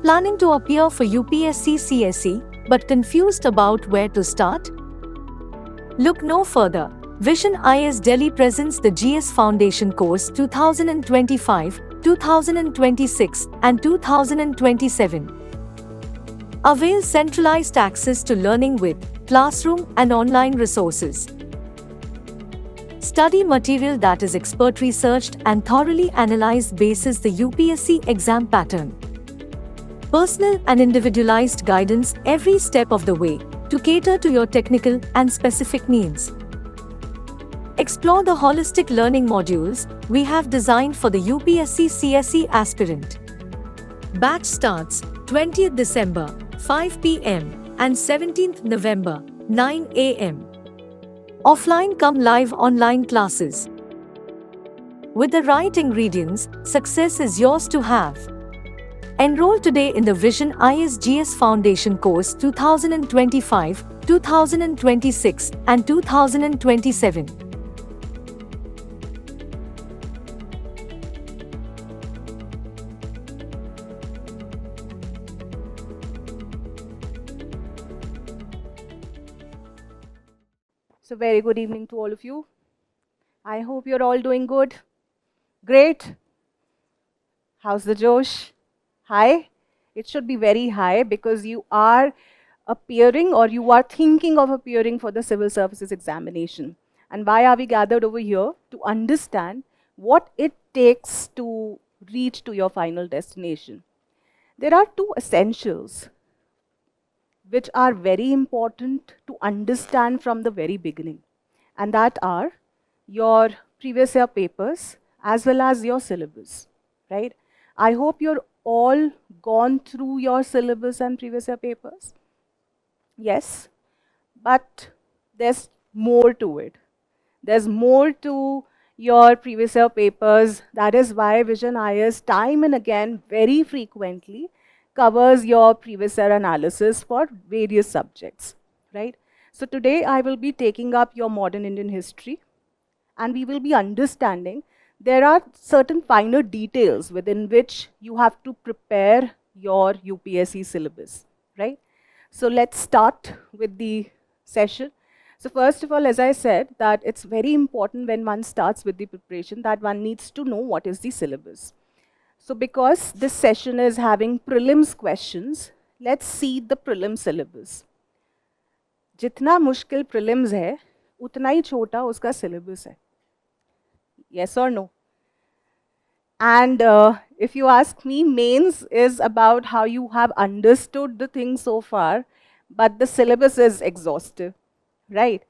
Planning to appear for UPSC CSE but confused about where to start? Look no further. Vision IAS Delhi presents the GS Foundation Course 2025, 2026 and 2027. Avail centralized access to learning with classroom and online resources. Study material that is expert researched and thoroughly analyzed basis the UPSC exam pattern. Personal and individualized guidance every step of the way to cater to your technical and specific needs. Explore the holistic learning modules we have designed for the UPSC CSE aspirant. Batch starts 20th December, 5 p.m. and 17th November, 9 a.m. Offline come live online classes. With the right ingredients, success is yours to have. Enroll today in the Vision IAS GS Foundation Course 2025, 2026 and 2027. So very good evening to all of you. I hope you're all doing good. Great. How's the Josh? High? It should be very high because you are appearing or you are thinking of appearing for the civil services examination. And why are we gathered over here? To understand what it takes to reach to your final destination. There are two essentials which are very important to understand from the very beginning, and that are your previous year papers as well as your syllabus, right? I hope you're all gone through your syllabus and previous year papers. Yes, but there's more to it. There's more to your previous year papers. That is why Vision IAS time and again very frequently covers your previous year analysis for various subjects, right? So today I will be taking up your modern Indian history, and we will be understanding there are certain finer details within which you have to prepare your UPSC syllabus, right? So let's start with the session. So first of all, as I said, that it's very important when one starts with the preparation that one needs to know what is the syllabus. So because this session is having prelims questions, let's see the prelim syllabus. जितना मुश्किल prelims है, उतना ही छोटा उसका syllabus है. Yes or no? And if you ask me, mains is about how you have understood the thing so far, but the syllabus is exhaustive, right?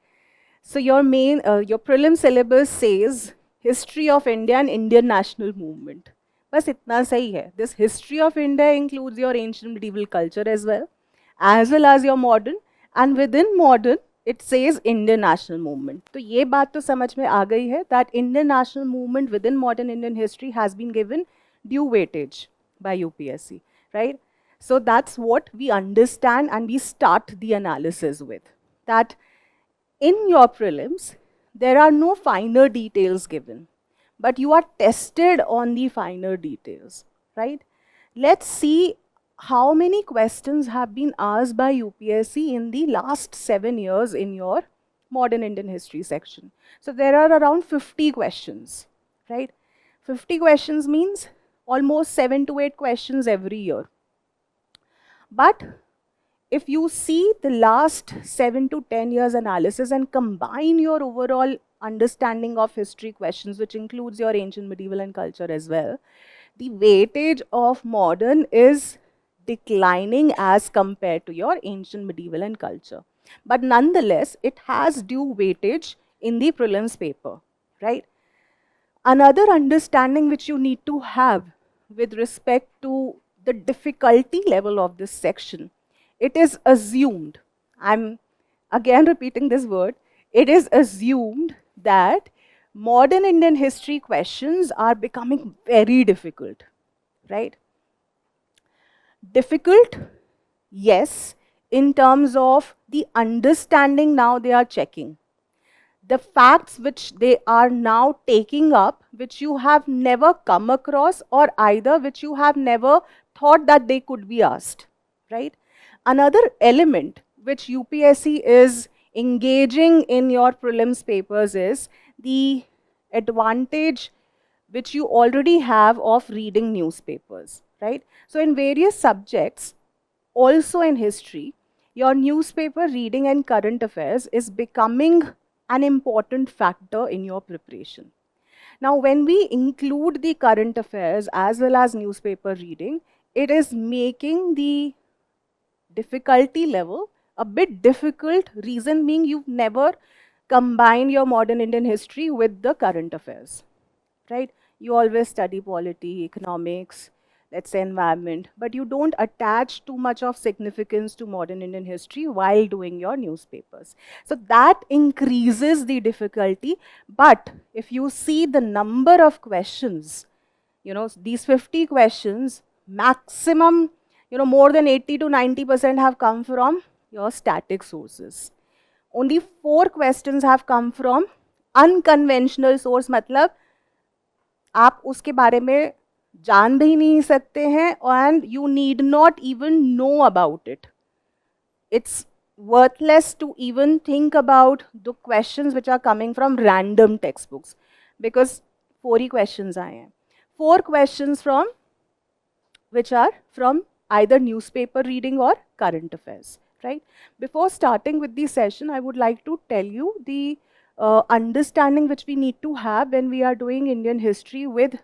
So your prelim syllabus says history of India and Indian national movement. बस इतना सही है. This history of India includes your ancient medieval culture as well as your modern, and within modern it says Indian national movement. तो ये बात तो समझ में आ गई है that Indian national movement within modern Indian history has been given due weightage by UPSC, right? So that's what we understand and we start the analysis with. That in your prelims, there are no finer details given, but you are tested on the finer details, right? Let's see how many questions have been asked by UPSC in the last 7 years in your modern Indian history section. So there are around 50 questions, right? 50 questions means almost 7 to 8 questions every year. But if you see the last 7 to 10 years analysis and combine your overall understanding of history questions, which includes your ancient, medieval, and culture as well, the weightage of modern is declining as compared to your ancient, medieval, and culture. But nonetheless, it has due weightage in the prelims paper, right? Another understanding which you need to have with respect to the difficulty level of this section, it is assumed, I'm again repeating this word, it is assumed that modern Indian history questions are becoming very difficult, right? Difficult, yes, in terms of the understanding now they are checking. The facts which they are now taking up, which you have never come across or either which you have never thought that they could be asked, right? Another element which UPSC is engaging in your prelims papers is the advantage which you already have of reading newspapers, right? So in various subjects, also in history, your newspaper reading and current affairs is becoming an important factor in your preparation. Now, when we include the current affairs as well as newspaper reading, it is making the difficulty level a bit difficult, reason being you've never combined your modern Indian history with the current affairs, right? You always study polity, economics, let's say environment, but you don't attach too much of significance to modern Indian history while doing your newspapers. So that increases the difficulty, but if you see the number of questions, these 50 questions, maximum, more than 80 to 90% have come from your static sources. Only 4 questions have come from unconventional source, मतलब आप उसके बारे में जान भी नहीं सकते हैं and you need not even know about it. It's worthless to even think about the questions which are coming from random textbooks because 4 he questions आए हैं. 4 questions from which are from either newspaper reading or current affairs, right? Before starting with the session, I would like to tell you the understanding which we need to have when we are doing Indian history with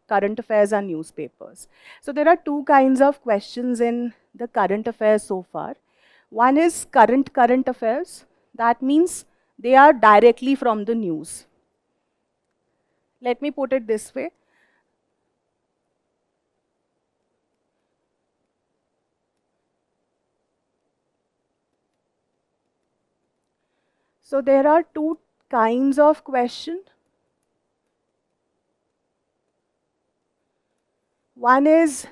current affairs and newspapers. So there are 2 kinds of questions in the current affairs so far. One is current affairs. That means they are directly from the news. Let me put it this way. So there are 2 kinds of question. One is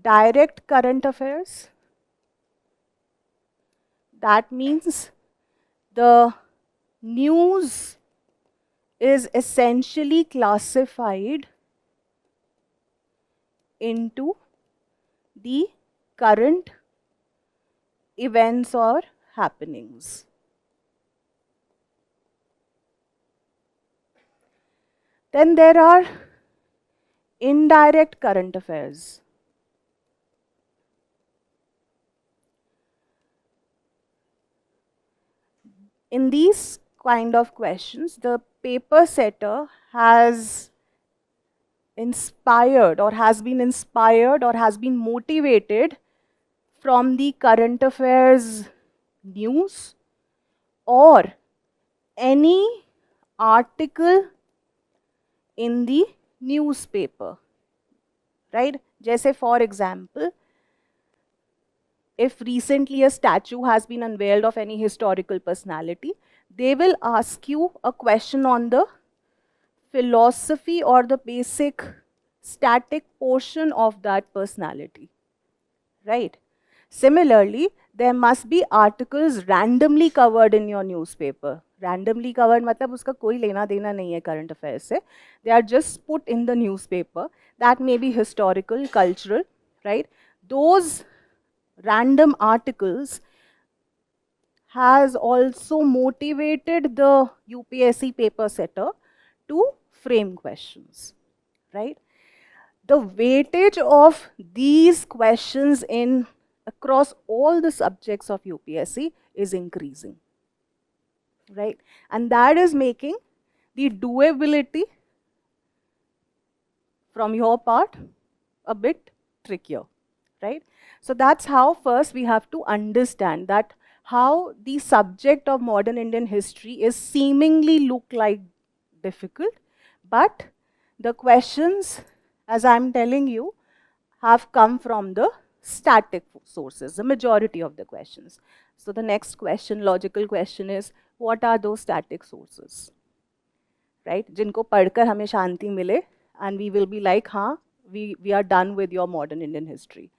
direct current affairs. That means the news is essentially classified into the current events or happenings. Then there are indirect current affairs. In these kind of questions, the paper setter has inspired or has been motivated from the current affairs news or any article in the newspaper, right? Jaise for example, if recently a statue has been unveiled of any historical personality, they will ask you a question on the philosophy or the basic static portion of that personality, right? Similarly, there must be articles randomly covered in your newspaper. Randomly covered matlab uska koi lena dena nahi hai current affairs se. They are just put in the newspaper. That may be historical, cultural, right? Those random articles has also motivated the UPSC paper setter to frame questions, right? The weightage of these questions in across all the subjects of UPSC is increasing, right? And that is making the doability from your part a bit trickier, right? So that's how first we have to understand that how the subject of modern Indian history is seemingly look like difficult, but the questions, as I'm telling you, have come from the static sources, the majority of the questions. So the next question, logical question is, what are those static sources? Right? जिनको पढ़कर हमें शांति मिले, and we will be like, हाँ, we are done with your modern Indian history.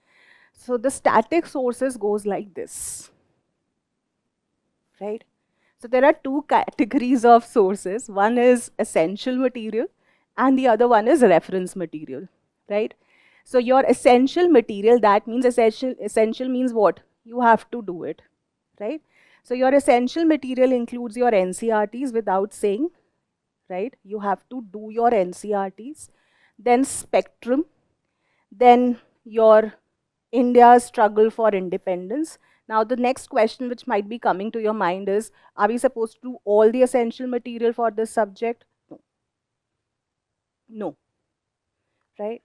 So the static sources goes like this, right? So there are two categories of sources. One is essential material and the other one is reference material, right? So your essential material, that means essential means what? You have to do it, right? So your essential material includes your NCRTs without saying, right? You have to do your NCRTs, then spectrum, then your India's struggle for independence. Now the next question which might be coming to your mind is, are we supposed to do all the essential material for this subject? No. No, right?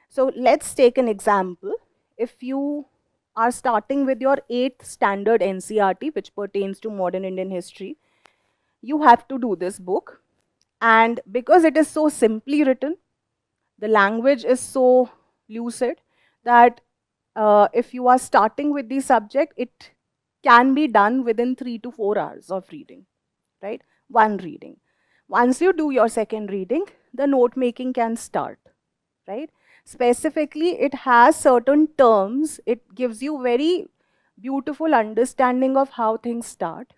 So let's take an example. If you are starting with your 8th standard NCRT, which pertains to modern Indian history, you have to do this book. And because it is so simply written, the language is so lucid that if you are starting with the subject, it can be done within 3 to 4 hours of reading, right? One reading. Once you do your second reading, the note making can start, right? Specifically, it has certain terms. It gives you very beautiful understanding of how things start.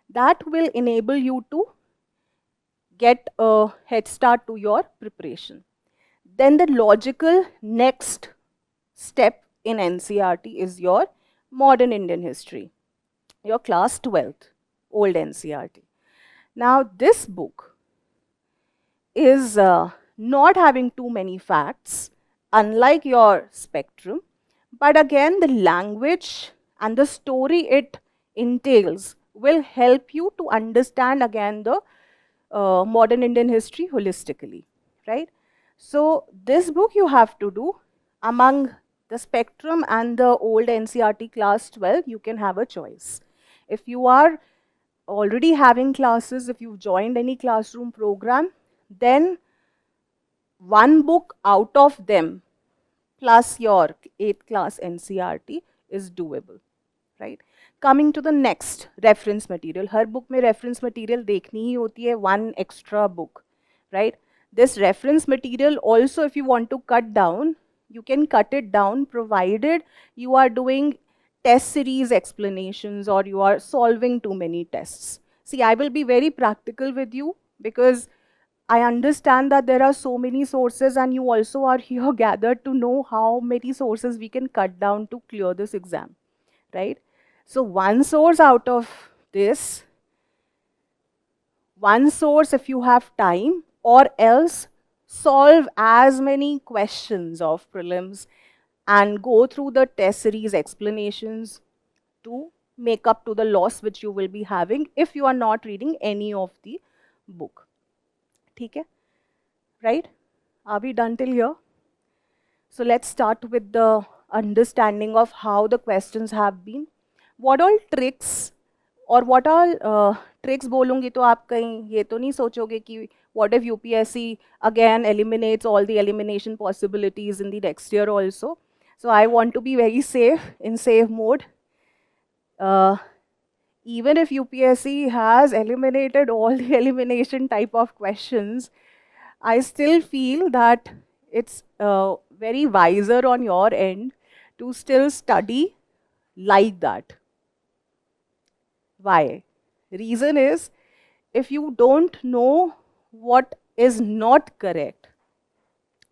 That will enable you to get a head start to your preparation. Then the logical next step in NCRT is your modern Indian history, your class 12th, old NCRT. Now this book is not having too many facts, unlike your spectrum, but again the language and the story it entails will help you to understand again the modern Indian history holistically, right? So this book you have to do. Among the spectrum and the old NCRT class 12, you can have a choice. If you are already having classes, if you've joined any classroom program, then one book out of them plus your 8th class NCRT is doable, right? Coming to the next, reference material. Her book में reference material देखनी ही होती है, one extra book, right? This reference material also, if you want to cut down, you can cut it down provided you are doing test series explanations or you are solving too many tests. See, I will be very practical with you because I understand that there are so many sources and you also are here gathered to know how many sources we can cut down to clear this exam, right? So one source out of this, one source if you have time, or else solve as many questions of prelims and go through the test series explanations to make up to the loss which you will be having if you are not reading any of the book. Okay? Right? Are we done till here? So let's start with the understanding of how the questions have been. What all tricks और what all tricks बोलूँगी तो आप कहीं ये तो नहीं सोचोगे कि what if UPSC again eliminates all the elimination possibilities in the next year also. So I want to be very safe, in safe mode. Even if UPSC has eliminated all the elimination type of questions, I still feel that it's very wiser on your end to still study like that. Why? Reason is, if you don't know what is not correct,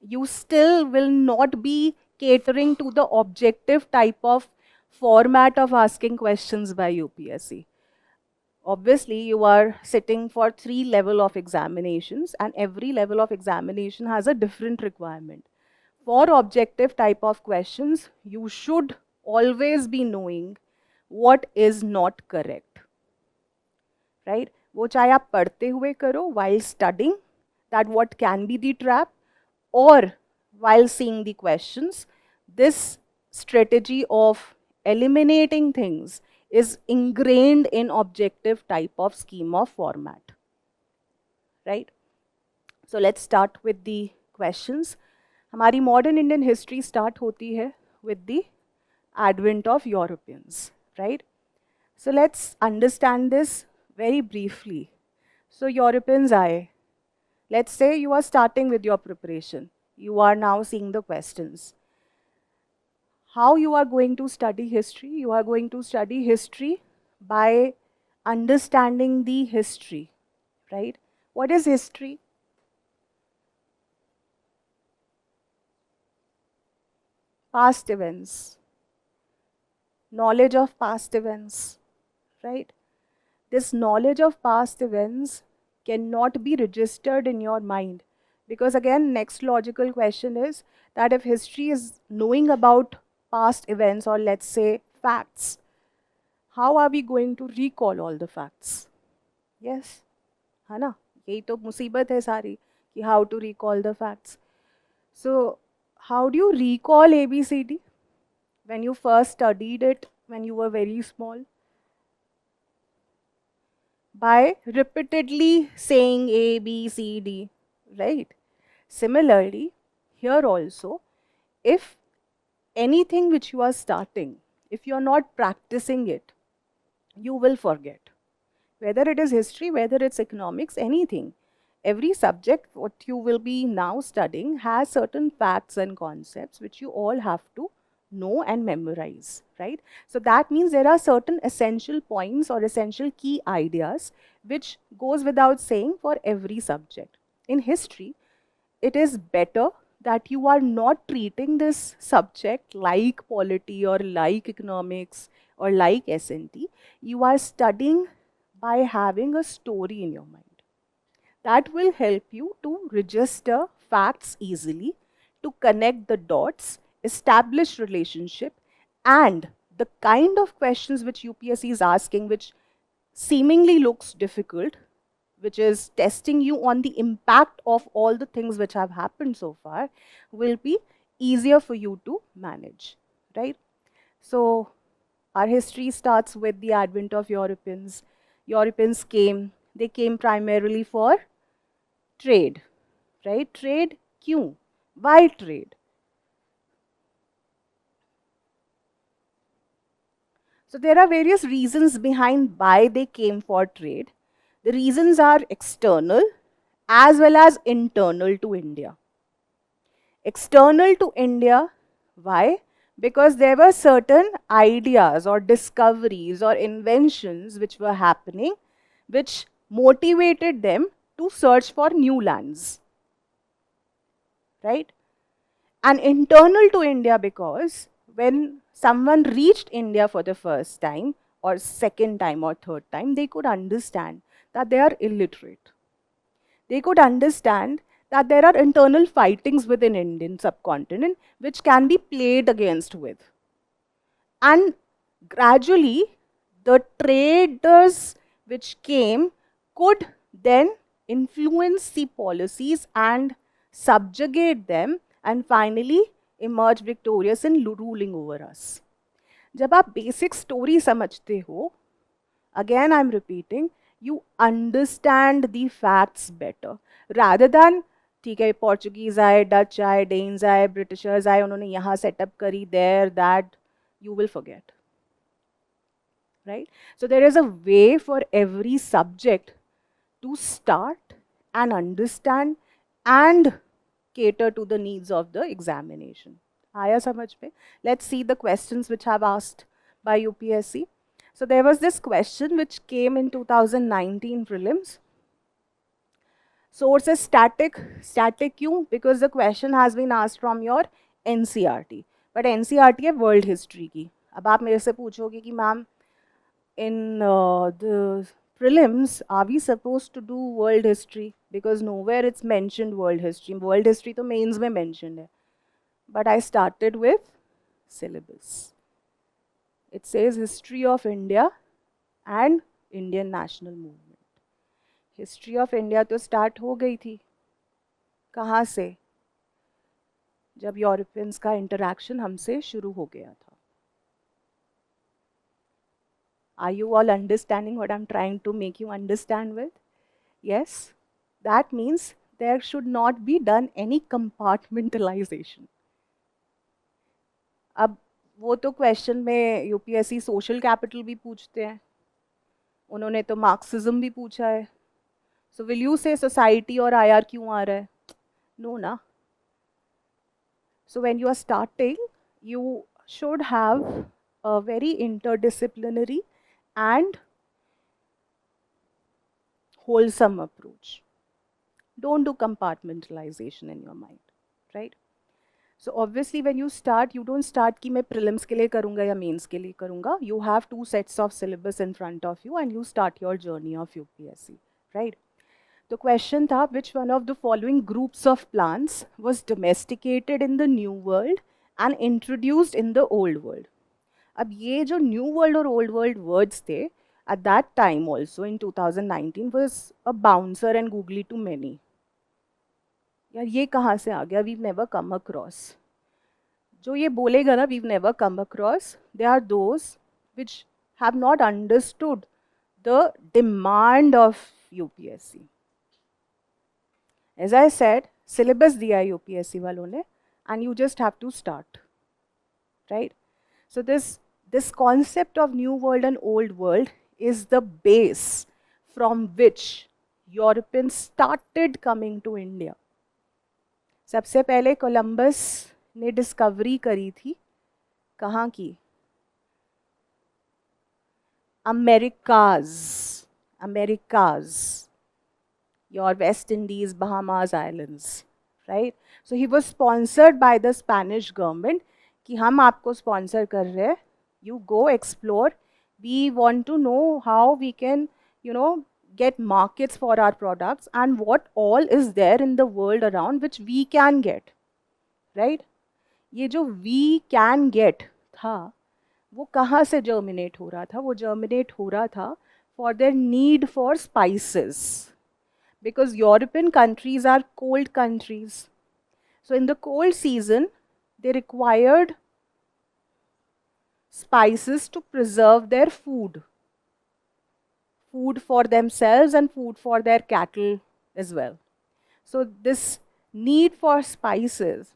you still will not be catering to the objective type of format of asking questions by UPSC. Obviously, you are sitting for 3 level of examinations, and every level of examination has a different requirement. For objective type of questions, you should always be knowing what is not correct. Right? वो चाहे आप पढ़ते हुए करो while studying that what can be the trap, or while seeing the questions. This strategy of eliminating things is ingrained in objective type of scheme of format. Right? So let's start with the questions. हमारी modern Indian history start होती है with the advent of Europeans. Right? So let's understand this very briefly. So Europeans आए. Let's say you are starting with your preparation. You are now seeing the questions. How you are going to study history? You are going to study history by understanding the history, right? What is history? Past events. Knowledge of past events, right? This knowledge of past events cannot be registered in your mind. Because again, next logical question is that if history is knowing about past events, or let's say facts, how are we going to recall all the facts? Yes, है ना? यही तो मुसीबत है सारी कि how to recall the facts. So, how do you recall ABCD when you first studied it when you were very small? By repeatedly saying A, B, C, D, right? Similarly, here also, if anything which you are starting, if you are not practicing it, you will forget. Whether it is history, whether it's economics, anything. Every subject, what you will be now studying, has certain facts and concepts which you all have to know and memorize, right? So that means there are certain essential points or essential key ideas which goes without saying for every subject. In history, it is better that you are not treating this subject like polity or like economics or like S&T. You are studying by having a story in your mind. That will help you to register facts easily, to connect the dots, establish relationship, and the kind of questions which UPSC is asking, which seemingly looks difficult, which is testing you on the impact of all the things which have happened so far, will be easier for you to manage, right? So our history starts with the advent of Europeans. Europeans came, they came primarily for trade, right? Trade, क्यों? Why trade? So there are various reasons behind why they came for trade. The reasons are external as well as internal to India. External to India, why? Because there were certain ideas or discoveries or inventions which were happening, which motivated them to search for new lands, right? And internal to India, because when someone reached India for the first time or second time or third time, they could understand that they are illiterate. They could understand that there are internal fightings within Indian subcontinent which can be played against with. And gradually, the traders which came could then influence the policies and subjugate them and finally emerge victorious in ruling over us. जब आप basic story समझते हो, again I'm repeating, you understand the facts better rather than ठीक है Portuguese आए, Dutch आए, dense आए, Britishers आए, उन्होंने यहाँ सेटअप करी, there that, you will forget, right? So there is a way for every subject to start and understand and cater to the needs of the examination. Aaya samajh mein? Let's see the questions which have asked by UPSC. So there was this question which came in 2019 prelims. Source is static. Static क्यों? Because the question has been asked from your NCERT. But NCERT है world history की. अब आप मेरे से पूछोगे कि ma'am in the prelims are we supposed to do world history? Because nowhere it's mentioned world history. World history तो mains में mentioned है. But I started with syllabus. It says history of India and Indian national movement. History of India तो start हो गई थी, कहाँ से? जब यूरोपियंस का इंटरैक्शन हमसे शुरू हो गया था. Are you all understanding what I am trying to make you understand with? Yes, that means there should not be done any compartmentalisation. अब वो तो क्वेश्चन में यूपीएससी सोशल कैपिटल भी पूछते हैं, उन्होंने तो मार्क्सिज्म भी पूछा है. So will you say society or IR क्यों आ रहा है? No ना. So when you are starting, you should have a very interdisciplinary and wholesome approach. Don't do compartmentalization in your mind, right? So obviously when you start, you don't start कि मैं prelims के लिए करूँगा या mains के लिए करूँगा. You have 2 sets of syllabus in front of you and you start your journey of UPSC, right? The question था, which one of the following groups of plants was domesticated in the New World and introduced in the Old World? अब ये जो New World और Old World words थे, at that time also in 2019 was a bouncer and googly to many. यार ये कहाँ से आ गया? We've never come across. जो ये बोलेगा ना we've never come across, they are those which have not understood the demand of UPSC. As I said, syllabus दिया है UPSC वालों ने and you just have to start, right? So this concept of New World and Old World is the base from which Europeans started coming to India. सबसे पहले Columbus ने discovery करी थी, कहाँ की? Americas. Your West Indies, Bahamas Islands, right? So he was sponsored by the Spanish government कि हम आपको sponsor कर रहे हैं, you go explore, we want to know how we can, get markets for our products and what all is there in the world around which we can get, right? ये जो we can get था, वो कहाँ से germinate हो रहा था? वो germinate हो रहा था for their need for spices. Because European countries are cold countries. So in the cold season, they required spices to preserve their food. Food for themselves and food for their cattle as well. So this need for spices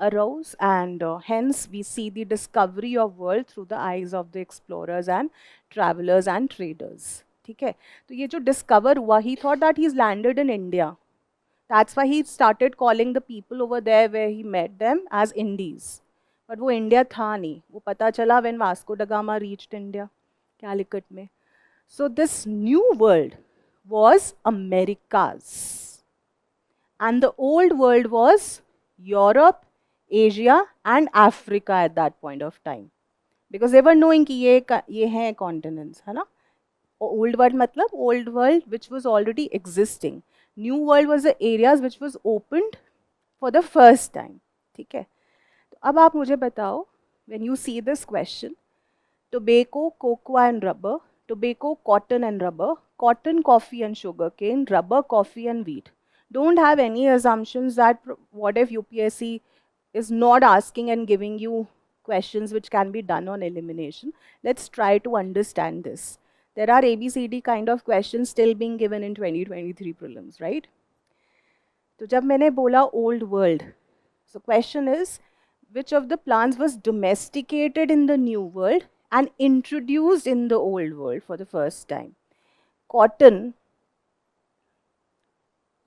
arose and hence we see the discovery of world through the eyes of the explorers and travelers and traders. ठीक है, तो ये जो discover हुआ, he thought that he's landed in India. That's why he started calling the people over there where he met them as Indies. But वो India था नहीं, वो पता चला when Vasco da Gama reached India, Calicut में. So this new world was Americas. And the old world was Europe, Asia and Africa at that point of time. Because they were knowing कि ये हैं continents, है ना? Old world matlab old world which was already existing. New world was the areas which was opened for the first time. ठीक है, तो अब आप मुझे बताओ, when you see this question, tobacco, cocoa and rubber, tobacco, cotton and rubber, cotton, coffee and sugar cane, rubber, coffee and wheat. Don't have any assumptions that what if UPSC is not asking and giving you questions which can be done on elimination. Let's try to understand this. There are ABCD kind of questions still being given in 2023 prelims, right? तो जब मैंने बोला old world, so question is, which of the plants was domesticated in the new world and introduced in the old world for the first time? Cotton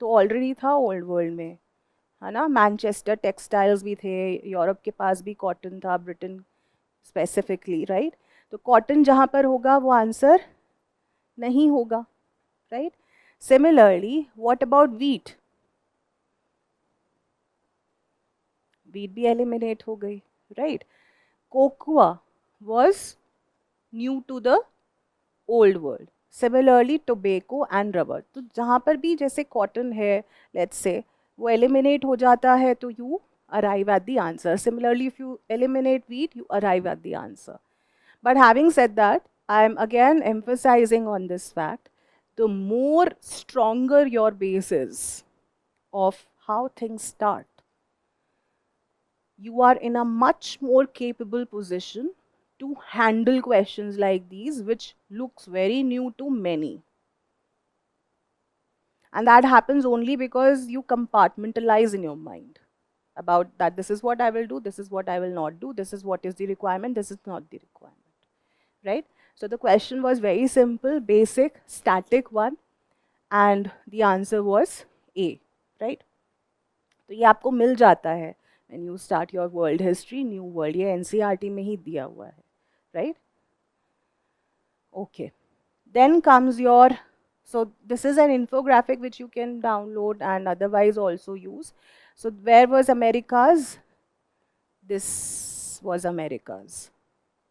तो already था old world में, है ना. Manchester textiles भी थे, Europe के पास भी cotton था, ब्रिटेन स्पेसिफिकली, राइट. तो कॉटन जहाँ पर होगा वो आंसर नहीं होगा, right. Similarly what about wheat? Wheat भी एलिमिनेट हो गई, right. Cocoa was new to the old world. Similarly tobacco and rubber. तो जहाँ पर भी जैसे कॉटन है, let's say, वो eliminate हो जाता है तो you arrive at the answer. Similarly if you eliminate wheat, you arrive at the answer. But having said that, I am again emphasizing on this fact, the more stronger your base is of how things start, you are in a much more capable position to handle questions like these, which looks very new to many. And that happens only because you compartmentalize in your mind about that this is what I will do, this is what I will not do, this is what is the requirement, this is not the requirement, right? So the question was very simple, basic, static one, and the answer was A, right? तो ये आपको मिल जाता है when you start your world history, new world, ये NCERT में ही दिया हुआ है, right? Okay. Then comes your, so this is an infographic which you can download and otherwise also use. So where was Americas? This was Americas,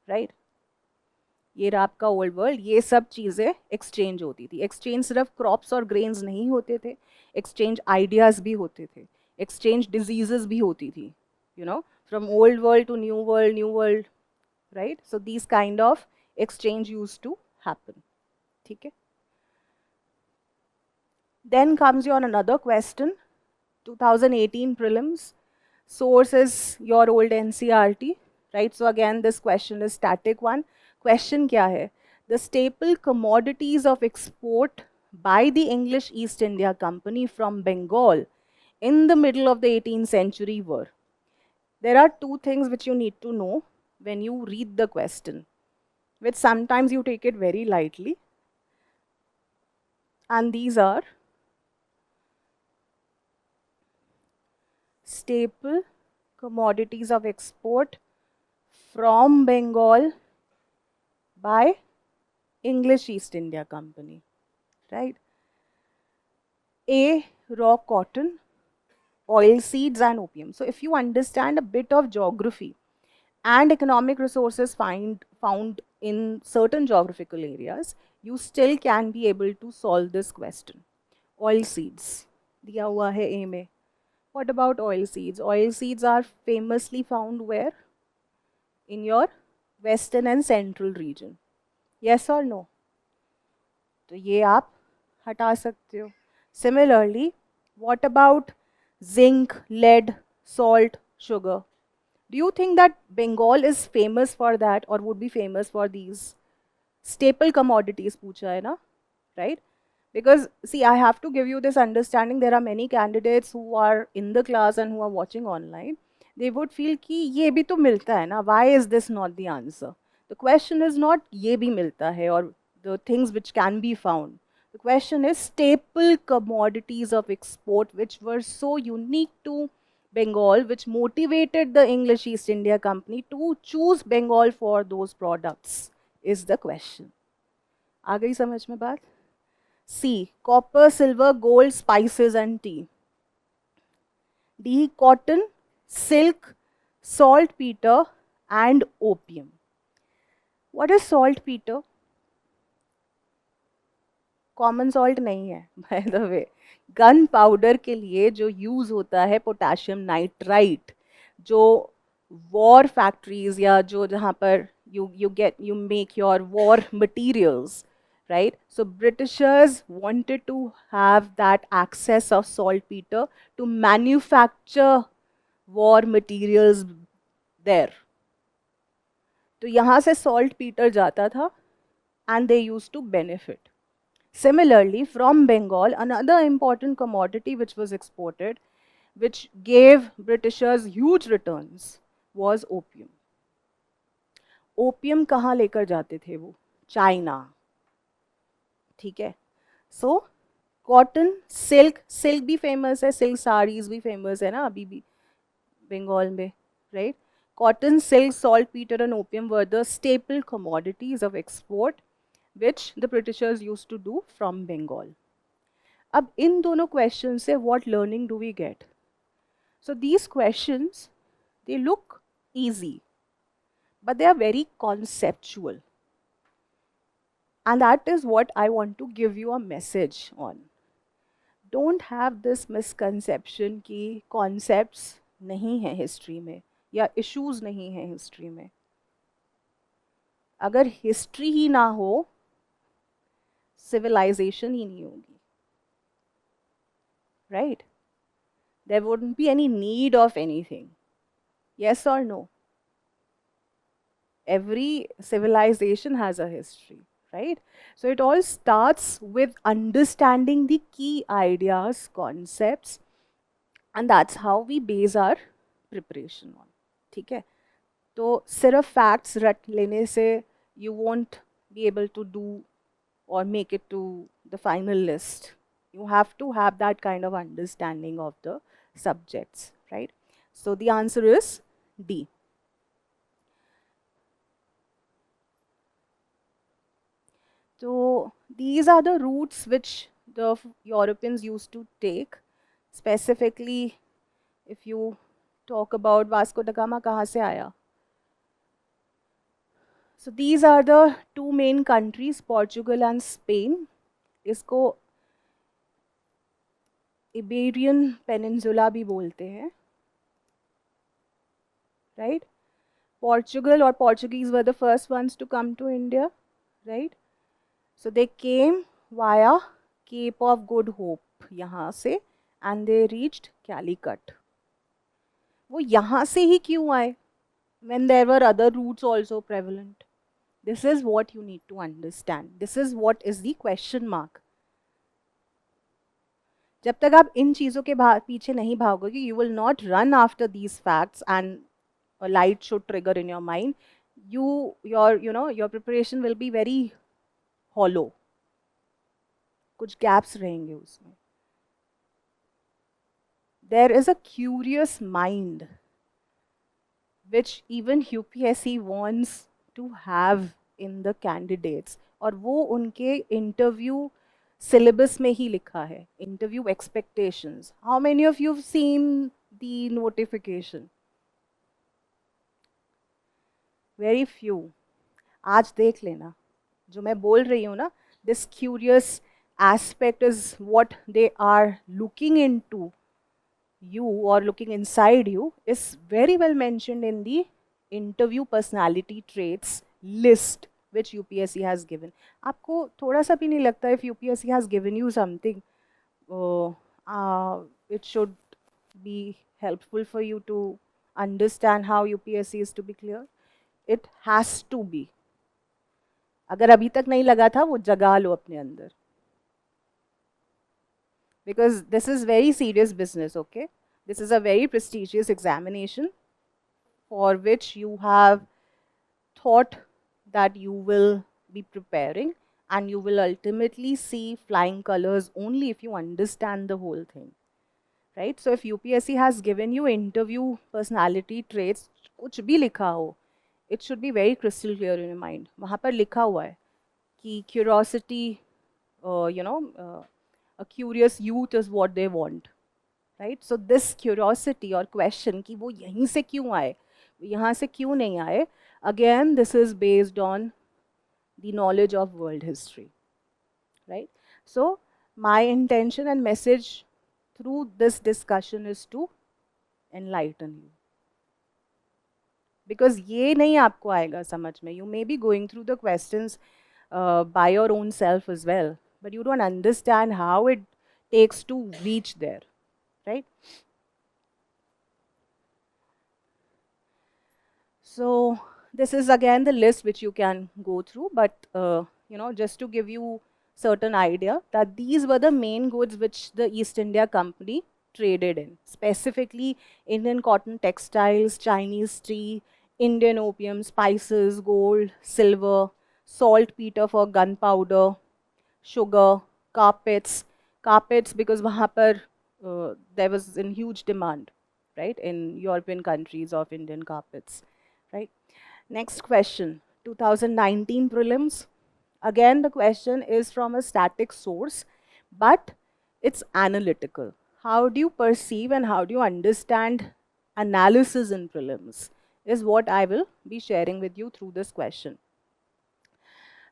right? ये रहा आपका old world. ये सब चीज़ें एक्सचेंज होती थी. एक्सचेंज सिर्फ क्रॉप्स और ग्रेन्स नहीं होते थे, एक्सचेंज आइडियाज भी होते थे, एक्सचेंज डिजीजेस भी होती थी, you know, from old world to new world, right. So these kind of exchange use to happen. ठीक है. Then comes your another question, 2018 prelims. Source is your old NCERT, right? So again, this question is static one. Question क्या है? The staple commodities of export by the English East India Company from Bengal in the middle of the 18th century were. There are two things which you need to know when you read the question, which sometimes you take it very lightly. And these are staple commodities of export from Bengal by English East India Company, right? A, raw cotton, oil seeds and opium. So if you understand a bit of geography and economic resources found in certain geographical areas, you still can be able to solve this question. Oil seeds, diya hua hai A mein. What about oil seeds? Oil seeds are famously found where? In your western and central region. Yes or no? तो ये आप हटा सकते हो. Similarly, what about zinc, lead, salt, sugar? Do you think that Bengal is famous for that or would be famous for these staple commodities? पूछा है ना, right? Because see, I have to give you this understanding. There are many candidates who are in the class and who are watching online. They would feel कि ये भी तो मिलता है ना. Why is this not the answer? The question is not ये भी मिलता है or the things which can be found. The question is staple commodities of export which were so unique to Bengal, which motivated the English East India Company to choose Bengal for those products is the question. आ गई समझ में बात? C, copper, silver, gold, spices and tea. D, cotton, silk, saltpeter and opium. What is saltpeter? Common salt नहीं है by the way. Gun powder के लिए जो use होता है पोटेशियम नाइट्राइट, जो वॉर फैक्ट्रीज या जो जहाँ पर you make your war materials, right? So Britishers wanted to have that access of saltpeter to manufacture war materials there. तो यहाँ से saltpeter जाता था and they used to benefit. Similarly, from Bengal, another important commodity which was exported, which gave Britishers huge returns, was opium. Opium कहाँ लेकर जाते थे वो? चाइना, ठीक है। सो कॉटन, सिल्क भी फेमस है, सिल्क साड़ीज भी फेमस है ना अभी भी बंगाल में, right? Cotton, silk, saltpeter and opium were the staple commodities of export which the Britishers used to do from Bengal. अब इन दोनों क्वेश्चन से what learning do we get? So these questions, they look easy, but they are very conceptual. And that is what I want to give you a message on. Don't have this misconception कि concepts नहीं है history में या issues नहीं है history में. अगर history ही ना हो, civilization ही नहीं होगी. Right? There wouldn't be any need of anything. Yes or no? Every civilization has a history, right? So it all starts with understanding the key ideas, concepts, and that's how we base our preparation on. ठीक है? तो सिर्फ facts रट लेने से you won't be able to do or make it to the final list. You have to have that kind of understanding of the subjects, right? So the answer is D. So these are the routes which the Europeans used to take. Specifically, if you talk about Vasco da Gama, कहाँ से आया? So these are the two main countries, Portugal and Spain. इसको Iberian Peninsula भी बोलते हैं, right? Portugal or Portuguese were the first ones to come to India, right? So they came via Cape of Good Hope यहाँ से and they reached Calicut. वो यहाँ से ही क्यों आए? When there were other routes also prevalent. This is what you need to understand. This is what is the question mark. जब तक आप इन चीज़ों के पीछे नहीं भागोगे, you will not run after these facts and a light should trigger in your mind. Your preparation will be very hollow. कुछ gaps रहेंगे उसमें. There is a curious mind which even UPSC wants to have in the candidates, और वो उनके interview syllabus में ही लिखा है. Interview expectations. How many of you have seen the notification? Very few. आज देख लेना. जो मैं बोल रही हूँ ना, this curious aspect is what they are looking into you or looking inside you is very well mentioned in the interview personality traits list which UPSC has given. आपको थोड़ा सा भी नहीं लगता if UPSC has given you something, it should be helpful for you to understand how UPSC is to be clear? It has to be. अगर अभी तक नहीं लगा था वो जगा लो अपने अंदर. Because this is very serious business, okay? This is a very prestigious examination for which you have thought that you will be preparing, and you will ultimately see flying colors only if you understand the whole thing, right? So if UPSC has given you interview personality traits, कुछ भी लिखा हो, it should be very crystal clear in your mind. वहाँ पर लिखा हुआ है कि curiosity, a curious youth is what they want, right? So this curiosity or question कि वो यहीं से क्यों आए, यहाँ से क्यों नहीं आए, again this is based on the knowledge of world history, right? So my intention and message through this discussion is to enlighten you. Because ये नहीं आपको आएगा समझ में. You may be going through the questions by your own self as well, but you don't understand how it takes to reach there, right? So this is again the list which you can go through, but just to give you certain idea that these were the main goods which the East India Company traded in, specifically Indian cotton textiles, Chinese tea, Indian opium, spices, gold, silver, saltpeter for gunpowder, sugar, carpets because वहाँ पर there was in huge demand, right, in European countries of Indian carpets, right? Next question, 2019 prelims. Again, the question is from a static source, but it's analytical. How do you perceive and how do you understand analysis in prelims is what I will be sharing with you through this question.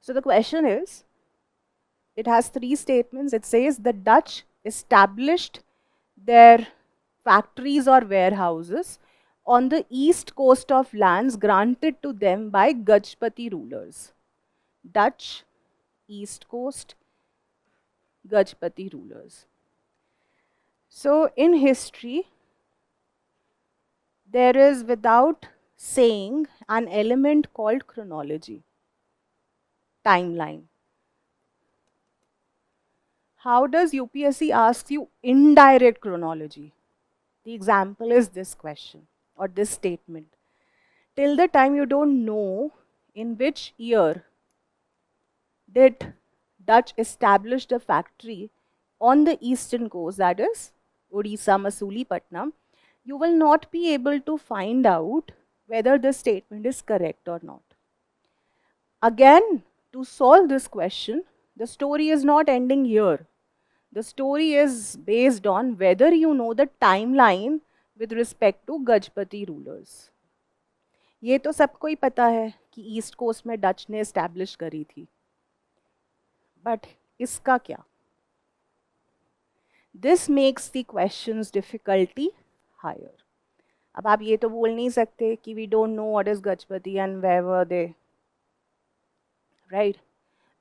So the question is, it has 3 statements. It says the Dutch established their factories or warehouses on the east coast of lands granted to them by Gajpati rulers. Dutch, east coast, Gajpati rulers. So in history, there is, without saying, an element called chronology, timeline. How does UPSC ask you indirect chronology? The example is this question or this statement. Till the time you don't know in which year did Dutch establish the factory on the eastern coast, that is Odisha, Masulipattnam, you will not be able to find out whether the statement is correct or not. Again, to solve this question, the story is not ending here. The story is based on whether you know the timeline with respect to Gajpati rulers. ये तो सबको ही पता है कि east coast में Dutch ने establish करी थी, बट इसका क्या? This makes the question's difficulty higher. अब आप ये तो बोल नहीं सकते कि we don't know what is Gajpati and where were they, right?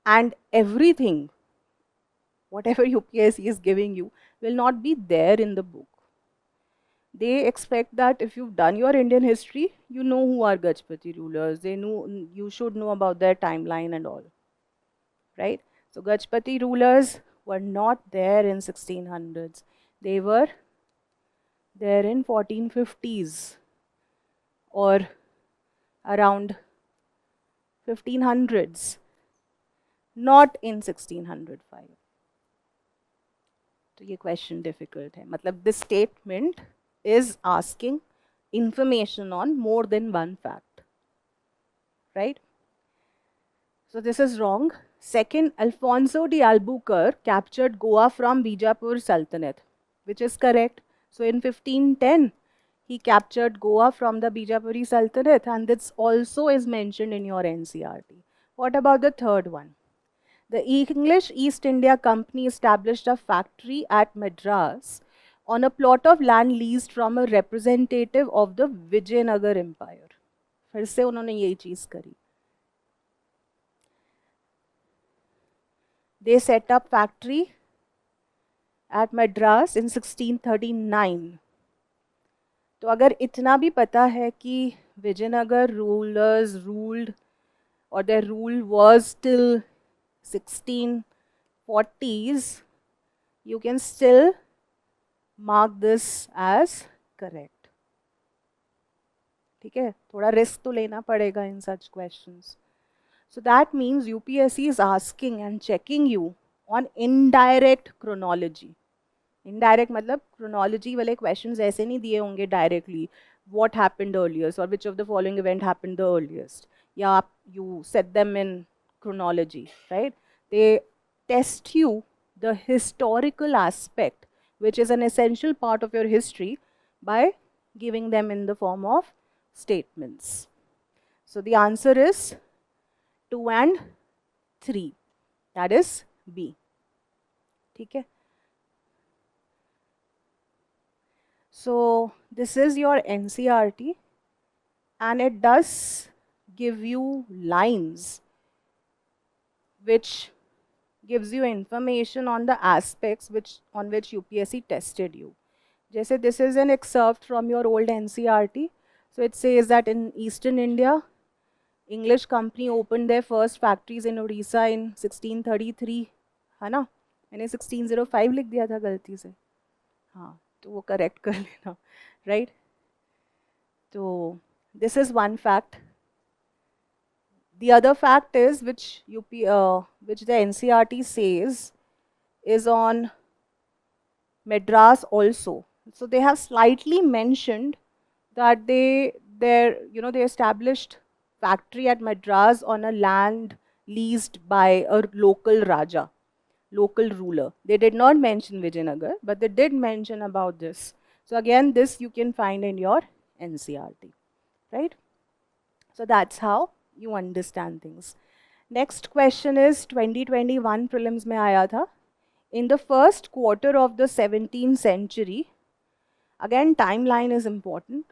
And everything, whatever UPSC is giving you, will not be there in the book. They expect that if you've done your Indian history, you know who are Gajpati rulers. They know, you should know about their timeline and all, right? So Gajpati rulers were not there in 1600s. They were there in 1450s or around 1500s, not in 1605. तो ये question difficult है. मतलब this statement is asking information on more than one fact, right? So this is wrong. Second, Alfonso de Albuquerque captured Goa from Bijapur Sultanate, which is correct. So in 1510, he captured Goa from the Bijapuri Sultanate, and this also is mentioned in your NCERT. What about the third one? The English East India Company established a factory at Madras on a plot of land leased from a representative of the Vijayanagar Empire. फिर से उन्होंने यही चीज करी. They set up factory at Madras in 1639. तो अगर इतना भी पता है कि Vijayanagar rulers ruled or their rule was till 1640s, you can still mark this as correct. ठीक है, थोड़ा risk तो लेना पड़ेगा in such questions. So that means UPSC is asking and checking you on indirect chronology. Indirect मतलब chronology वाले questions ऐसे नहीं दिए होंगे directly. What happened earliest or which of the following event happened the earliest? Yeah, you set them in chronology, right? They test you the historical aspect, which is an essential part of your history, by giving them in the form of statements. So the answer is 2 and 3, that is B. ठीक है. So this is your NCERT, and it does give you lines which gives you information on the aspects on which UPSC tested you. Jaise this is an excerpt from your old NCERT. So it says that in Eastern India, English company opened their first factories in Odisha in 1633, है ना? मैंने 1605 लिख दिया था गलती से. हाँ, तो वो correct कर लेना, right? So this is one fact. The other fact is which the NCERT says is on Madras also. So they have slightly mentioned that they established factory at Madras on a land leased by a local Raja, local ruler. They did not mention Vijayanagar, but they did mention about this. So again, this you can find in your NCERT, right? So that's how you understand things. Next question is 2021 prelims mein aaya tha. In the first quarter of the 17th century, again timeline is important.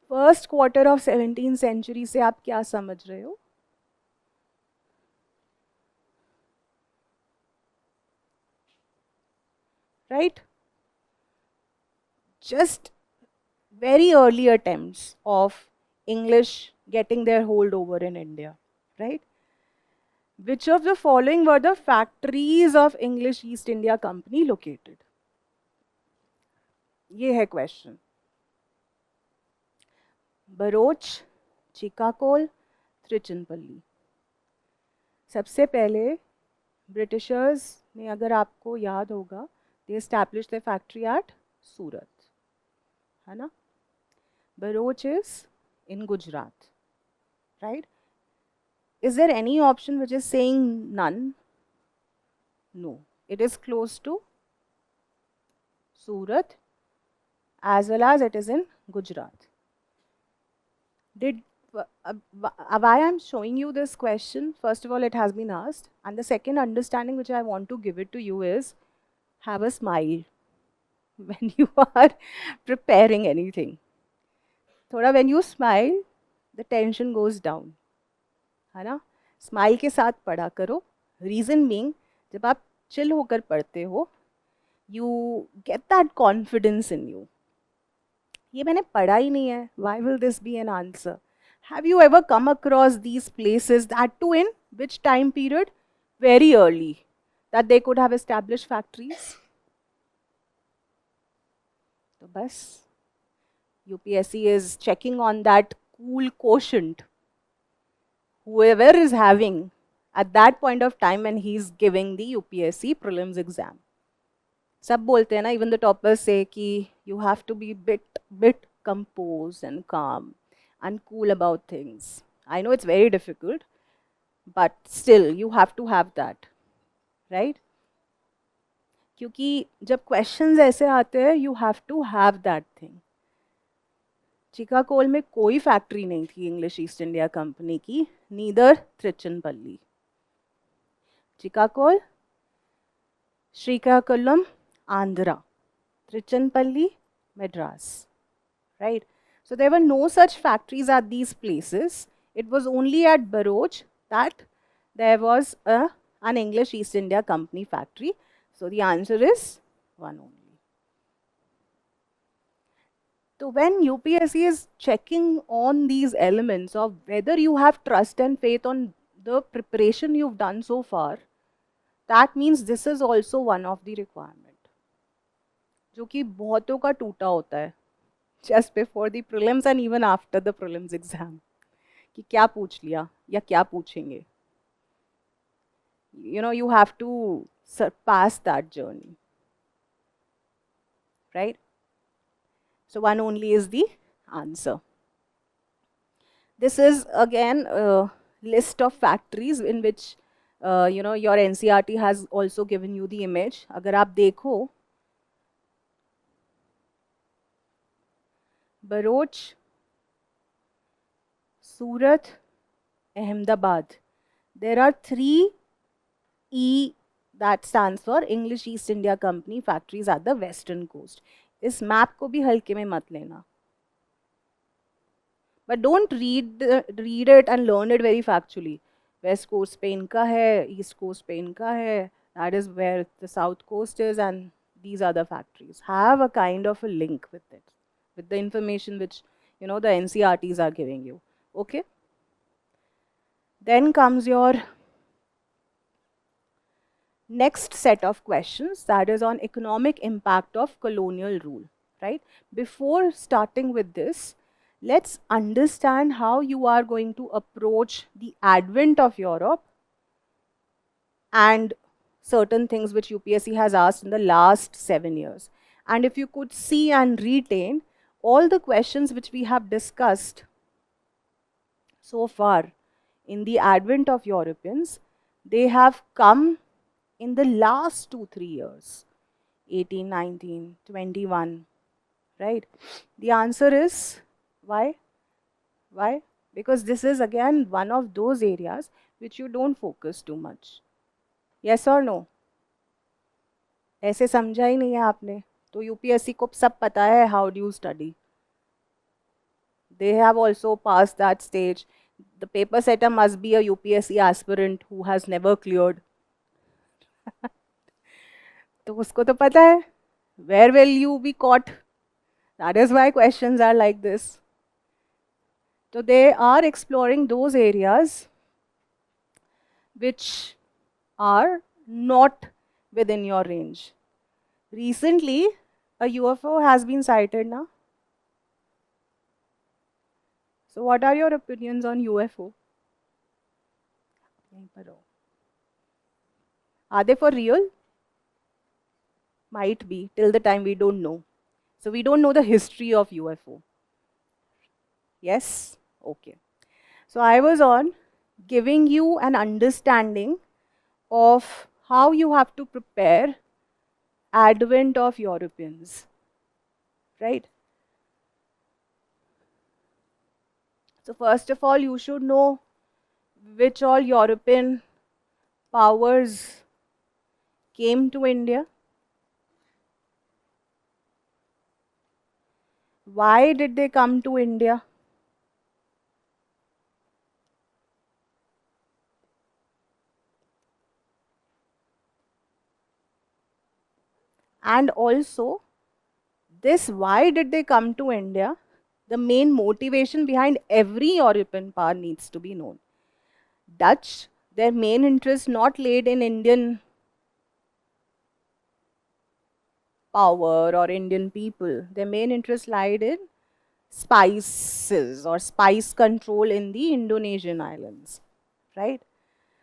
First quarter of 17th century से आप क्या समझ रहे हो? Right? Just very early attempts of English getting their hold over in India, right? Which of the following were the factories of English East India Company located? ये है question. बरोच, चिकाकोल, त्रिचुनपल्ली. सबसे पहले ब्रिटिशर्स ने, अगर आपको याद होगा, they established their factory at सूरत, है ना? Bharuch is in Gujarat, right? Is there any option which is saying none? No. It is close to Surat as well as it is in Gujarat. Why I'm showing you this question, first of all, it has been asked. And the second understanding which I want to give it to you is, have a smile when you are preparing anything. Thoda when you smile, the tension goes down. है ना? Smile के साथ पढ़ा करो. Reason being, जब आप chill होकर पढ़ते हो, you get that confidence in you. ये मैंने पढ़ा ही नहीं है, why will this be an answer? Have you ever come across these places, that to in which time period? Very early, that they could have established factories. तो बस UPSC is checking on that cool quotient whoever is having at that point of time when he is giving the UPSC prelims exam. सब बोलते हैं ना, even the toppers say कि you have to be bit composed and calm and cool about things. I know it's very difficult, but still you have to have that, right? क्योंकि जब questions ऐसे आते हैं, you have to have that thing. चिकाकोल में कोई factory नहीं थी English East India Company की, neither Trichinopoly. Chicacole, Srikakulam, Andhra, Trichinopoly, Madras, right? So there were no such factories at these places. It was only at Bharuch that there was an English East India Company factory. So the answer is one only. So when UPSC is checking on these elements of whether you have trust and faith on the preparation you've done so far, that means this is also one of the requirement, जो कि बहुतों का टूटा होता है just before the prelims and even after the prelims exam, कि क्या पूछ लिया या क्या पूछेंगे. You know, you have to surpass that journey, right? So one only is the answer. This is again a list of factories in which your NCERT has also given you the image. अगर आप देखो, Bharuch, Surat, Ahmedabad. There are 3 E that stands for English East India Company factories at the western coast. इस map को भी हल्के में मत लेना. But don't read it and learn it very factually. West coast पे इनका है, east coast पे इनका है. That is where the south coast is, and these are the factories. Have a kind of a link with it, with the information which the NCRTs are giving you. Okay. Then comes your next set of questions, that is on economic impact of colonial rule, right? Before starting with this, let's understand how you are going to approach the advent of Europe and certain things which UPSC has asked in the last 7 years. And if you could see and retain all the questions which we have discussed so far in the advent of Europeans, they have come in the last 2-3 years, 18, 19, 21, right? The answer is why? Why? Because this is again one of those areas which you don't focus too much. Yes or no? ऐसे समझा ही नहीं है आपने, तो UPSC को सब पता है how do you study. They have also passed that stage. The paper setter must be a UPSC aspirant who has never cleared. तो उसको तो पता है. Where will you be caught? That is why questions are like this. So they are exploring those areas which are not within your range. Recently, a UFO has been sighted now. So what are your opinions on UFO? Are they for real? Might be, till the time we don't know. So we don't know the history of UFO. Yes? Okay. So I was on giving you an understanding of how you have to prepare advent of Europeans, right? So first of all, you should know which all European powers came to India. Why did they come to India? And also, this why did they come to India? The main motivation behind every European power needs to be known. Dutch, their main interest not laid in Indian power or Indian people. Their main interest lied in spices or spice control in the Indonesian islands, right?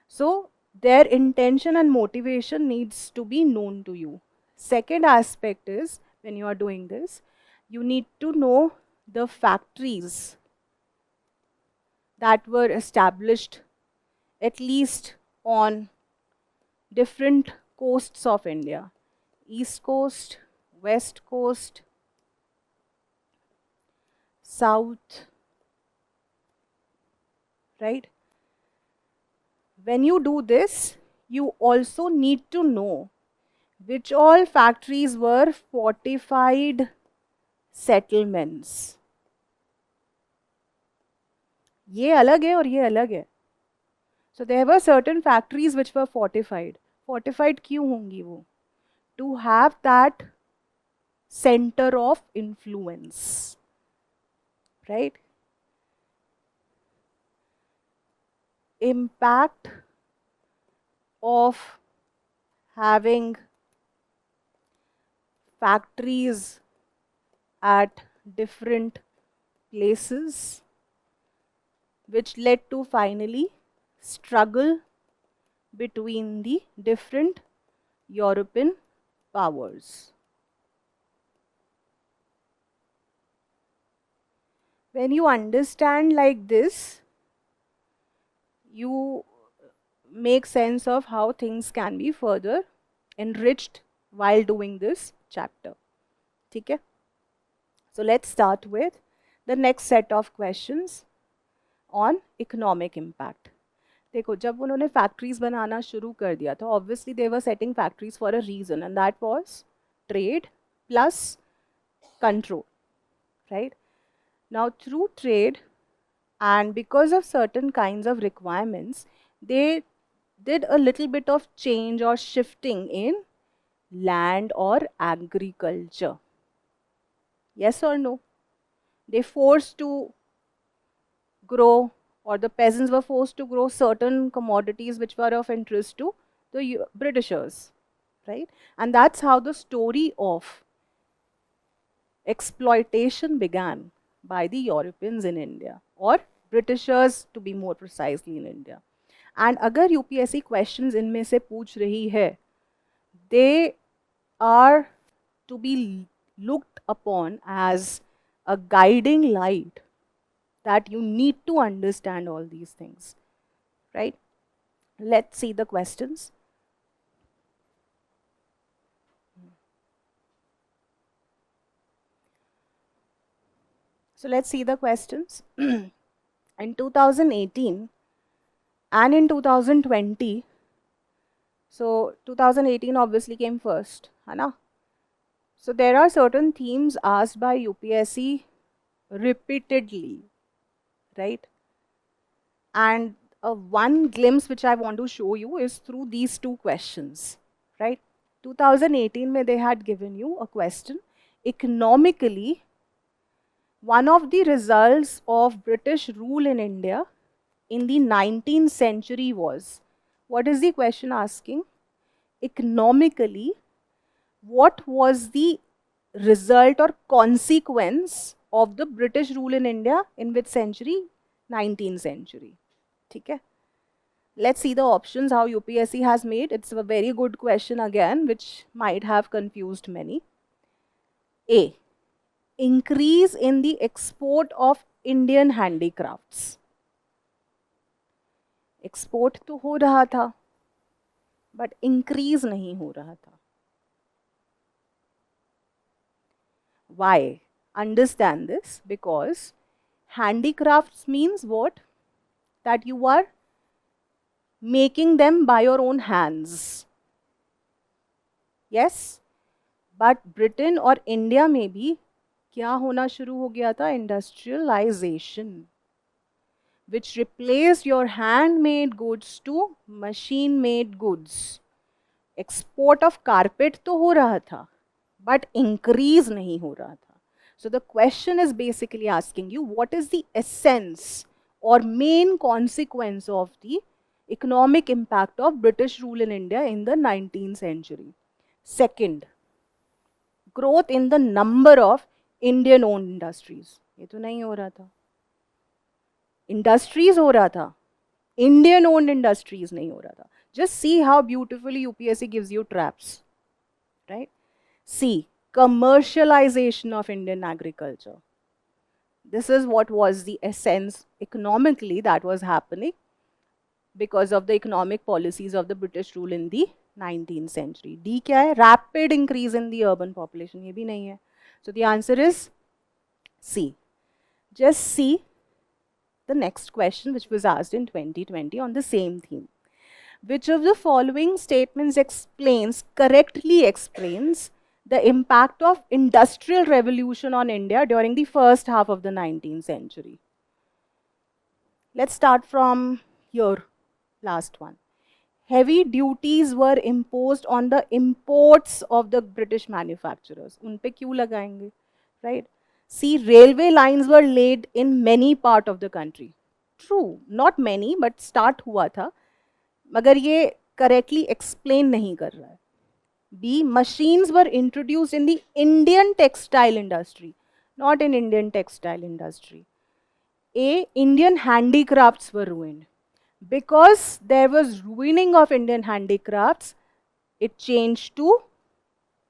So their intention and motivation needs to be known to you. Second aspect is, when you are doing this, you need to know the factories that were established at least on different coasts of India. East coast, west coast, south, right? When you do this, you also need to know which all factories were fortified settlements. ये अलग है और ये अलग है. So there were certain factories which were fortified. Fortified क्यों होंगी वो? To have that center of influence, right? Impact of having factories at different places, which led to finally struggle between the different European powers. When you understand like this, you make sense of how things can be further enriched while doing this chapter. Okay? So let's start with the next set of questions on economic impact. देखो, जब उन्होंने factories बनाना शुरू कर दिया था, obviously they were setting factories for a reason, and that was trade plus control, right? Now through trade and because of certain kinds of requirements, they did a little bit of change or shifting in land or agriculture. Yes or no? They forced to grow, or the peasants were forced to grow certain commodities which were of interest to the Britishers, right? And that's how the story of exploitation began by the Europeans in India, or Britishers to be more precisely in India. And अगर UPSC questions इनमें से पूछ रही है, they are to be looked upon as a guiding light that you need to understand all these things, right? Let's see the questions. So let's see the questions. In 2018 and in 2020, so 2018 obviously came first, है ना? So there are certain themes asked by UPSC repeatedly, right? And one glimpse which I want to show you is through these two questions, right? 2018 mein they had given you a question, economically, one of the results of British rule in India in the 19th century was, what is the question asking? Economically, what was the result or consequence of the British rule in India in which century? 19th century. Okay? Let's see the options how UPSC has made. It's a very good question again, which might have confused many. A. Increase in the export of Indian handicrafts. Export तो हो रहा था, but increase नहीं हो रहा था. Why? Understand this, because handicrafts means what? That you are making them by your own hands. Yes? But Britain or India में भी क्या होना शुरू हो गया था? Industrialization, which replaced your handmade goods to machine-made goods. Export of carpet तो हो रहा था, but increase नहीं हो रहा था. So the question is basically asking you, what is the essence or main consequence of the economic impact of British rule in India in the 19th century? Second, growth in the number of Indian owned industries. ये तो नहीं हो रहा था. Industries हो रहा था, Indian owned industries नहीं हो रहा था. Just see how beautifully UPSC gives you traps, right? C, commercialization of Indian agriculture. This is what was the essence economically that was happening because of the economic policies of the British rule in the 19th century. D क्या है? Rapid increase in the urban population. ये भी नहीं है. So the answer is C. Just see the next question which was asked in 2020 on the same theme. Which of the following statements correctly explains the impact of industrial revolution on India during the first half of the 19th century? Let's start from here, last one. Heavy duties were imposed on the imports of the British manufacturers. उन पे क्यों लगाएंगे, right? See, railway lines were laid in many parts of the country. True, not many, but start हुआ था. मगर ये correctly explain नहीं कर रहा है. B, machines were introduced in the Indian textile industry, not in Indian textile industry. A, Indian handicrafts were ruined. Because there was ruining of Indian handicrafts, it changed to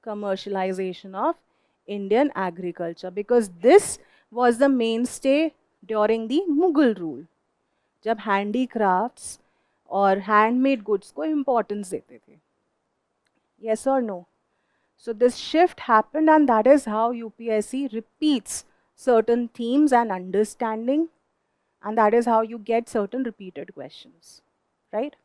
commercialization of Indian agriculture, because this was the mainstay during the Mughal rule, जब handicrafts और handmade goods को importance देते थे. Yes or no? So this shift happened, and that is how UPSC repeats certain themes and understanding, and that is how you get certain repeated questions. right?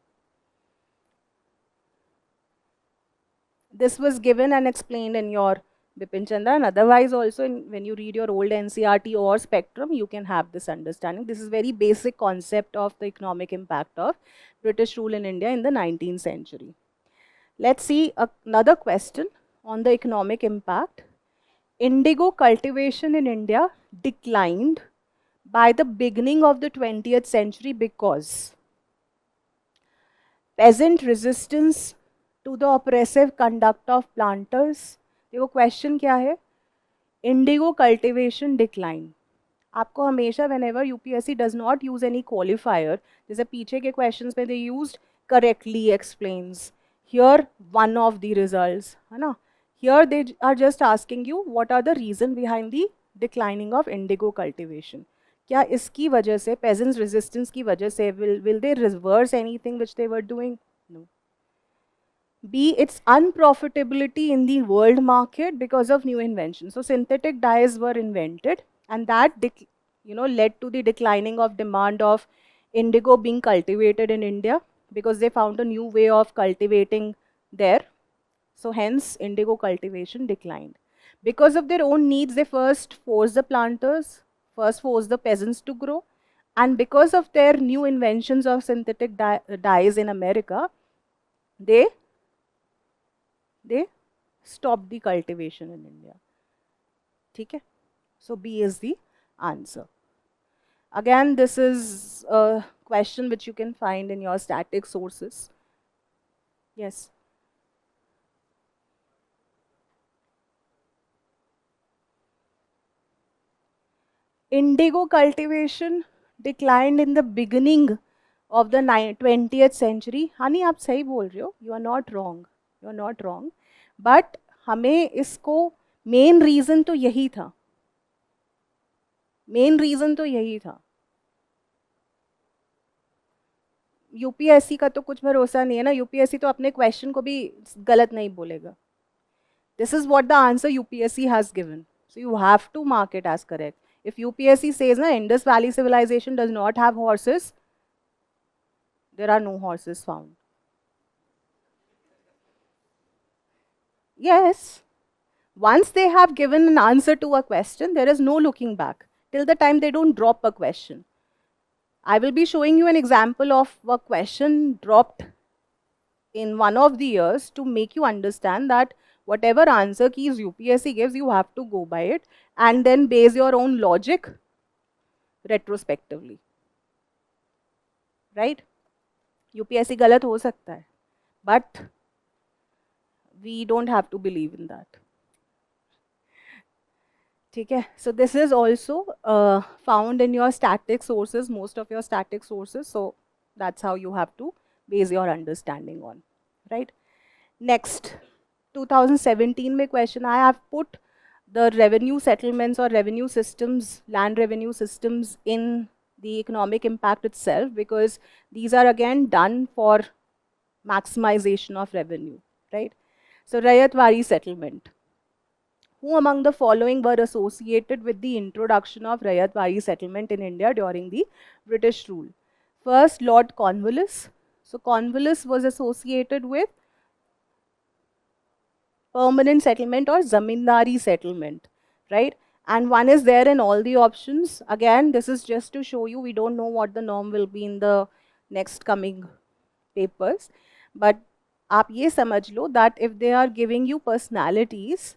This was given and explained in your Bipin Chandra, and otherwise also when you read your old NCRT or Spectrum, you can have this understanding. This is very basic concept of the economic impact of British rule in India in the 19th century. Let's see another question on the economic impact. Indigo cultivation in India declined by the beginning of the 20th century because peasant resistance to the oppressive conduct of planters. देखो question क्या है, Indigo cultivation decline. आपको हमेशा whenever UPSC does not use any qualifier, जैसे पीछे के questions में they used correctly explains, here one of the results, है ना, here they are just asking you what are the reason behind the declining of indigo cultivation. क्या इसकी वजह से peasants resistance की वजह से will they reverse anything which they were doing? No. B, its unprofitability in the world market because of new inventions. So synthetic dyes were invented, and that led to the declining of demand of indigo being cultivated in India because they found a new way of cultivating there. So hence indigo cultivation declined. Because of their own needs, they first forced the planters, first forced the peasants to grow, and because of their new inventions of synthetic dyes in America, they stopped the cultivation in India. Okay? So B is the answer. Again, this is a question which you can find in your static sources. Yes. Indigo cultivation declined in the beginning of the 20th century. Honey, आप सही बोल रहे हो. You are not wrong. You are not wrong. But हमें इसको main reason तो यही था. मेन रीजन तो यही था. यूपीएससी का तो कुछ भरोसा नहीं है ना. यूपीएससी तो अपने क्वेश्चन को भी गलत नहीं बोलेगा. This is what the answer UPSC has given. So you have to mark it as correct. If UPSC says na Indus Valley civilization does not have horses, there are no horses found. Yes. Once they have given an answer to a question, there is no looking back till the time they don't drop a question. I will be showing you an example of a question dropped in one of the years to make you understand that whatever answer keys UPSC gives, you have to go by it and then base your own logic retrospectively. Right? UPSC galat ho sakta hai, but we don't have to believe in that. Okay. So this is also found in your static sources, most of your static sources. So that's how you have to base your understanding on. Right? Next, 2017 mein question, I have put the revenue settlements or revenue systems, land revenue systems in the economic impact itself because these are again done for maximization of revenue, right? So Rayatwari settlement. Who among the following were associated with the introduction of Rayatwari settlement in India during the British rule? First, Lord Cornwallis. So Cornwallis was associated with permanent settlement or zamindari settlement, right? And one is there in all the options. Again, this is just to show you, we don't know what the norm will be in the next coming papers. But आप ये समझ लो that if they are giving you personalities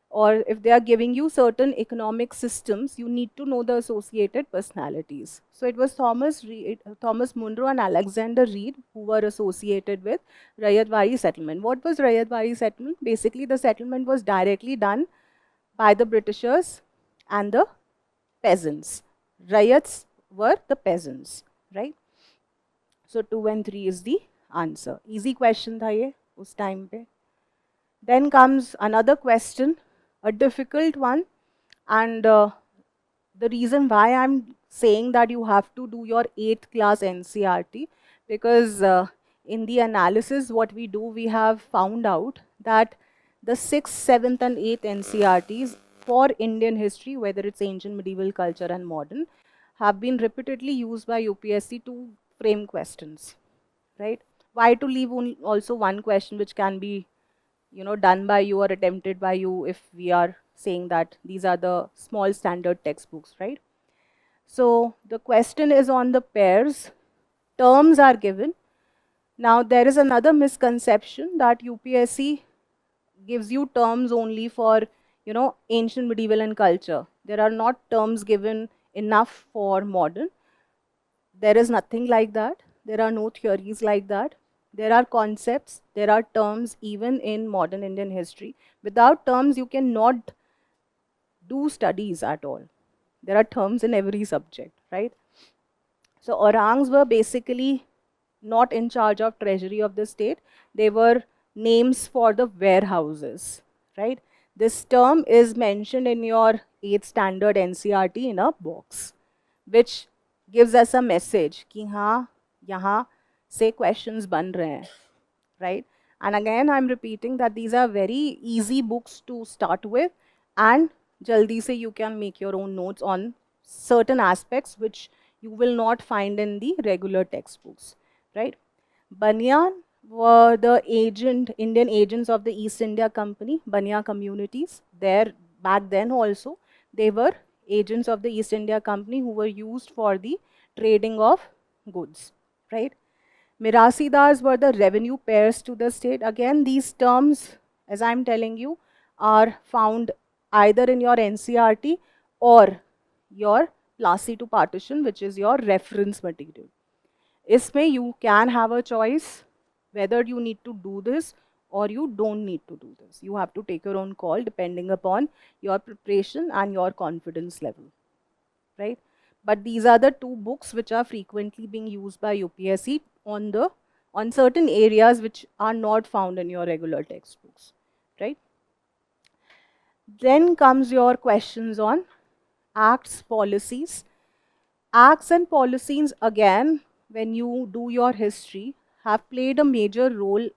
or if they are giving you certain economic systems, you need to know the associated personalities. So it was Thomas Munro and Alexander Reed who were associated with Rayatwari settlement. What was Rayatwari settlement? Basically, the settlement was directly done by the Britishers and the peasants. Rayats were the peasants, right? So 2 and 3 is the answer. Easy question tha ye us time pe. Then comes another question, a difficult one, and the reason why I'm saying that you have to do your 8th class NCRT, because in the analysis what we do, we have found out that the 6th, 7th and 8th NCRTs for Indian history, whether it's ancient, medieval, culture and modern, have been repeatedly used by UPSC to frame questions, right? Why to leave also one question which can be, done by you or attempted by you if we are saying that these are the small standard textbooks, right? So the question is on the pairs. Terms are given. Now there is another misconception that UPSC gives you terms only for, ancient, medieval and culture. There are not terms given enough for modern. There is nothing like that. There are no theories like that. There are concepts, there are terms even in modern Indian history. Without terms, you cannot do studies at all. There are terms in every subject, right? So orangs were basically not in charge of treasury of the state. They were names for the warehouses, right? This term is mentioned in your 8th standard NCRT in a box, which gives us a message कि हाँ यहाँ से questions बन रहे हैं, right? And again, I'm repeating that these are very easy books to start with, and jaldi se you can make your own notes on certain aspects which you will not find in the regular textbooks, right? Banyan were the Indian agents of the East India Company, Banya communities. There, back then also, they were agents of the East India Company who were used for the trading of goods, right? Mirasidars were the revenue pairs to the state. Again, these terms, as I'm telling you, are found either in your NCRT or your Plasi to partition, which is your reference material. Isme you can have a choice whether you need to do this or you don't need to do this. You have to take your own call depending upon your preparation and your confidence level, right? But these are the two books which are frequently being used by UPSC on certain areas which are not found in your regular textbooks, right? Then comes your questions on acts, policies. Acts and policies, again, when you do your history, have played a major role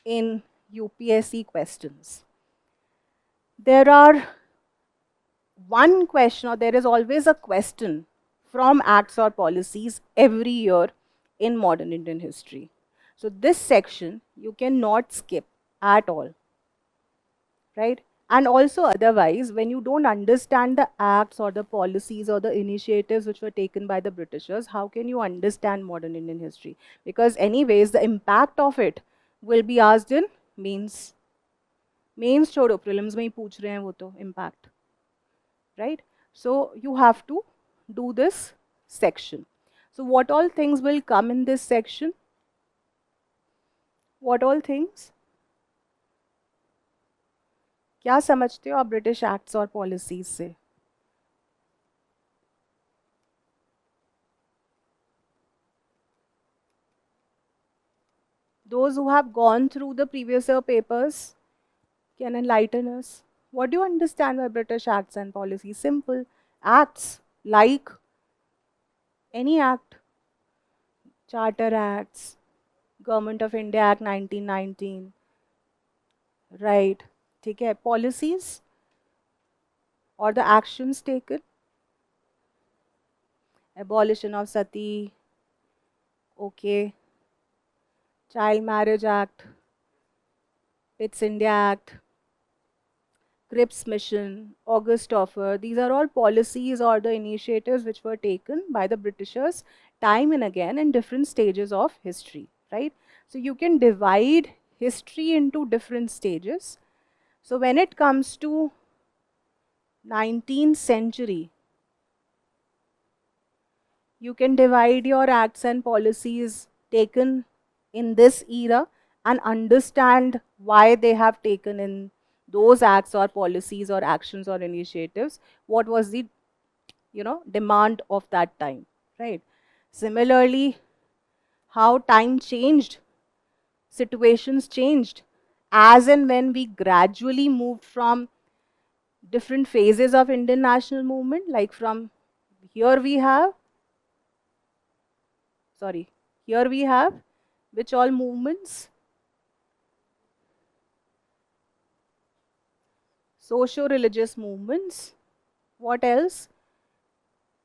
in UPSC questions. There are one question, or there is always a question from acts or policies every year in modern Indian history. So this section you cannot skip at all, right? And also otherwise, when you don't understand the acts or the policies or the initiatives which were taken by the Britishers, how can you understand modern Indian history? Because anyways, the impact of it will be asked in mains. Mains छोड़ो, prelims में ही पूछ रहे हैं वो तो impact, right? So you have to do this section. So what all things will come in this section? What all things? क्या समझते हो आप ब्रिटिश एक्ट्स और पॉलिसीज से? Those who have gone through the previous year papers can enlighten us. What do you understand by British acts and policies? Simple. Acts like any act. Charter Acts, Government of India Act 1919, right? ठीक है. Policies or the actions taken. Abolition of sati, okay. Child Marriage Act, Pitt's India Act, Cripps Mission, August Offer. These are all policies or the initiatives which were taken by the Britishers time and again in different stages of history, right? So you can divide history into different stages. So when it comes to 19th century, you can divide your acts and policies taken in this era and understand why they have taken in those acts or policies or actions or initiatives, what was the demand of that time, right? Similarly, how time changed, situations changed, as and when we gradually moved from different phases of Indian national movement, like from here we have which all movements? Socio-religious movements. What else?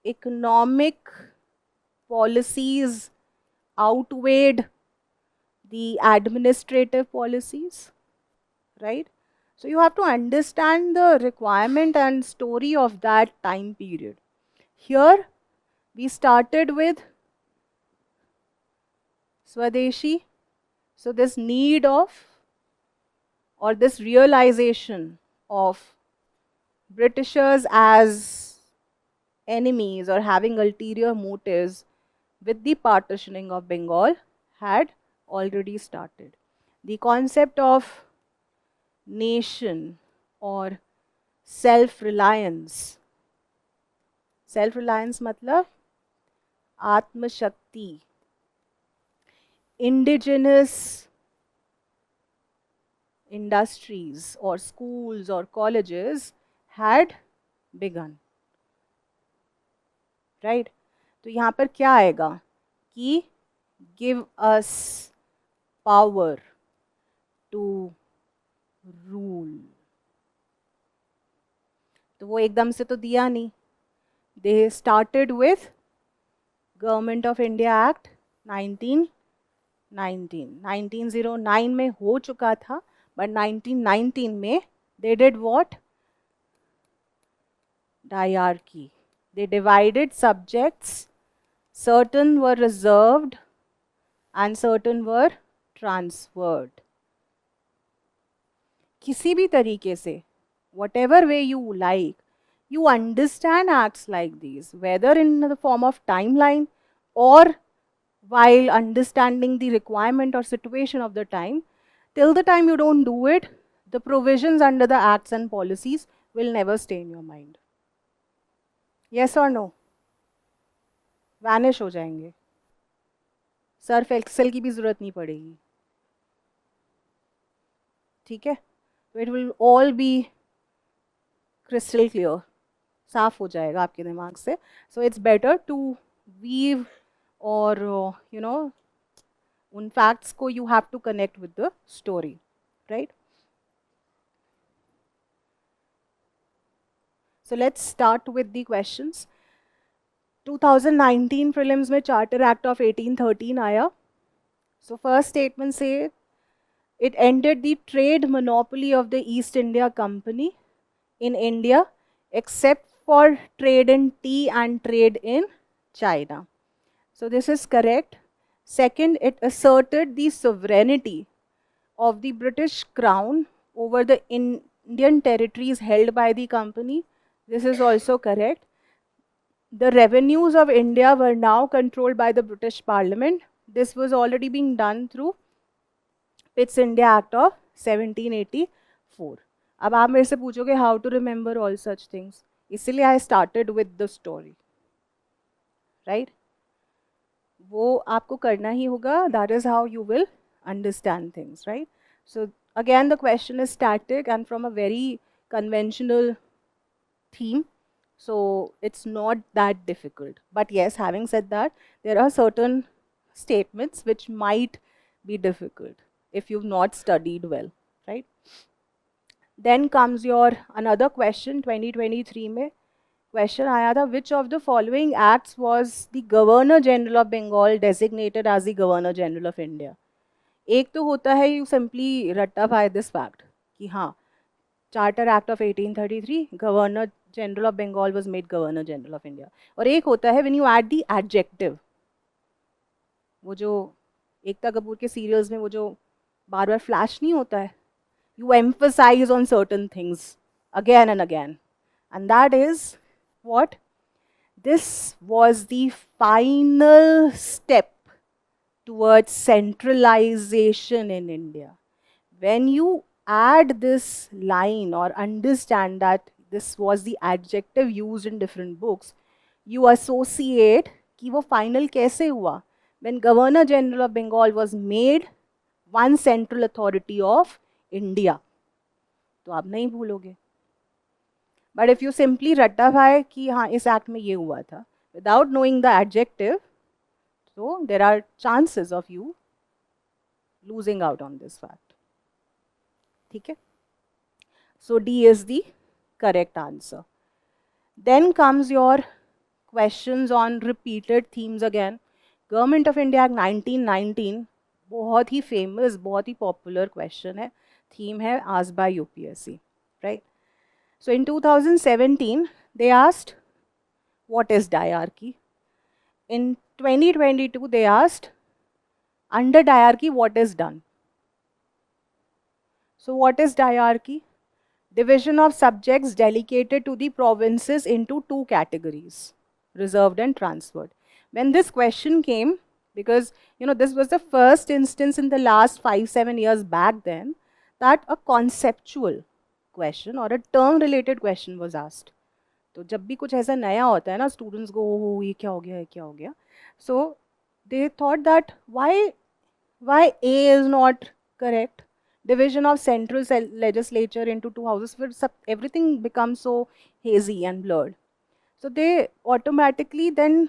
Economic policies outweighed the administrative policies, right? So you have to understand the requirement and story of that time period. Here, we started with Swadeshi. So this need of, or this realization of Britishers as enemies or having ulterior motives with the partitioning of Bengal had already started. The concept of nation or self-reliance. Self-reliance matlab Atma Shakti. Indigenous industries or schools or colleges had begun. Right? तो यहाँ पर क्या आएगा कि give us power to rule. तो वो एकदम से तो दिया नहीं. They started with Government of India Act 1909 में हो चुका था, but 1919 में they did what? Diarchy. They divided subjects. Certain were reserved and certain were transferred. किसी भी तरीके से, whatever way you like, you understand acts like these, whether in the form of timeline or while understanding the requirement or situation of the time. Till the time you don't do it, the provisions under the acts and policies will never stay in your mind. Yes or no? Vanish हो जाएंगे. Surf Excel की भी जरूरत नहीं पड़ेगी. ठीक है? So it will all be crystal clear. साफ हो जाएगा आपके दिमाग से. So it's better to weave or उन facts को you have to connect with the story, right? So let's start with the questions. 2019 prelims में Charter Act of 1813 आया. So first statement say it ended the trade monopoly of the East India Company in India except for trade in tea and trade in China. So this is correct. Second, it asserted the sovereignty of the British Crown over the Indian territories held by the company. This is also correct. The revenues of India were now controlled by the British Parliament. This was already being done through Pitt's India Act of 1784. अब आप मेरे से पूछोगे how to remember all such things. इसलिए I started with the story. Right? वो आपको करना ही होगा. That is how you will understand things, right? So again the question is static and from a very conventional theme. So it's not that difficult. But yes, having said that, there are certain statements which might be difficult if you've not studied well, right? Then comes your another question, 2023 में question आया था, which of the following acts was the Governor General of Bengal designated as the Governor General of India? एक तो होता है you simply ratify this fact कि हाँ Charter Act of 1833 Governor General of Bengal was made Governor General of India. और एक होता है when you add the adjective. वो जो एकता कपूर के सीरियल्स में वो जो बार बार फ्लैश नहीं होता है, you emphasize on certain things again and again, and that is what? This was the final step towards centralization in India. When you add this line or understand that this was the adjective used in different books, you associate कि वो final कैसे हुआ? When Governor General of Bengal was made one central authority of India. तो आप नहीं भूलोगे. But if you simply ratify कि हाँ इस act में ये हुआ था, without knowing the adjective, so there are chances of you losing out on this fact. ठीक है? So D is the correct answer. Then comes your questions on repeated themes again. Government of India Act 1919 बहुत ही famous, बहुत ही popular question है, theme है asked by UPSC, right? So in 2017 they asked what is dyarchy. In 2022 they asked under diarchy what is done. So what is diarchy? Division of subjects delegated to the provinces into two categories, reserved and transferred. When this question came, because this was the first instance in the last 5-7 years back then that a conceptual question or a term related question was asked. तो जब भी कुछ ऐसा नया होता है ना, students को ओ ये क्या हो गया, ये क्या हो गया. So they thought that why A is not correct. Division of central legislature into two houses, everything becomes so hazy and blurred. So they automatically then,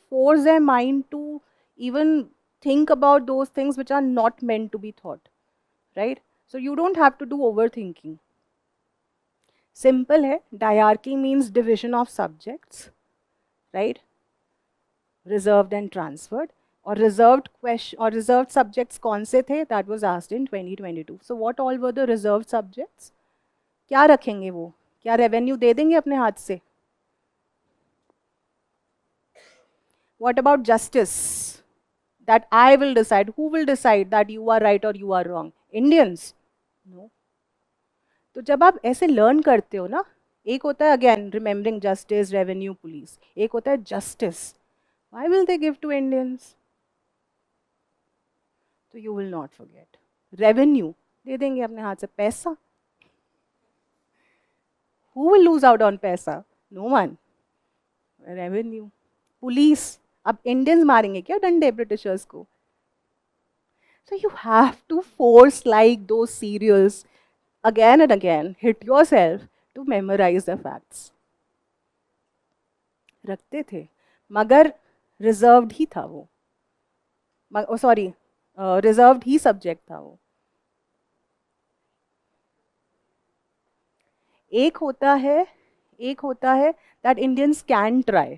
force their mind to even think about those things which are not meant to be thought, right? So you don't have to do overthinking. Simple है, diarchy means division of subjects, right? Reserved and transferred. और reserved question or reserved subjects कौन से थे? That was asked in 2022. So what all were the reserved subjects? क्या रखेंगे वो? क्या revenue दे देंगे अपने हाथ से? What about justice? That I will decide. Who will decide that you are right or you are wrong? Indians? No. तो जब आप ऐसे लर्न करते हो ना, एक होता है again remembering justice, revenue, police, एक होता है justice. Why will they give to Indians? तो you will not forget. Revenue दे देंगे अपने हाथ से. पैसा, who will lose out on पैसा? No one. रेवेन्यू. पुलिस, अब इंडियंस मारेंगे क्या डंडे ब्रिटिशर्स को? So you have to force like दो serials again and again, hit yourself to memorize the facts. रखते थे, मगर रिजर्व्ड ही था वो. सॉरी, रिजर्व्ड ही सब्जेक्ट था वो. एक होता है that Indians can try.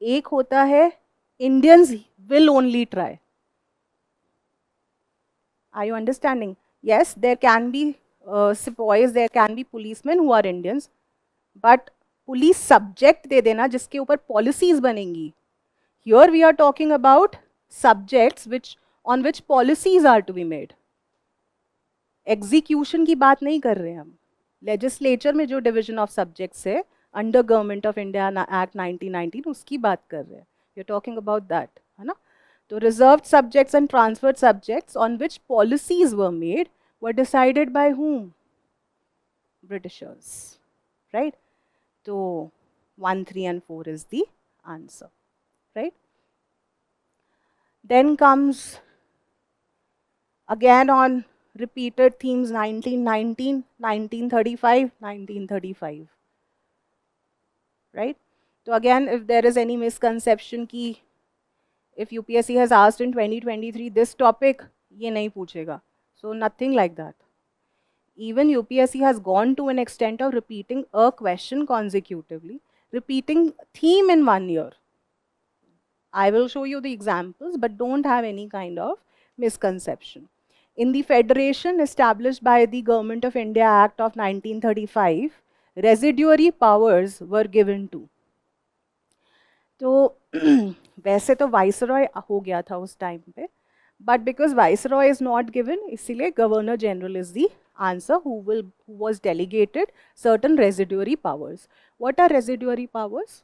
एक होता है Indians will only try. Are you understanding? Yes, there can be sepoys, there can be policemen who are Indians, but police subject दे देना जिसके ऊपर policies बनेंगी. Here we are talking about subjects on which policies are to be made. Execution की बात नहीं कर रहे हैं हम. Legislature में जो division of subjects है under Government of India Act 1919 उसकी बात कर रहे हैं. We are talking about that, है ना? तो reserved subjects and transferred subjects on which policies were made were decided by whom? Britishers, right? So 1, 3 and 4 is the answer, right? Then comes again on repeated themes 1919, 1935, 1935, right? So again, if there is any misconception ki if UPSC has asked in 2023 this topic, ye nahi पूछेगा. So nothing like that. Even UPSC has gone to an extent of repeating a question consecutively, repeating theme in 1 year. I will show you the examples, but don't have any kind of misconception. In the federation established by the Government of India Act of 1935, residuary powers were given to. तो वैसे तो viceroy हो गया था उस time पे, but because Viceroy is not given, इसलिए Governor General is the answer who was delegated certain residuary powers. What are residuary powers?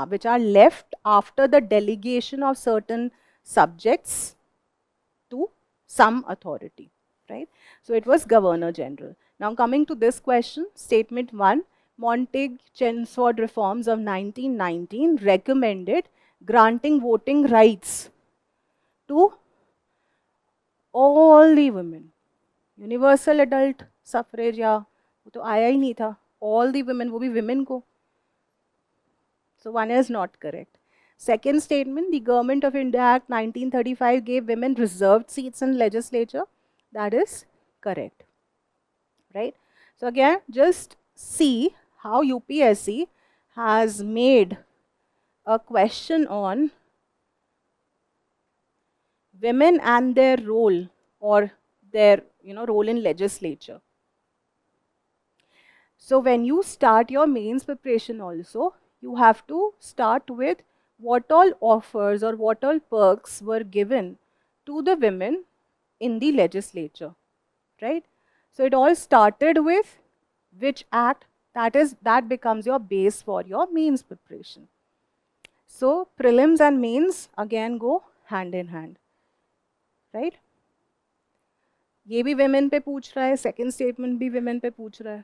Which are left after the delegation of certain subjects to some authority, right? So it was Governor General. Now coming to this question, statement 1, Montague-Chelmsford reforms of 1919 recommended granting voting rights to all the women. Universal adult suffrage या वो तो आया ही नहीं था. All the women, वो भी women को. So one is not correct. Second statement, the Government of India Act 1935 gave women reserved seats in legislature. That is correct, right? So again, just see how UPSC has made a question on women and their role, or their role in legislature. So when you start your mains preparation also, you have to start with what all offers or what all perks were given to the women in the legislature, right? So it all started with which act, that becomes your base for your mains preparation. So prelims and mains again go hand in hand, right? ये भी women पे पूछ रहा है, second statement भी women पे पूछ रहा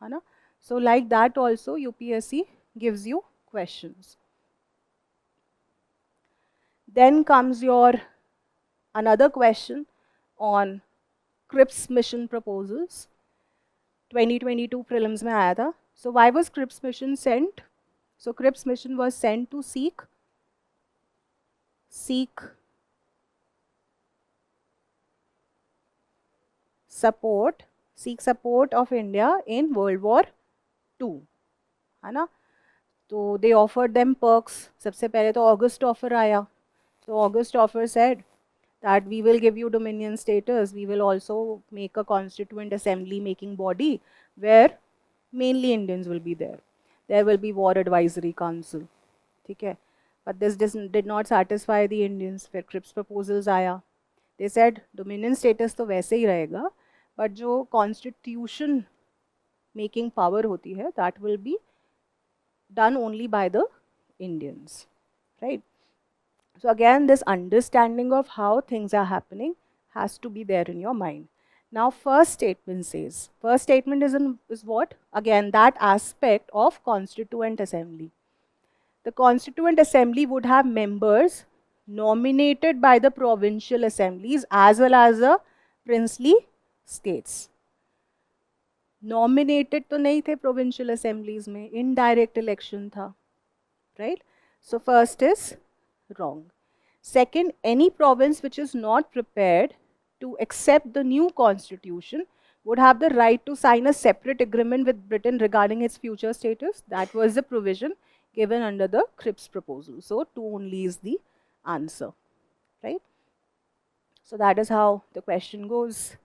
है ना? So like that also UPSC gives you questions. Then comes your another question on CRIPS mission proposals. 2022 prelims में आया था. So why was CRIPS mission sent? So CRIPS mission was sent to seek support of India in World War II, है ना? तो they offered them perks. सबसे पहले तो August offer आया. So August offer said that we will give you dominion status. We will also make a constituent assembly making body where mainly Indians will be there. There will be war advisory council. ठीक है? But this did not satisfy the Indians. फिर CRIPS proposals आया. They said dominion status तो वैसे ही रहेगा, but जो constitution making power होती है, that will be done only by the Indians, right? So again, this understanding of how things are happening has to be there in your mind. Now, first statement says, first statement is what? Again, that aspect of Constituent Assembly. The Constituent Assembly would have members nominated by the provincial assemblies as well as the princely states. Nominated तो नहीं थे provincial assemblies में, indirect election था, right? So first is wrong. Second, any province which is not prepared to accept the new constitution would have the right to sign a separate agreement with Britain regarding its future status. That was the provision given under the CRIPS proposal. So 2 only is the answer, right? So that is how the question goes.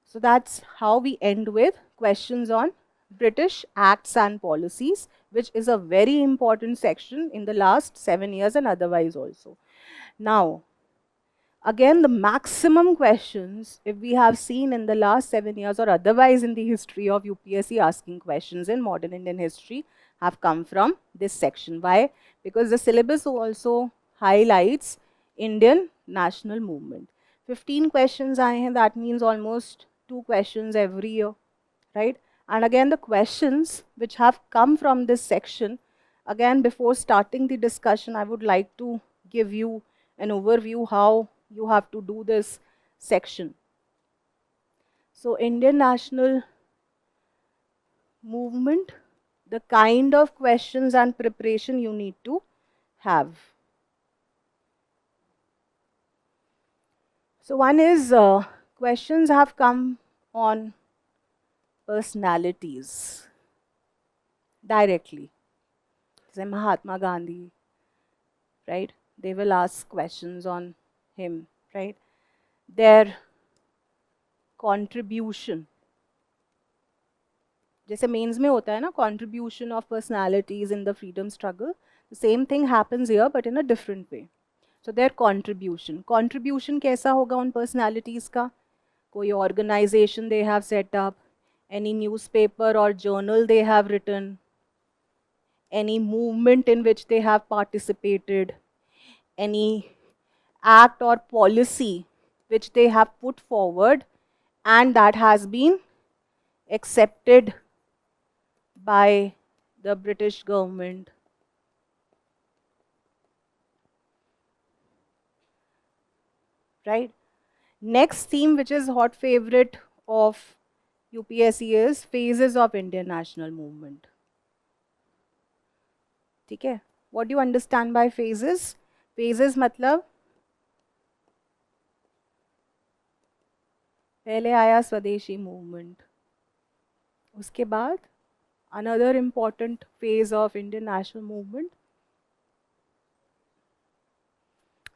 So that's how we end with questions on British acts and policies, which is a very important section in the last 7 years and otherwise also. Now, again, the maximum questions, if we have seen in the last 7 years or otherwise in the history of UPSC asking questions in modern Indian history, have come from this section. Why? Because the syllabus also highlights Indian national movement. 15 questions aaye hain, that means almost 2 questions every year, right? And again, the questions which have come from this section, again, before starting the discussion, I would like to give you an overview how you have to do this section. So, Indian national movement, the kind of questions and preparation you need to have. So, one is questions have come on personalities directly. Say Mahatma Gandhi, right? They will ask questions on him, right? Their contribution. जैसे mains में होता है ना, contribution of personalities in the freedom struggle. The same thing happens here, but in a different way. So their contribution. Contribution कैसा होगा उन personalities का? कोई organization they have set up, any newspaper or journal they have written, any movement in which they have participated, any act or policy which they have put forward and that has been accepted by the British government. Right? Next theme, which is hot favorite of UPSC, is phases of Indian national movement. ठीक है? What do you understand by phases? Phases मतलब पहले आया स्वदेशी movement, उसके बाद another important phase of Indian national movement,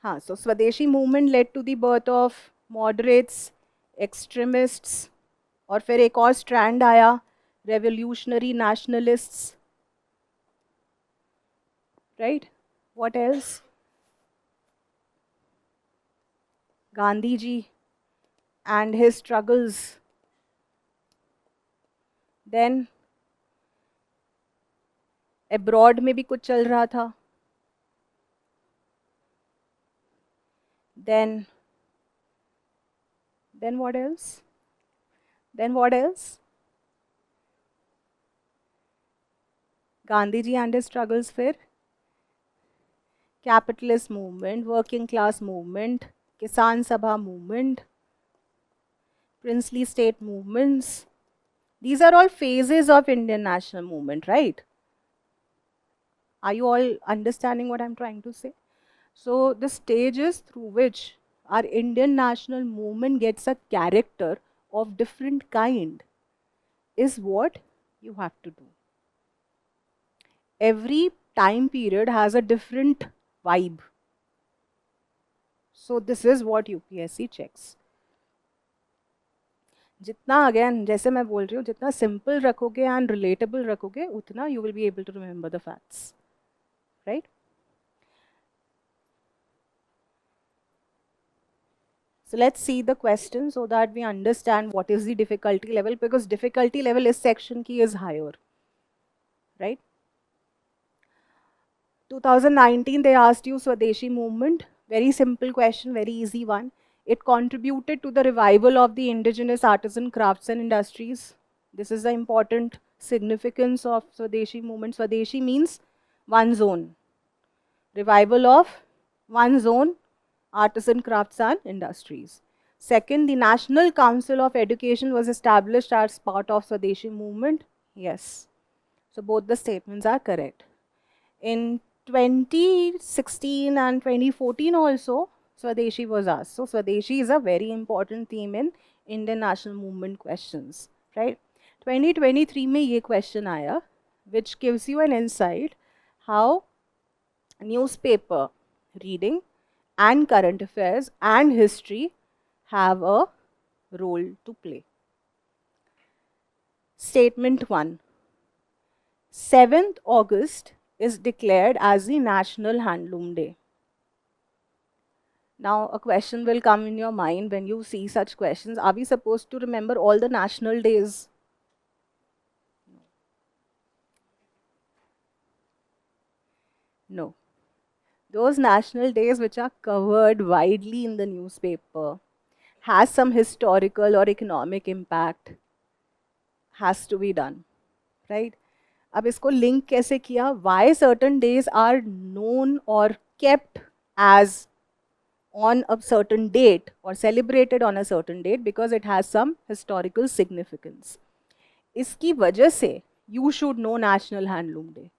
हाँ, so Swadeshi movement led to the birth of moderates, extremists, और फिर एक और स्ट्रैंड आया, revolutionary nationalists, right. What else? Gandhi ji and his struggles. Then abroad में भी कुछ चल रहा था. Then what else? Then what else? Gandhi ji and his struggles, फिर capitalist movement, working class movement, किसान सभा movement, princely state movements. These are all phases of Indian national movement, right? Are you all understanding what I'm trying to say? So the stages through which our Indian national movement gets a character of different kind is what you have to do. Every time period has a different vibe. So this is what UPSC checks. जितना again जैसे मैं बोल रही हूँ, जितना simple रखोगे and relatable रखोगे, उतना you will be able to remember the facts, right? So let's see the question so that we understand what is the difficulty level, because difficulty level is section key is higher, right? 2019 they asked you Swadeshi movement. Very simple question, very easy one. It contributed to the revival of the indigenous artisan crafts and industries. This is the important significance of Swadeshi movement. Swadeshi means one zone. Revival of one zone, artisan crafts and industries. Second, the National Council of Education was established as part of Swadeshi movement. Yes. So both the statements are correct. In 2016 and 2014 also, Swadeshi was asked. So Swadeshi is a very important theme in Indian national movement questions, right? 2023 में ये question आया, which gives you an insight how newspaper reading and current affairs and history have a role to play. Statement 1. 7th August is declared as the National Handloom Day. Now a question will come in your mind when you see such questions. Are we supposed to remember all the national days? No. Those national days which are covered widely in the newspaper, has some historical or economic impact, has to be done, right? अब इसको link कैसे किया? Why certain days are known or kept as on a certain date or celebrated on a certain date? Because it has some historical significance. इसकी वजह से you should know National Handloom Day.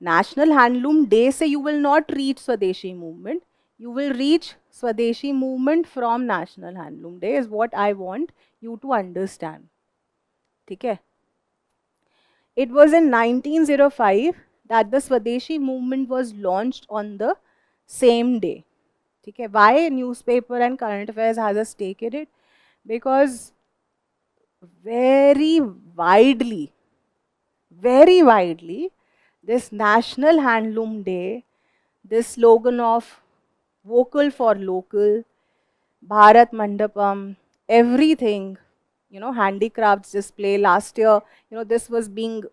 National Handloom Day से you will not reach Swadeshi movement. You will reach Swadeshi movement from National Handloom Day is what I want you to understand. ठीक है? It was in 1905 that the Swadeshi movement was launched on the same day. ठीक है? Why newspaper and current affairs has a stake in it? Because very widely, this National Handloom Day, this slogan of vocal for local, Bharat Mandapam, everything, handicrafts display. Last year, this was being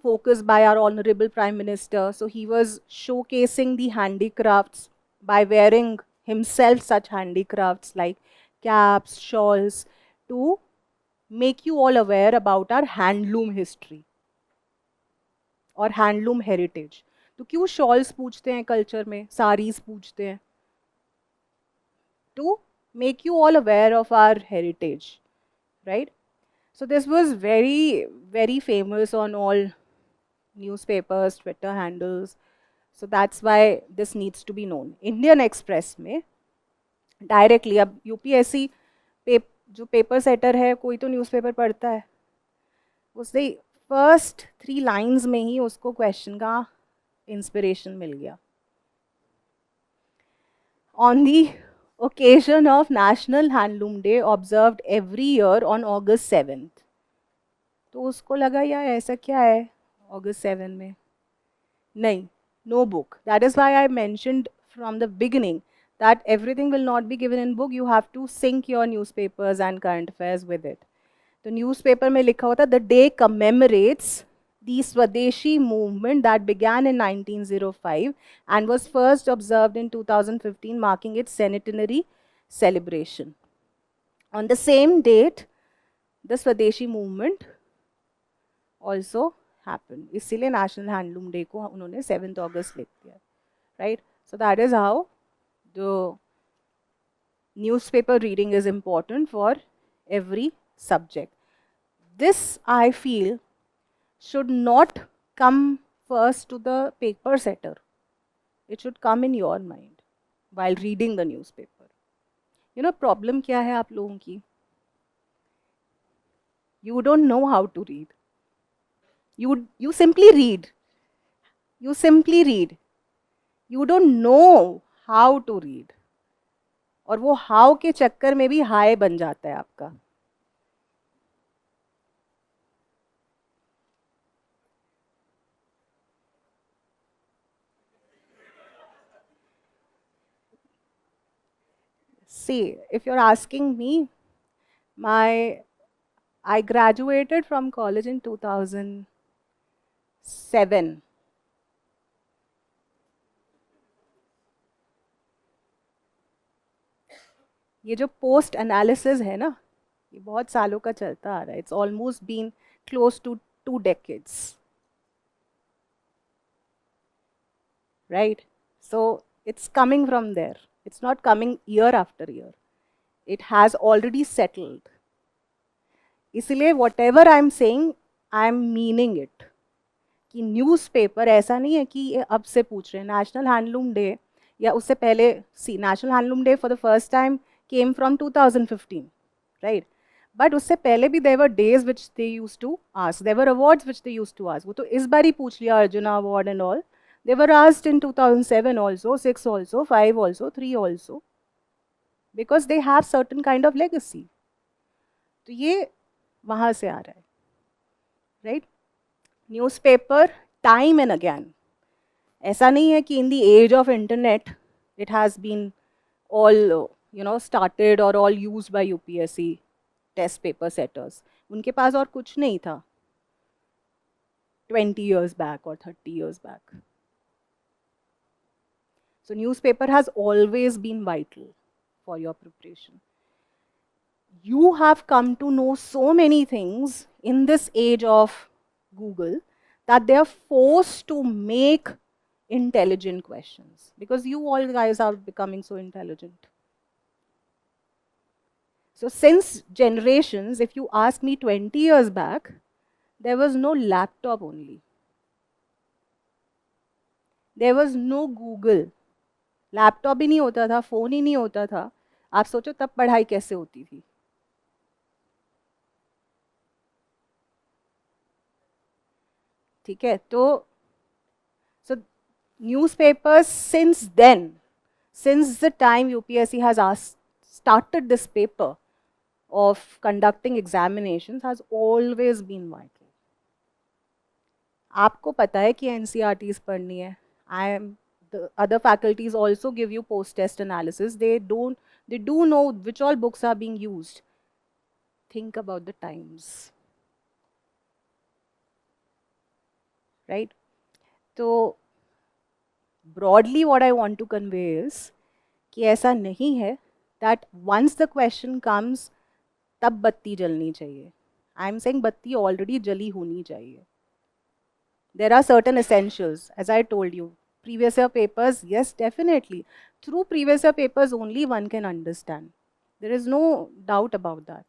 focused by our Honorable Prime Minister. So he was showcasing the handicrafts by wearing himself such handicrafts like caps, shawls, to make you all aware about our handloom history और handloom heritage. तो क्यों shawls पूछते हैं culture में, साड़ीज पूछते हैं? To make you all aware of our heritage, right? So this was very famous on all newspapers, Twitter handles. So that's why this needs to be known. Indian Express में directly, अब UPSC जो paper setter है, कोई तो newspaper पढ़ता है, उससे first 3 lines में ही उसको क्वेश्चन का इंस्पिरेशन मिल गया. on the occasion of National Handloom Day observed every year on August 7th. तो उसको लगा यार ऐसा क्या है August 7 में? नहीं, no book. That is why I mentioned from the beginning that everything will not be given in book. You have to sync your newspapers and current affairs with it. तो न्यूज़पेपर में लिखा होता the day commemorates the Swadeshi movement that began in 1905 and was first observed in 2015, marking its centenary celebration. On the same date, the Swadeshi movement also happened. इसीलिए National Handloom Day को उन्होंने 7th August लिख दिया, right? So that is how the newspaper reading is important for every subject. This, I feel, should not come first to the paper setter. It should come in your mind while reading the newspaper. You know, problem क्या है आप लोगों की? You don't know how to read. You simply read. You simply read. You don't know how to read. और वो how के चक्कर में भी high बन जाता है आपका. See, if you're asking me, I graduated from college in 2007. ये जो पोस्ट एनालिसिस है ना, ये बहुत सालों का चलता आ रहा है. It's almost been close to 2 decades. Right? So it's coming from there. It's not coming year after year. It has already settled. इसलिए whatever I'm saying, I'm meaning it. कि न्यूज़पेपर ऐसा नहीं है कि ये अब से पूछ रहे हैं. नेशनल हैंडलूम डे या उससे पहले, see national handloom day for the first time came from 2015, right? But उससे पहले भी there were days which they used to ask. There were awards which they used to ask. वो तो इस बार ही पूछ लिया arjuna award and all. They were asked in 2007 also, 6 also, 5 also, 3 also. Because they have certain kind of legacy. तो ये वहाँ से आ रहा है, right? Newspaper, time and again. ऐसा नहीं है कि in the age of internet, it has been all started or all used by UPSC test paper setters. उनके पास और कुछ नहीं था 20 years back or 30 years back. So newspaper has always been vital for your preparation. You have come to know so many things in this age of Google that they are forced to make intelligent questions because you all guys are becoming so intelligent. So since generations, if you ask me 20 years back, there was no laptop only. There was no Google. Laptop ही नहीं होता था, phone ही नहीं होता था. आप सोचो तब पढ़ाई कैसे होती थी. ठीक है, तो so newspapers since then, since the time UPSC has started this paper of conducting examinations, has always been vital. आपको पता है कि NCERTs पढ़नी है. The other faculties also give you post-test analysis. They do know which all books are being used. Think about the times. Right? So, broadly what I want to convey is कि ऐसा नहीं है that once the question comes, तब बत्ती जलनी चाहिए. I am saying बत्ती already जली होनी चाहिए. There are certain essentials, as I told you. Previous year papers, yes, definitely. Through previous year papers only one can understand. There is no doubt about that.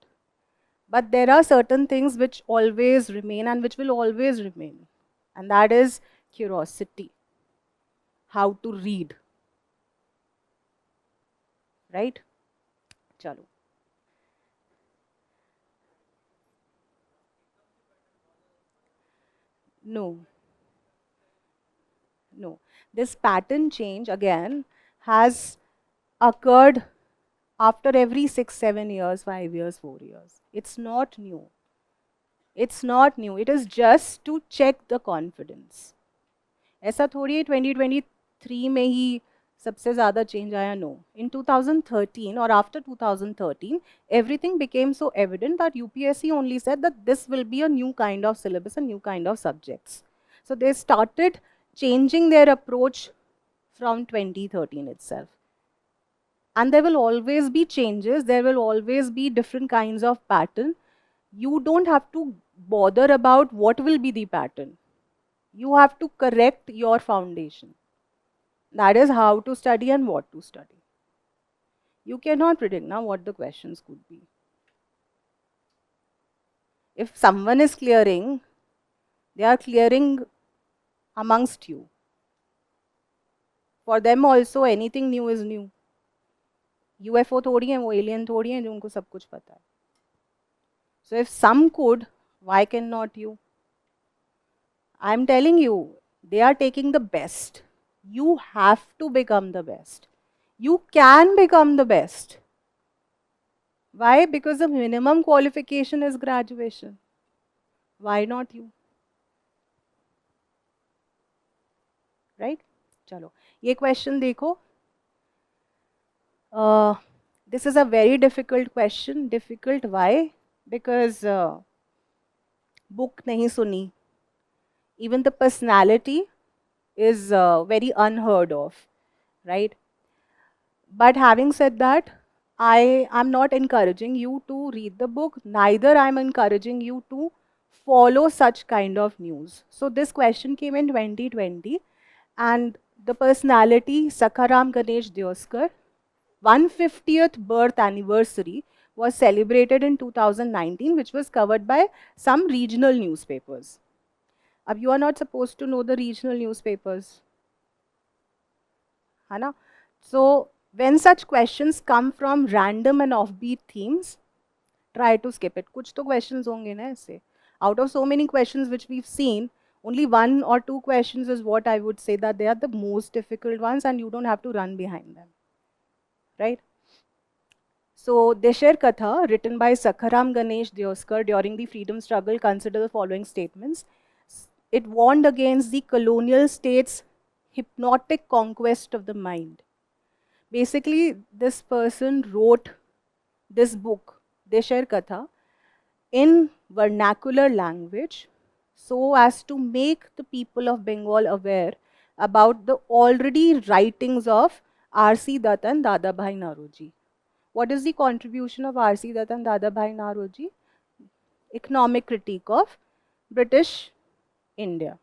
But there are certain things which always remain and which will always remain. And that is curiosity. How to read. Right? Chalo. No. No. This pattern change again has occurred after every 6, 7 years, 5 years, 4 years. It's not new. It's not new. It is just to check the confidence. ऐसा थोड़ी है 2023 में ही सबसे ज़्यादा change आया. No, इन 2013 और after 2013 everything became so evident that UPSC only said that this will be a new kind of syllabus, a new kind of subjects. So they started changing their approach from 2013 itself. And there will always be changes, there will always be different kinds of pattern. You don't have to bother about what will be the pattern. You have to correct your foundation. That is how to study and what to study. You cannot predict now what the questions could be. If someone is clearing, they are clearing amongst you. For them also anything new is new. UFO थोड़ी है, वो alien थोड़ी है जो उनको सब कुछ पता है. So if some could, why cannot you? I am telling you, they are taking the best. You have to become the best. You can become the best. Why? Because the minimum qualification is graduation. Why not you? Right? चलो, ये question देखो. This is a very difficult question. Difficult why? Because book नहीं सुनी. Even the personality is very unheard of, right? But having said that, I am not encouraging you to read the book, neither I am encouraging you to follow such kind of news. So this question came in 2020 and the personality Sakharam Ganesh Dioskar, 150th birth anniversary was celebrated in 2019, which was covered by some regional newspapers. Ab you are not supposed to know the regional newspapers. है ना? So when such questions come from random and offbeat themes, try to skip it. कुछ तो questions होंगे ना ऐसे. Out of so many questions which we've seen, only 1 or 2 questions is what I would say that they are the most difficult ones and you don't have to run behind them. Right? So, Desher Katha, written by Sakharam Ganesh Dioskar during the freedom struggle, consider the following statements. It warned against the colonial state's hypnotic conquest of the mind. Basically, this person wrote this book, Desher Katha, in vernacular language so as to make the people of Bengal aware about the already writings of R.C. Dutt and Dadabhai Naoroji. What is the contribution of R.C. Dutt and Dadabhai Naoroji? Economic critique of British India,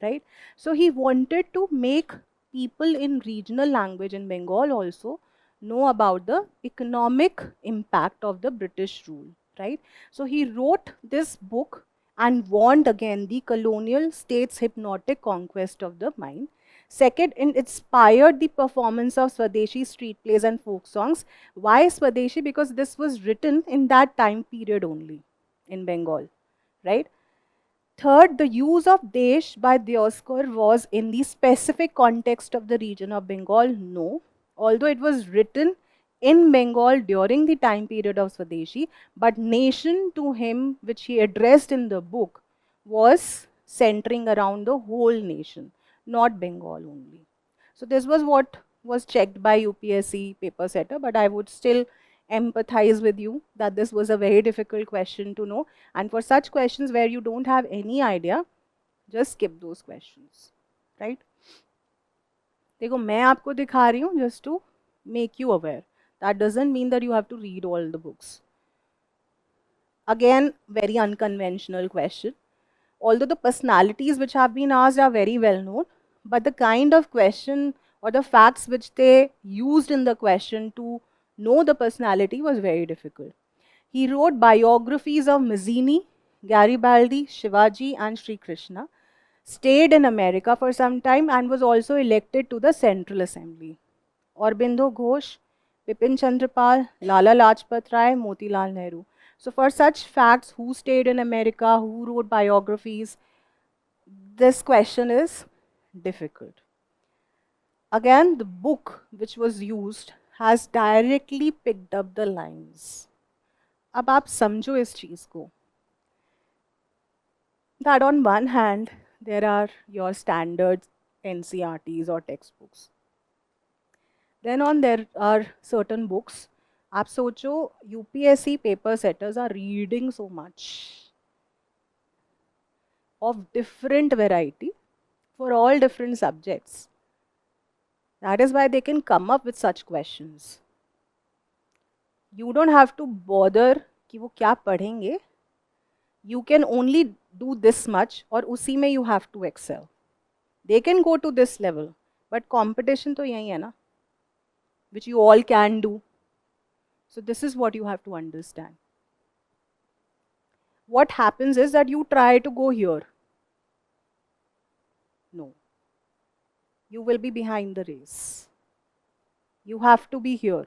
right? So he wanted to make people in regional language in Bengal also know about the economic impact of the British rule, right? So he wrote this book and warned again the colonial state's hypnotic conquest of the mind. Second, it inspired the performance of Swadeshi street plays and folk songs. Why Swadeshi? Because this was written in that time period only in Bengal, right? Third, the use of Desh by Dioskar was in the specific context of the region of Bengal? No. Although it was written in Bengal during the time period of Swadeshi, but nation to him, which he addressed in the book, was centering around the whole nation, not Bengal only. So this was what was checked by UPSC paper setter, but I would still empathize with you that this was a very difficult question to know, and for such questions where you don't have any idea, just skip those questions, right? देखो मैं आपको दिखा रही हूँ just to make you aware. That doesn't mean that you have to read all the books. Again, very unconventional question. Although the personalities which have been asked are very well known, but the kind of question or the facts which they used in the question to know the personality was very difficult. He wrote biographies of Mazzini, Garibaldi, Shivaji and Sri Krishna, stayed in America for some time and was also elected to the Central Assembly. Aurobindo Ghosh, Bipin Chandrapal, Lala Lajpat Rai, Motilal Nehru. So for such facts, who stayed in America, who wrote biographies, this question is difficult. Again, the book which was used has directly picked up the lines. अब आप समझो इस चीज को, that on one hand there are your standard NCRTs or textbooks, then on there are certain books. आप सोचो UPSC paper setters are reading so much of different variety for all different subjects. That is why they can come up with such questions. You don't have to bother कि वो क्या पढ़ेंगे. You can only do this much और उसी में you have to excel. They can go to this level, but competition तो यही है ना, which you all can do. So this is what you have to understand. What happens is that you try to go here. No. You will be behind the race. You have to be here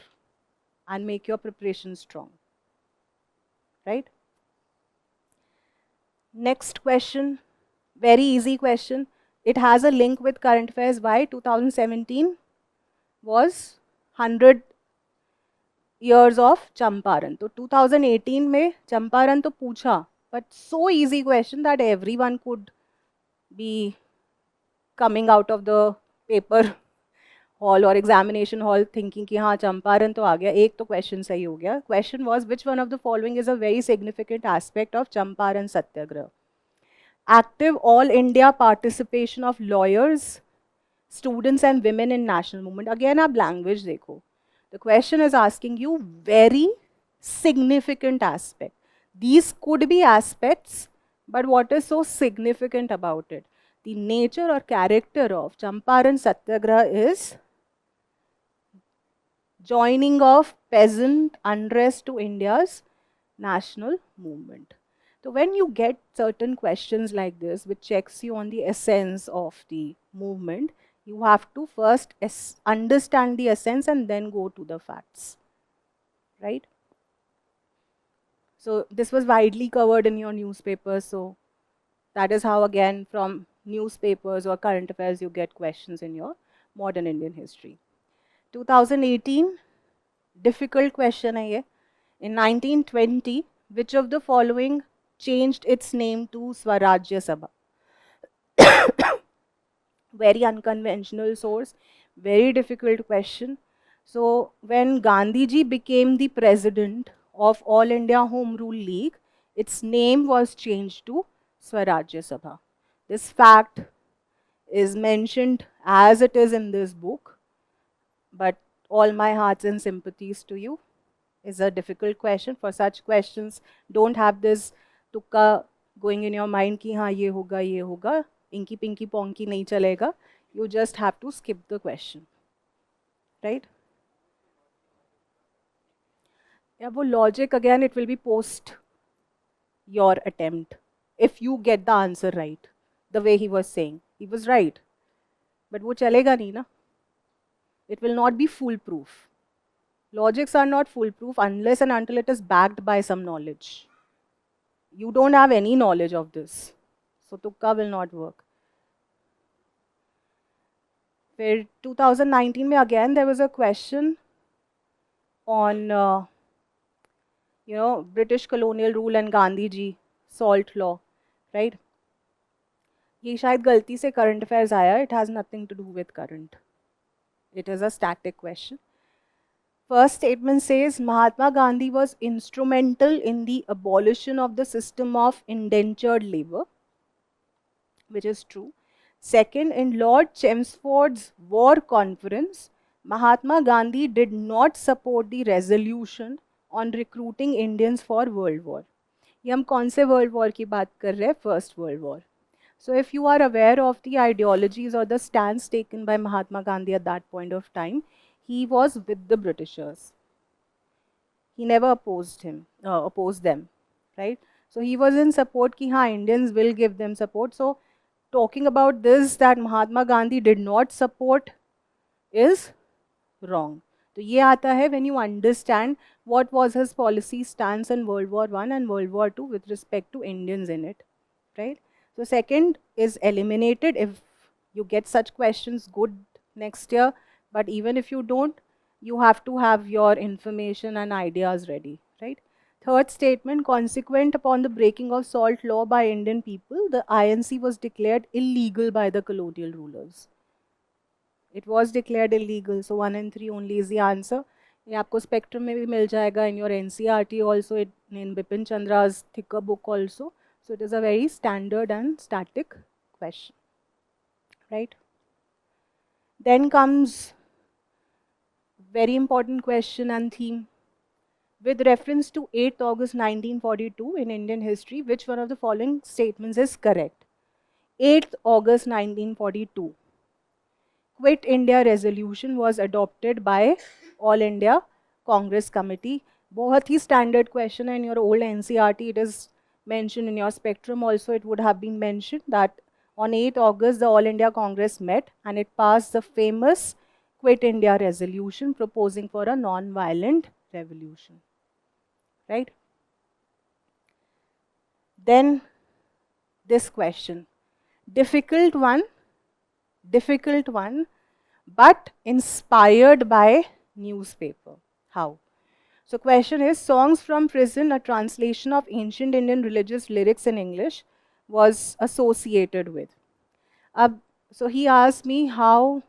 and make your preparation strong. Right? Next question, very easy question. It has a link with current affairs. Why? 2017 was 100 years of Champaran. So 2018 में Champaran तो पूछा, but so easy question that everyone could be coming out of the paper hall or examination hall thinking कि हाँ चंपारण तो आ गया, एक तो question सही हो गया. Question was, which one of the following is a very significant aspect of Champaran Satyagraha? Active all India participation of lawyers, students and women in national movement. Again आप language देखो. The question is asking you very significant aspect. These could be aspects, but what is so significant about it? The nature or character of Champaran Satyagraha is joining of peasant unrest to India's national movement. So when you get certain questions like this, which checks you on the essence of the movement, you have to first understand the essence and then go to the facts, right? So this was widely covered in your newspapers. So that is how, again, from newspapers or current affairs, you get questions in your modern Indian history. 2018, difficult question hai ye. In 1920, which of the following changed its name to Swarajya Sabha? Very unconventional source, very difficult question. So when Gandhiji became the president of All India Home Rule League, its name was changed to Swarajya Sabha. This fact is mentioned as it is in this book, but all my hearts and sympathies to you. Is a difficult question. For such questions, don't have this tukka going in your mind ki हाँ ये होगा, inky pinky ponky नहीं चलेगा. You just have to skip the question, right? Yeah, वो logic again, it will be post your attempt. If you get the answer right, the way he was saying, he was right, but वो चलेगा नहीं ना. It will not be foolproof. Logics are not foolproof unless and until it is backed by some knowledge. You don't have any knowledge of this, so tukka will not work. फिर 2019 में again there was a question on British colonial rule and Gandhi ji salt law, right? ये शायद गलती से current affairs आया. It has nothing to do with current. It is a static question. First statement says Mahatma Gandhi was instrumental in the abolition of the system of indentured labor, which is true. Second, in Lord Chelmsford's war conference, Mahatma Gandhi did not support the resolution on recruiting Indians for World War. ये हम कौन से World War की बात कर रहे हैं? First World War. So if you are aware of the ideologies or the stance taken by Mahatma Gandhi at that point of time, he was with the Britishers. He never opposed them, right? So he was in support ki haan, Indians will give them support. So talking about this, that Mahatma Gandhi did not support, is wrong. So ye aata hai when you understand what was his policy stance in World War I and World War II with respect to Indians in it, right? So second is eliminated. If you get such questions, good next year. But even if you don't, you have to have your information and ideas ready, right? Third statement, consequent upon the breaking of salt law by Indian people, the INC was declared illegal by the colonial rulers. It was declared illegal, so 1 and 3 only is the answer. ये आपको spectrum में भी मिल जाएगा in your NCERT also, in Bipin Chandra's thicker book also. So it is a very standard and static question, right? Then comes very important question and theme. With reference to 8th August 1942 in Indian history, which one of the following statements is correct? 8th August 1942. Quit India resolution was adopted by All India Congress Committee. बहुत ही standard question in your old NCERT. It is mentioned in your spectrum also. It would have been mentioned that on 8th August the All India Congress met and it passed the famous Quit India resolution proposing for a non-violent revolution. Right? Then this question, difficult one, but inspired by newspaper. How? So question is, Songs from Prison, a translation of ancient Indian religious lyrics in English, was associated with. So he asked me how,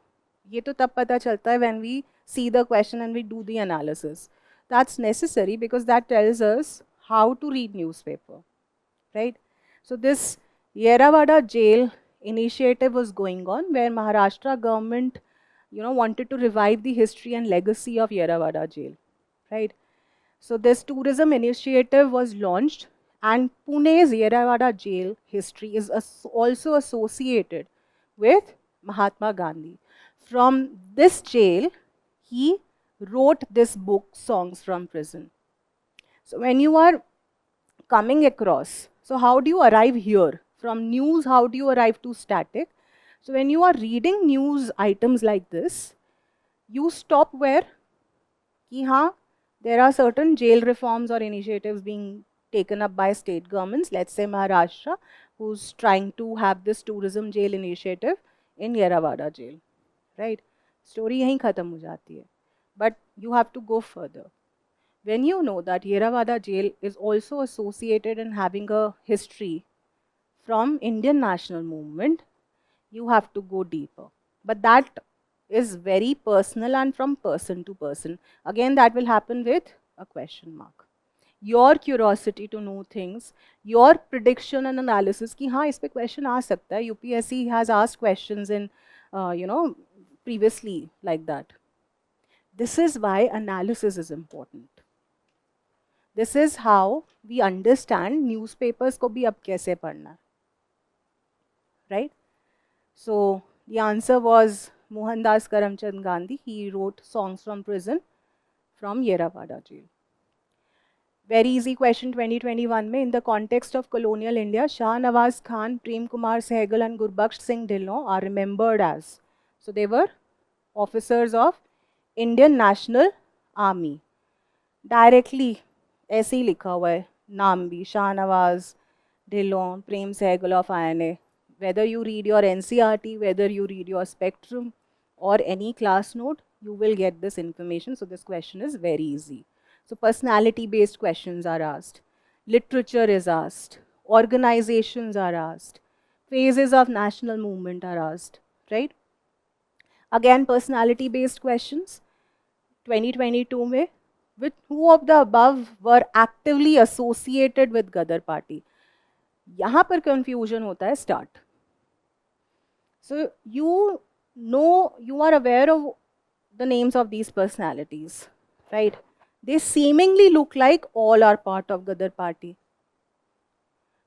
ये तो तब पता चलता है when we see the question and we do the analysis. That's necessary because that tells us how to read newspaper, right? So this Yerawada jail initiative was going on where Maharashtra government, wanted to revive the history and legacy of Yerawada jail, right? So this tourism initiative was launched and Pune's Yerawada jail history is also associated with Mahatma Gandhi. From this jail, he wrote this book, Songs from Prison. So when you are coming across, so how do you arrive here? From news, how do you arrive to static? So when you are reading news items like this, you stop where? Ki haan, there are certain jail reforms or initiatives being taken up by state governments, let's say Maharashtra, who's trying to have this tourism jail initiative in Yerawada jail, right? Story yahin khatam ho jati hai. But you have to go further. When you know that Yerawada jail is also associated in having a history from Indian national movement, you have to go deeper. But that is very personal and from person to person. Again, that will happen with a question mark. Your curiosity to know things, your prediction and analysis कि हाँ इस पे question आ सकता है. UPSC has asked questions in, previously like that. This is why analysis is important. This is how we understand newspapers को भी अब कैसे पढ़ना, right? So the answer was Mohandas Karamchand Gandhi. He wrote Songs from Prison from Yerawada jail. Very easy question 2021 में, in the context of colonial India, Shah Nawaz Khan, Prem Kumar Sehgal and Gurbaksh Singh Dhillon are remembered as. So they were officers of Indian National Army. Directly ऐसे ही लिखा हुआ है नाम भी, Shahnawaz, Dhillon, Prem Sehgal of INA. Whether you read your NCERT, whether you read your spectrum or any class note, you will get this information. So this question is very easy. So personality based questions are asked, literature is asked, organizations are asked, phases of national movement are asked, right? Again, personality based questions. 2022 में, with who of the above were actively associated with Gadar party? यहाँ पर confusion होता है start. So you know, you are aware of the names of these personalities, right? They seemingly look like all are part of Gadar party.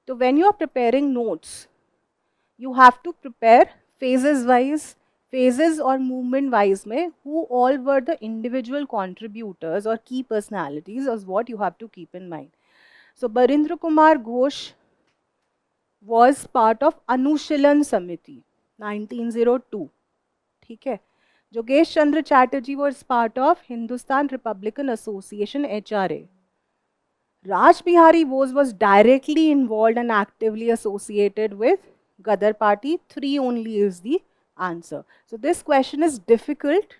So when you are preparing notes, you have to prepare phases wise, phases or movement wise में who all were the individual contributors or key personalities is what you have to keep in mind. So Barindra Kumar Ghosh was part of Anushilan Samiti 1902. ठीक है. Jogesh Chandra Chatterjee was part of Hindustan Republican Association HRA. Raj Bihari Bose was directly involved and actively associated with Gadar party. 3 only is the answer. So this question is difficult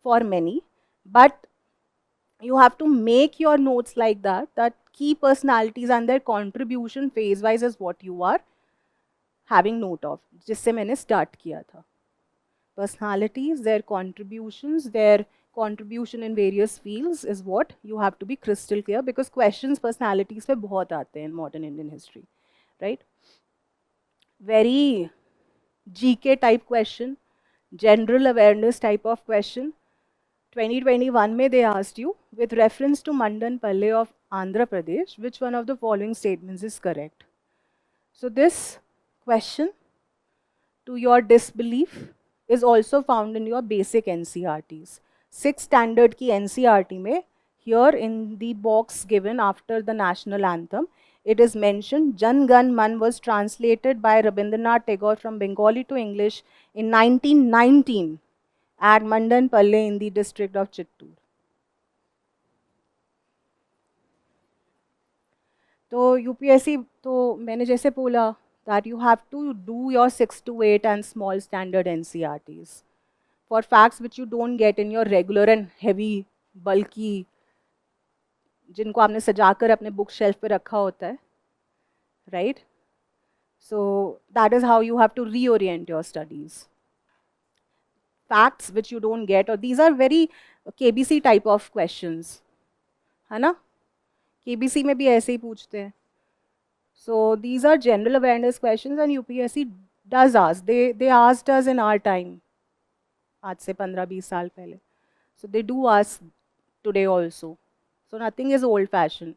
for many, but you have to make your notes like that key personalities and their contribution phase wise is what you are having note of, जिससे मैंने start किया था. Personalities, their contribution in various fields is what you have to be crystal clear, because questions personalities पे बहुत आते हैं in modern Indian history, right? Very GK type question, general awareness type of question. 2021 में they asked you, with reference to Mandan Palle of Andhra Pradesh, which one of the following statements is correct? So this question, to your disbelief, is also found in your basic NCRTs. 6th standard ki NCRT mein, here in the box given after the national anthem, it is mentioned Jan Gan Man was translated by Rabindranath Tagore from Bengali to English in 1919 at Mandan Palle in the district of Chittoor. तो UPSC, तो मैंने जैसे बोला that you have to do your 6 to 8 and small standard NCRTs for facts which you don't get in your regular and heavy, bulky, जिनको आपने सजाकर अपने book shelf पे रखा होता है, right? So that is how you have to reorient your studies. Facts which you don't get, or these are very KBC type of questions, है ना? KBC में भी ऐसे ही पूछते हैं. So these are general awareness questions and UPSC does ask. They asked us in our time, आज से 15-20 साल पहले. So they do ask today also. So nothing is old fashioned.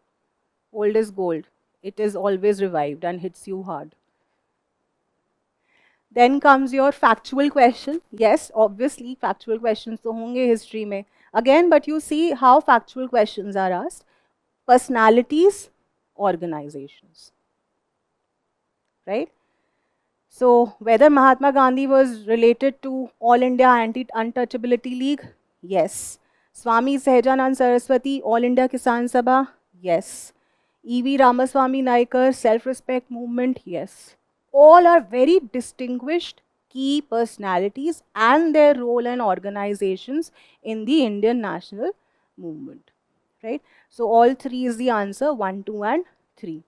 Old is gold. It is always revived and hits you hard. Then comes your factual question. Yes, obviously factual questions तो होंगे history में. Again, but you see how factual questions are asked. Personalities, organizations. Right? So whether Mahatma Gandhi was related to All India Anti-Untouchability League? Yes. Swami Sahajanand Saraswati, All India Kisan Sabha? Yes. E.V. Ramaswamy Naikar, Self-Respect Movement? Yes. All are very distinguished key personalities and their role and organizations in the Indian national movement. Right? So all three is the answer, 1, 2 and 3.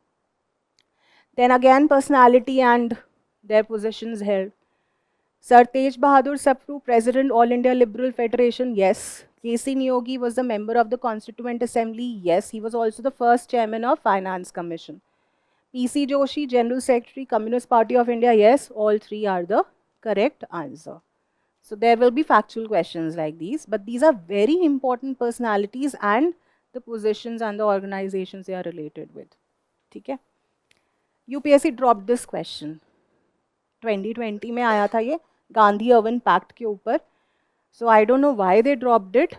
Then again personality and their positions held. Sir Tej Bahadur Sapru, President All India Liberal Federation, yes. K.C. Niyogi was the member of the Constituent Assembly, yes. He was also the first chairman of Finance Commission. P.C. Joshi, General Secretary, Communist Party of India, yes. All three are the correct answer. So there will be factual questions like these, but these are very important personalities and the positions and the organizations they are related with. Okay? UPSC dropped this question. 2020 में आया था ये Gandhi urban pact के ऊपर. So I don't know why they dropped it.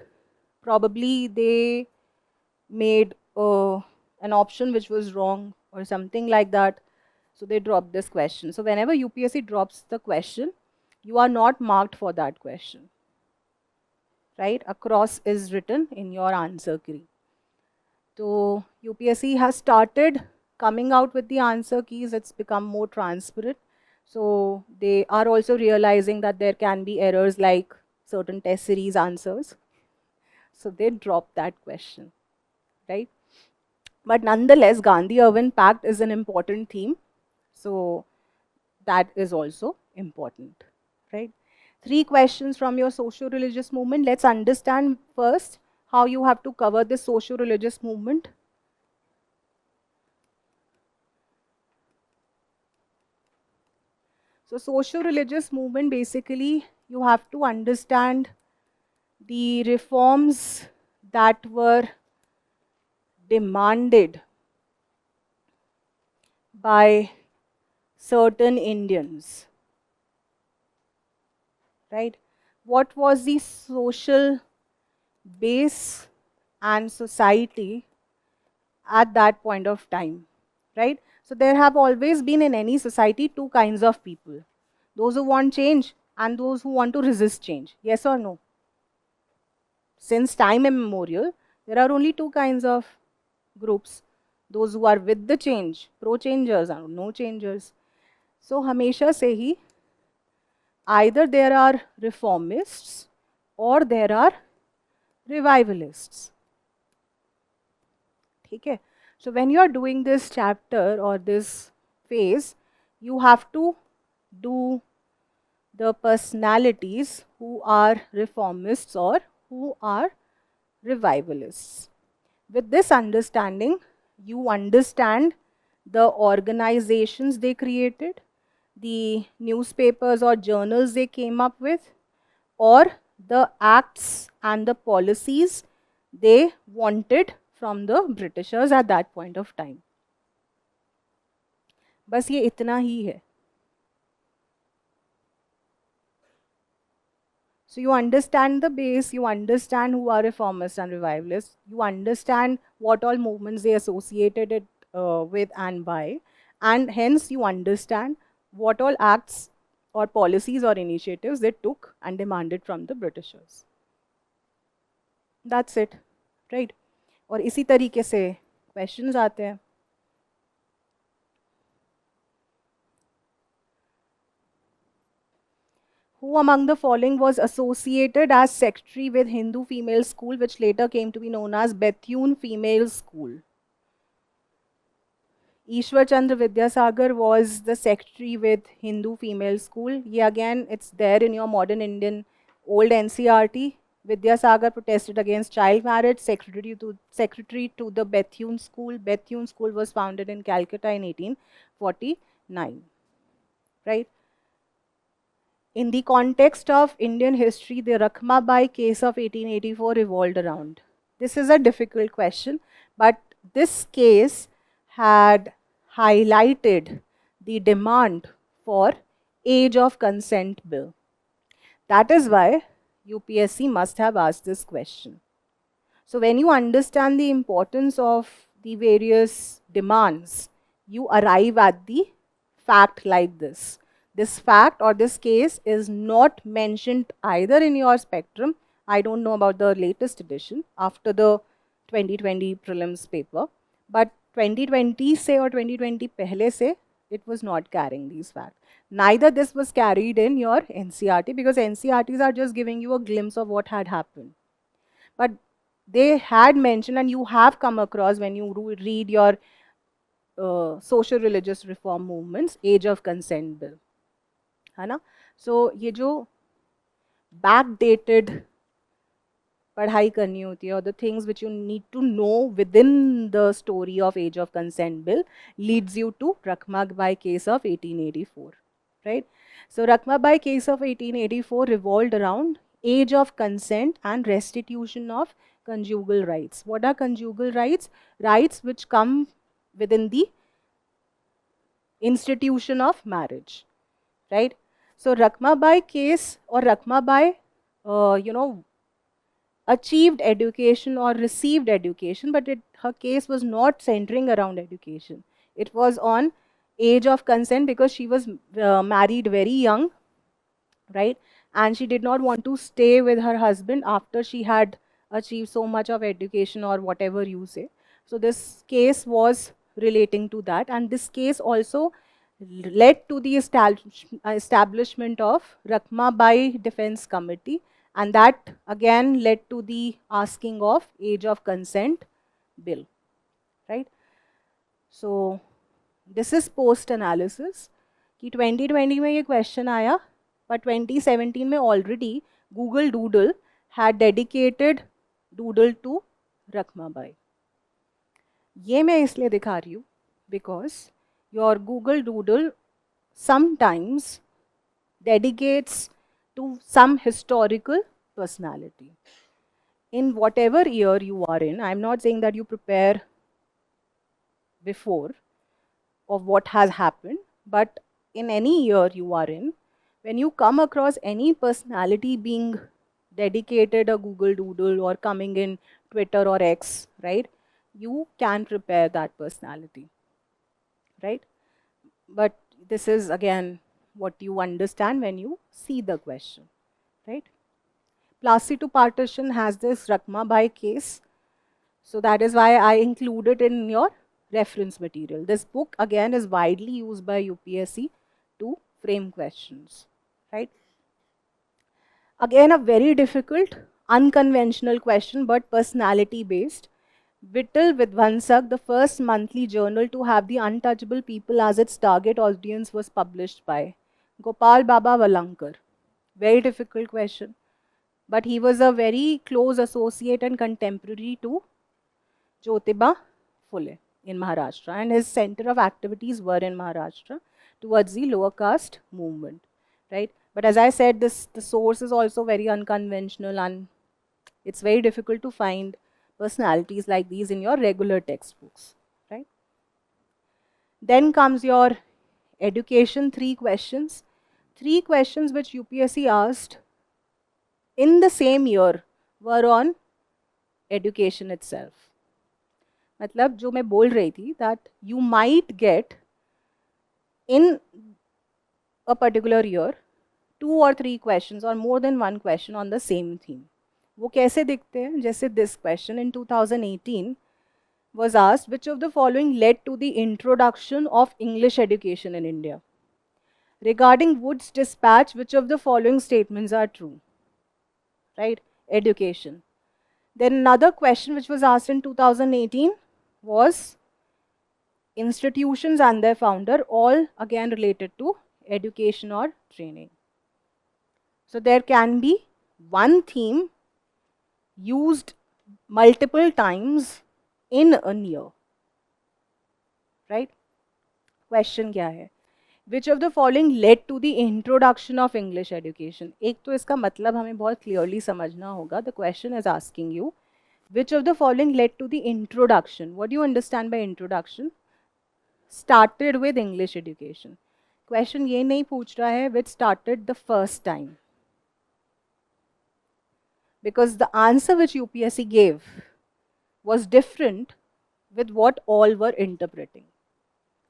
Probably they made an option which was wrong or something like that. So they dropped this question. So whenever UPSC drops the question, you are not marked for that question. Right? A cross is written in your answer key. So UPSC has started coming out with the answer keys. It's become more transparent. So they are also realizing that there can be errors like certain test series answers. So they dropped that question, right? But nonetheless, Gandhi Irwin Pact is an important theme. So that is also important, right? 3 questions from your socio-religious movement. Let's understand first how you have to cover this socio-religious movement. So socio-religious movement, basically, you have to understand the reforms that were demanded by certain Indians, right? What was the social base and society at that point of time, right? So there have always been in any society 2 kinds of people. Those who want change and those who want to resist change. Yes or no? Since time immemorial, there are only 2 kinds of groups. Those who are with the change, pro-changers and no-changers. So hamesha se hi, either there are reformists or there are revivalists. Okay. So when you are doing this chapter or this phase, you have to do the personalities who are reformists or who are revivalists. With this understanding, you understand the organizations they created, the newspapers or journals they came up with, or the acts and the policies they wanted from the Britishers at that point of time. बस ये इतना ही है. So you understand the base, you understand who are reformists and revivalists, you understand what all movements they associated it with and by, and hence you understand what all acts or policies or initiatives they took and demanded from the Britishers. That's it, right? और इसी तरीके से questions आते हैं. Who among the following was associated as secretary with Hindu female school, which later came to be known as Bethune Female School? Ishwar Chandra Vidyasagar was the secretary with Hindu female school. Yeah, again, it's there in your modern Indian old NCRT. Vidyasagar protested against child marriage, secretary to the Bethune School. Bethune School was founded in Calcutta in 1849. Right? In the context of Indian history, the Rakhmabai case of 1884 revolved around. This is a difficult question, but this case had highlighted the demand for age of consent bill. That is why UPSC must have asked this question. So when you understand the importance of the various demands, you arrive at the fact like this. This fact or this case is not mentioned either in your spectrum. I don't know about the latest edition after the 2020 prelims paper, but 2020 se or 2020 pehle se, it was not carrying these facts. Neither this was carried in your NCRT because NCRTs are just giving you a glimpse of what had happened. But they had mentioned, and you have come across when you read your social religious reform movements, age of consent bill. है ना? So ये जो backdated पढ़ाई करनी होती है or the things which you need to know within the story of age of consent bill leads you to Rakhmabai case of 1884, right? So Rakhmabai case of 1884 revolved around age of consent and restitution of conjugal rights. What are conjugal rights? Rights which come within the institution of marriage, right? So Rakhmabai case or Rakhmabai, achieved education or received education, but her case was not centering around education. It was on age of consent because she was married very young, right? And she did not want to stay with her husband after she had achieved so much of education or whatever you say. So this case was relating to that, and this case also led to the establishment of Rakhmabai Defense Committee, and that again led to the asking of age of consent bill, right? So this is post analysis कि 2020 में ये question आया, but 2017 में already Google Doodle had dedicated doodle to Rakhmabai. ये मैं इसलिए दिखा रही हूँ because your Google Doodle sometimes dedicates to some historical personality. In whatever year you are in, I'm not saying that you prepare before of what has happened, but in any year you are in, when you come across any personality being dedicated a Google Doodle or coming in Twitter or X, right, you can prepare that personality, right? But this is again what you understand when you see the question, right? Plasty to partition has this Rakhmabai case, so that is why I include it in your reference material. This book again is widely used by UPSC to frame questions, right? Again, a very difficult unconventional question but personality based. Vittal Vidvansak, the first monthly journal to have the untouchable people as its target audience, was published by Gopal Baba Valankar. Very difficult question. But he was a very close associate and contemporary to Jyotiba Phule in Maharashtra, and his center of activities were in Maharashtra towards the lower caste movement, right? But as I said, the source is also very unconventional, and it's very difficult to find personalities like these in your regular textbooks, right? Then comes your education, 3 questions. 3 questions which UPSC asked in the same year were on education itself. मतलब जो मैं बोल रही थी that you might get in a particular year 2 or 3 questions or more than 1 question on the same theme. वो कैसे दिखते हैं? जैसे this question in 2018 was asked, which of the following led to the introduction of English education in India? Regarding Wood's dispatch, which of the following statements are true? Right? Education. Then another question which was asked in 2018 was institutions and their founder, all again related to education or training. So there can be one theme used multiple times in a year, right? Question क्या है? Which of the following led to the introduction of English education? एक तो इसका मतलब हमें बहुत clearly समझना होगा. The question is asking you, which of the following led to the introduction? What do you understand by introduction? Started with English education. Question ये नहीं पूछ रहा है which started the first time. Because the answer which UPSC gave was different with what all were interpreting.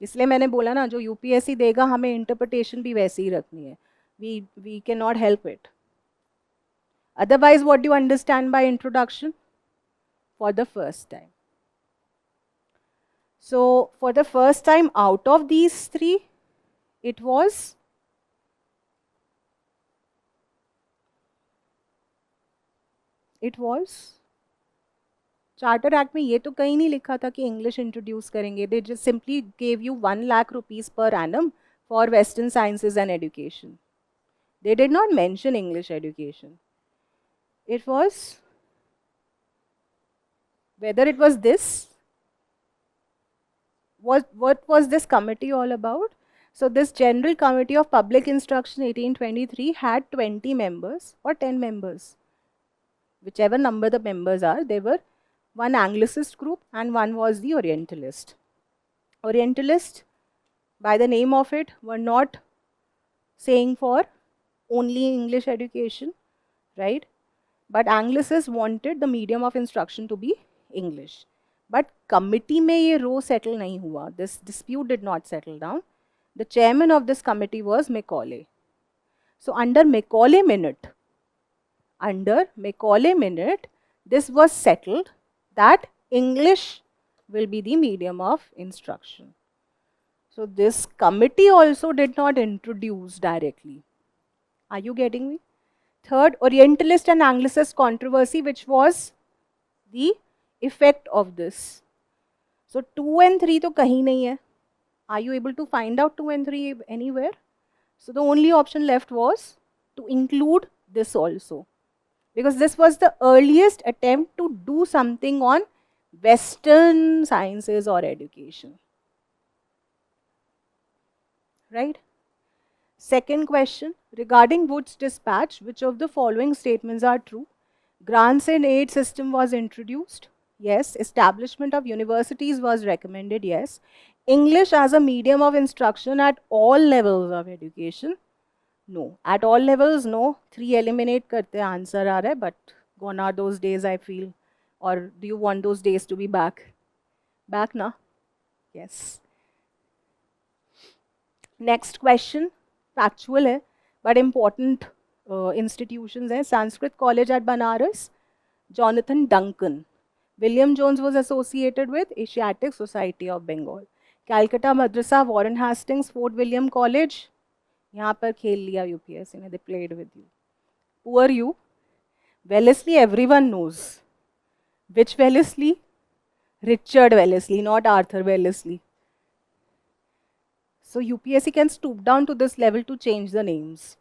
इसलिए मैंने बोला ना, जो UPSC देगा हमें इंटरप्रिटेशन भी वैसी ही रखनी है. We cannot help it. Otherwise, what do you understand by introduction? For the first time. So, for the first time out of these 3, it was charter act में ये तो कहीं नहीं लिखा था कि इंग्लिश इंट्रोड्यूस करेंगे. They just simply gave you 1 lakh rupees per annum for western sciences and education. They did not mention English education. It was whether it was this, what was this committee all about? So this General Committee of Public Instruction 1823 had 20 members or 10 members. Whichever number the members are, they were one Anglicist group and one was the Orientalist. Orientalist, by the name of it, were not saying for only English education, right? But Anglicists wanted the medium of instruction to be English. But committee में ये row settle नहीं हुआ. This dispute did not settle down. The chairman of this committee was Macaulay. So under Macaulay Minute, this was settled that English will be the medium of instruction. So this committee also did not introduce directly. Are you getting me? Third, Orientalist and Anglicist controversy, which was the effect of this. So 2 and 3 तो कहीं नहीं है. Are you able to find out 2 and 3 anywhere? So the only option left was to include this also. Because this was the earliest attempt to do something on Western sciences or education. Right? Second question, regarding Wood's dispatch, which of the following statements are true? Grants and aid system was introduced. Yes. Establishment of universities was recommended. Yes. English as a medium of instruction at all levels of education. No. At all levels, no. 3 eliminate karte answer aa raha hai, but gone are those days, I feel. Or do you want those days to be back? Back na? Yes. Next question, factual hai, but important institutions hai. Sanskrit College at Banaras, Jonathan Duncan. William Jones was associated with Asiatic Society of Bengal. Calcutta Madrasa, Warren Hastings, Fort William College. यहाँ पर खेल लिया UPSC ने, they played with you. Poor you. Wellesley, everyone knows. Which Wellesley? Richard Wellesley, not Arthur Wellesley. So UPSC can stoop down to this level to change the names.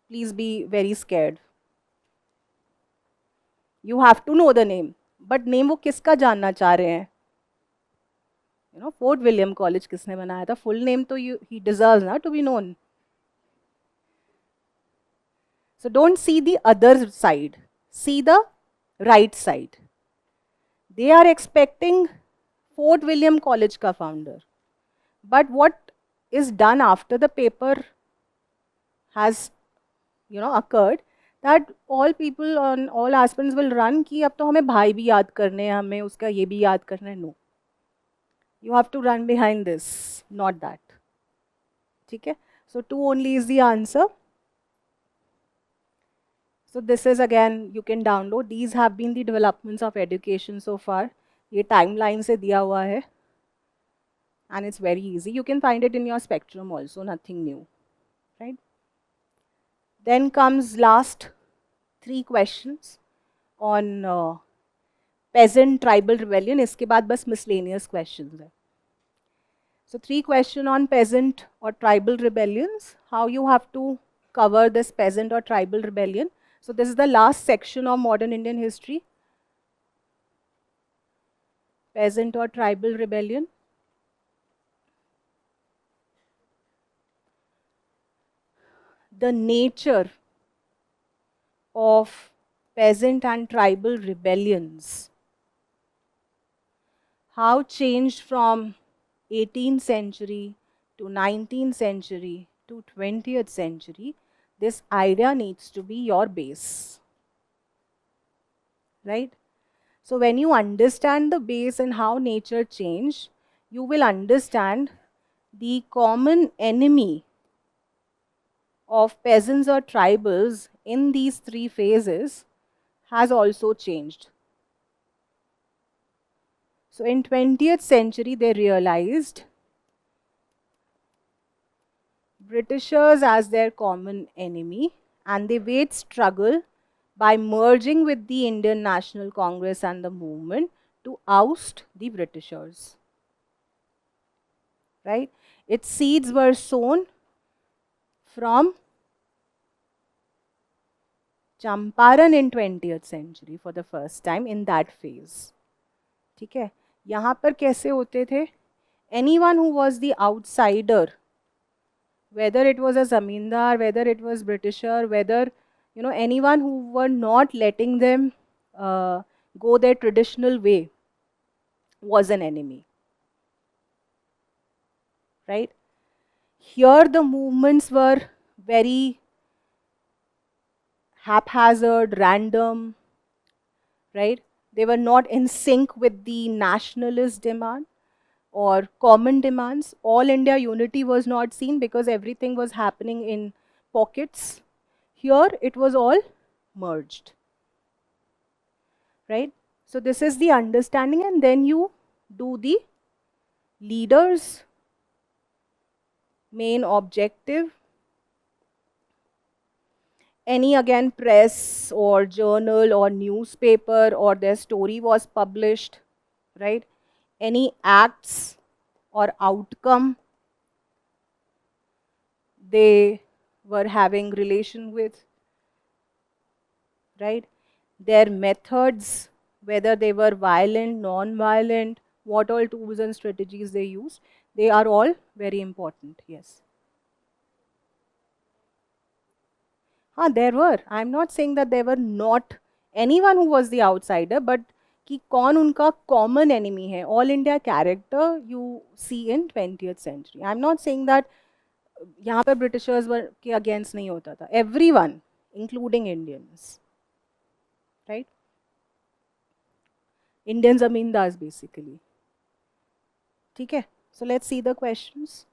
Please be very scared. You have to know the name. But name वो किसका जानना चाह रहे हैं? You know, Fort William College किसने बनाया था? Full name तो he deserves ना to be known. So don't see the other side. See the right side. They are expecting Fort William College का founder. But what is done after the paper has, occurred, that all people on all aspirants will run कि अब तो हमें भाई भी याद करने हैं, हमें उसका ये भी याद करना है. No. You have to run behind this, not that. ठीक है? So 2 only is the answer. So this is again, you can download. These have been the developments of education so far. ये timeline से दिया हुआ है. And it's very easy. You can find it in your spectrum also, nothing new. Right? Then comes last 3 questions on peasant tribal rebellion. इसके बाद बस miscellaneous questions है. So 3 questions on peasant or tribal rebellions. How you have to cover this peasant or tribal rebellion. So this is the last section of modern Indian history. Peasant or tribal rebellion. The nature of peasant and tribal rebellions. How changed from 18th century to 19th century to 20th century. This idea needs to be your base. Right? So when you understand the base and how nature changed, you will understand the common enemy of peasants or tribals in these 3 phases has also changed. So in 20th century, they realized Britishers as their common enemy, and they waged struggle by merging with the Indian National Congress and the movement to oust the Britishers. Right? Its seeds were sown from Champaran in 20th century for the first time in that phase. ठीक है? यहाँ पर कैसे होते थे? Anyone who was the outsider, whether it was a zamindar, whether it was Britisher, whether anyone who were not letting them go their traditional way, was an enemy. Right? Here the movements were very haphazard, random, right? They were not in sync with the nationalist demand or common demands. All India unity was not seen because everything was happening in pockets. Here it was all merged. Right? So this is the understanding, and then you do the leaders' main objective. Any again press or journal or newspaper or their story was published, right? Any acts or outcome they were having relation with, right? Their methods, whether they were violent, non-violent, what all tools and strategies they used, they are all very important, yes. There were. I'm not saying that there were not anyone who was the outsider, but कि कौन उनका common enemy है. All India character you see in 20th century. I'm not saying that यहाँ पर Britishers were के against नहीं होता था. Everyone, including Indians, right? Indian zamindars basically. ठीक है? So let's see the questions.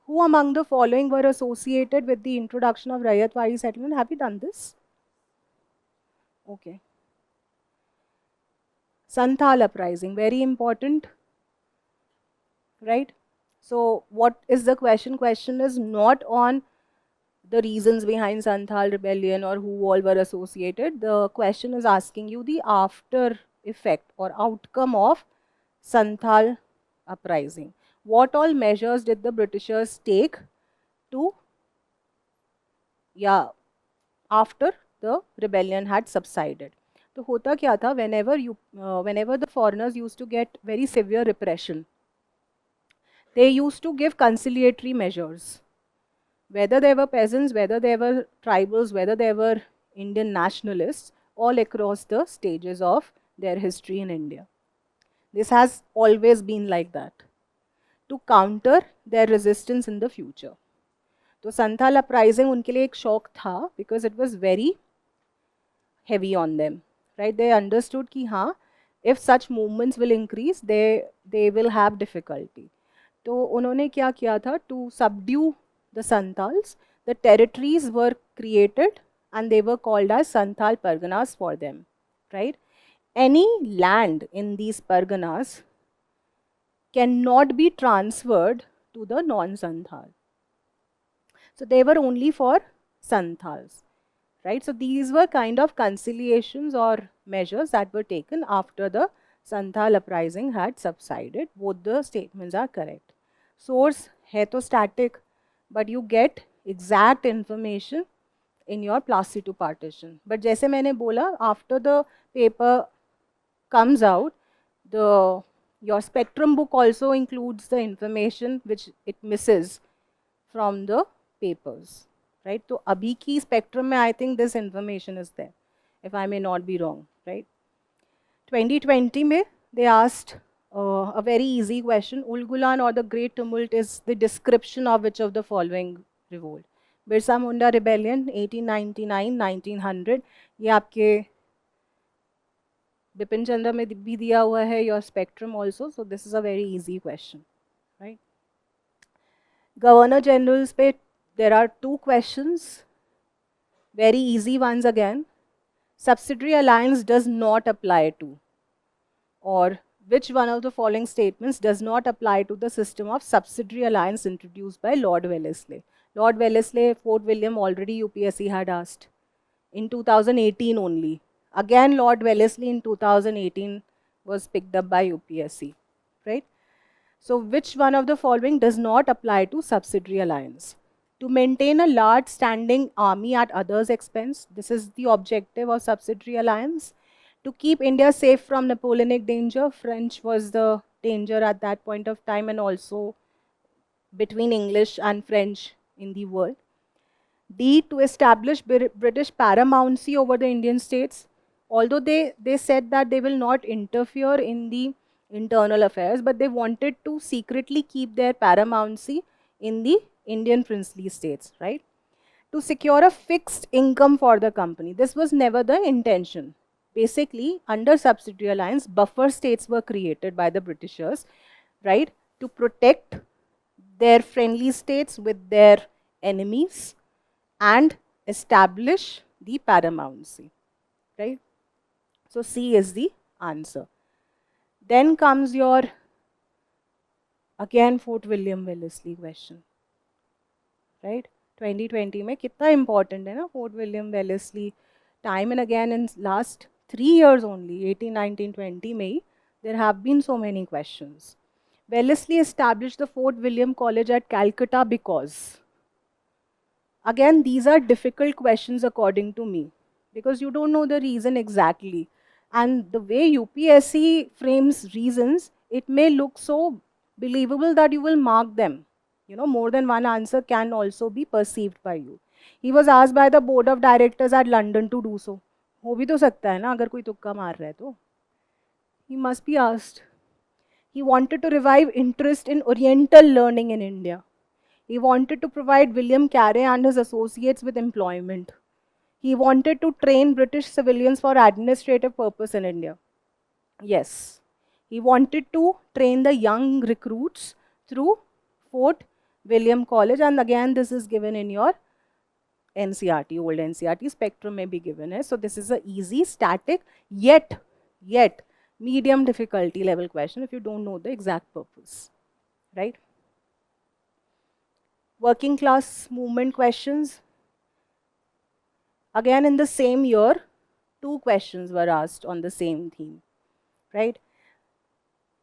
Who among the following were associated with the introduction of Rayatwari settlement? Have you done this? Okay. Santhal uprising, very important, right? So what is the question? Question is not on the reasons behind Santhal rebellion or who all were associated. The question is asking you the after effect or outcome of Santhal uprising. What all measures did the Britishers take to, after the rebellion had subsided? तो होता क्या था, whenever the foreigners used to get very severe repression, they used to give conciliatory measures. Whether they were peasants, whether they were tribals, whether they were Indian nationalists, all across the stages of their history in India. This has always been like that, to counter their resistance in the future. So Santhal uprising उनके लिए एक shock था, because it was very heavy on them, right? They understood कि हाँ, if such movements will increase, they will have difficulty. तो उन्होंने क्या किया था, to subdue the Santals, the territories were created and they were called as Santhal Parganas for them, right? Any land in these Parganas cannot be transferred to the non-Santhal. So they were only for Santhals, right? So these were kind of conciliations or measures that were taken after the Santhal uprising had subsided. Both the statements are correct. Source है तो static, but you get exact information in your +C2 partition. But जैसे मैंने बोला, after the paper comes out, your spectrum book also includes the information which it misses from the papers, right? So abhi ki spectrum mein I think this information is there, if I may not be wrong, right? 2020 mein they asked a very easy question. Ulgulan or the Great Tumult is the description of which of the following revolt? Birsa Munda Rebellion 1899-1900. ये आपके बिपिन चंद्र में भी दिया हुआ है, your spectrum also. So this is a very easy question, right? Governor Generals पे there are 2 questions, very easy ones again. Subsidiary alliance does not apply to, or which one of the following statements does not apply to the system of subsidiary alliance introduced by Lord Wellesley? Lord Wellesley, Fort William, already UPSC had asked in 2018 only. Again, Lord Wellesley in 2018 was picked up by UPSC, right? So which one of the following does not apply to subsidiary alliance? To maintain a large standing army at others' expense, this is the objective of subsidiary alliance. To keep India safe from Napoleonic danger, French was the danger at that point of time, and also between English and French in the world. D, to establish British paramountcy over the Indian states. Although they said that they will not interfere in the internal affairs, but they wanted to secretly keep their paramountcy in the Indian princely states, right? To secure a fixed income for the company. This was never the intention. Basically, under subsidiary alliance, buffer states were created by the Britishers, right, to protect their friendly states with their enemies and establish the paramountcy, right? So C is the answer. Then comes your, again, Fort William Wellesley question, right? 2020 में कितना important है ना Fort William Wellesley. Time and again in last 3 years only, 18, 19, 20 में, there have been so many questions. Wellesley established the Fort William College at Calcutta because, again, these are difficult questions according to me, because you don't know the reason exactly. And the way UPSC frames reasons, it may look so believable that you will mark them. You know, more than one answer can also be perceived by you. He was asked by the board of directors at London to do so. हो भी तो सकता है ना, अगर कोई तुक्का मार रहा है तो. He must be asked. He wanted to revive interest in Oriental learning in India. He wanted to provide William Carey and his associates with employment. He wanted to train British civilians for administrative purpose in India. Yes. He wanted to train the young recruits through Fort William College, and again this is given in your NCERT, old NCERT spectrum may be given है. So this is a easy, static, yet medium difficulty level question if you don't know the exact purpose, right? Working class movement questions. Again, in the same year, 2 questions were asked on the same theme, right?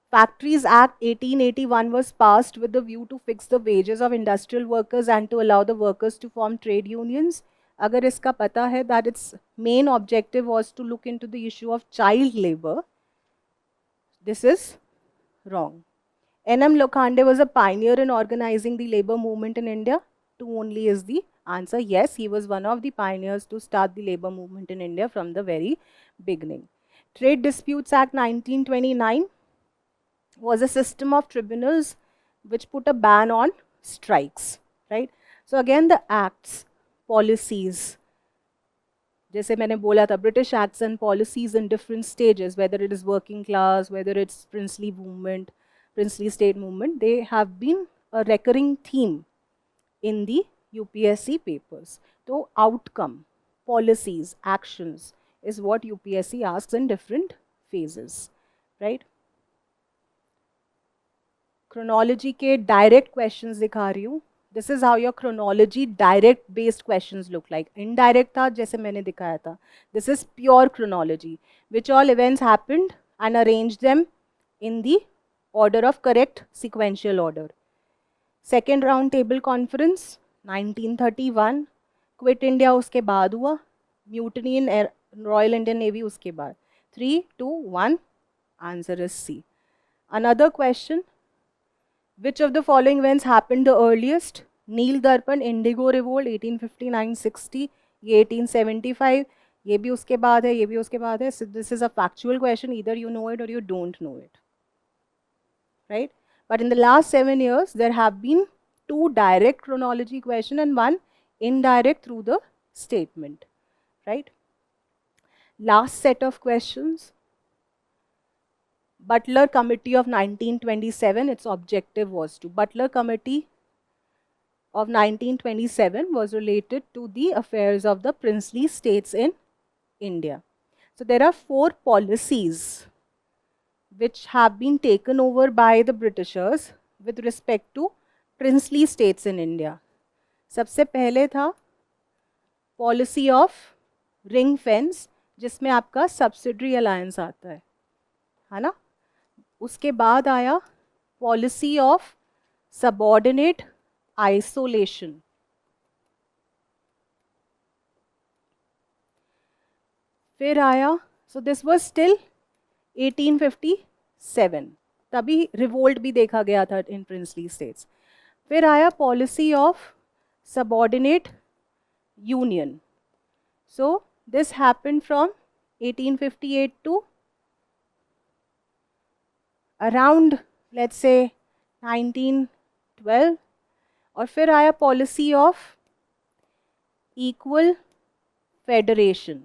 Factories Act 1881 was passed with the view to fix the wages of industrial workers and to allow the workers to form trade unions. Agar iska pata hai that its main objective was to look into the issue of child labor, this is wrong. N.M. Lokhande was a pioneer in organizing the labor movement in India. 2 only is the answer. Yes, he was one of the pioneers to start the labor movement in India from the very beginning. Trade Disputes Act 1929 was a system of tribunals which put a ban on strikes, right? So again, the acts, policies, जैसे मैंने बोला था, British acts and policies in different stages, whether it is working class, whether it's princely movement, princely state movement, they have been a recurring theme in the UPSC papers. So outcome, policies, actions is what UPSC asks in different phases, right? Chronology के direct questions दिखा रही हूँ. This is how your chronology direct based questions look like. Indirect था जैसे मैंने दिखाया था. This is pure chronology. Which all events happened and arrange them in the order of correct sequential order. Second round table conference 1931. Quit India उसके बाद हुआ. Mutiny in Royal Indian Navy उसके बाद. 3, 2, 1. Answer is C. Another question. Which of the following events happened the earliest? Neel Darpan, Indigo Revolt, 1859-60, ये 1875, ये भी उसके बाद है, ये भी उसके बाद है. So this is a factual question. Either you know it or you don't know it, right? But in the last 7 years, there have been 2 direct chronology questions and 1 indirect through the statement, right? Last set of questions. Butler Committee of 1927, its objective was to. Butler Committee of 1927 was related to the affairs of the princely states in India. So there are 4 policies which have been taken over by the Britishers with respect to princely states in India. सबसे पहले था policy of ring fence, जिसमें आपका subsidiary alliance आता है ना? उसके बाद आया पॉलिसी ऑफ सबऑर्डिनेट आइसोलेशन. फिर आया, सो दिस वाज स्टिल 1857, तभी रिवोल्ट भी देखा गया था इन प्रिंसली स्टेट्स. फिर आया policy of subordinate union. So this happened from 1858 to around let's say 1912. और फिर आया पॉलिसी ऑफ इक्वल फेडरेशन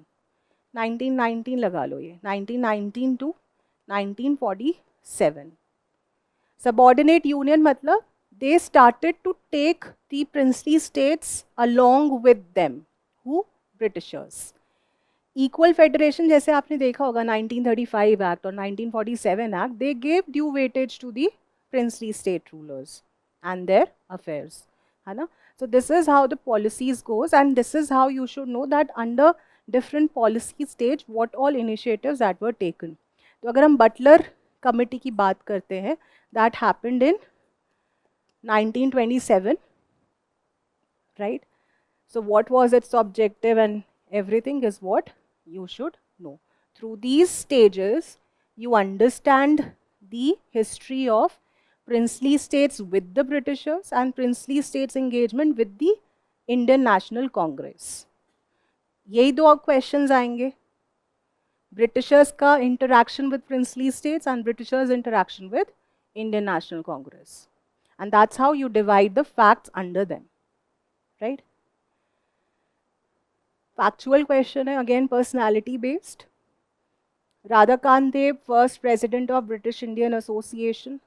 1919 लगा लो, ये 1919 टू 1947. सबऑर्डिनेट यूनियन मतलब they started to take the princely states along with them. Who? Britishers. Equal federation जैसे आपने देखा होगा 1935 Act और 1947 Act, they gave due weightage to the princely state rulers and their affairs, है ना? So this is how the policies goes and this is how you should know that under different policy stage what all initiatives that were taken. तो अगर हम Butler committee की बात करते हैं, that happened in 1927, right? So what was its objective and everything is what you should know. Through these stages, you understand the history of princely states with the Britishers and princely states engagement with the Indian National Congress. यही 2 questions आएंगे. Britishers का interaction with princely states and Britishers interaction with Indian National Congress. And that's how you divide the facts under them, right? Factual question है, again personality based. Radhakant Dev, first president of British Indian Association.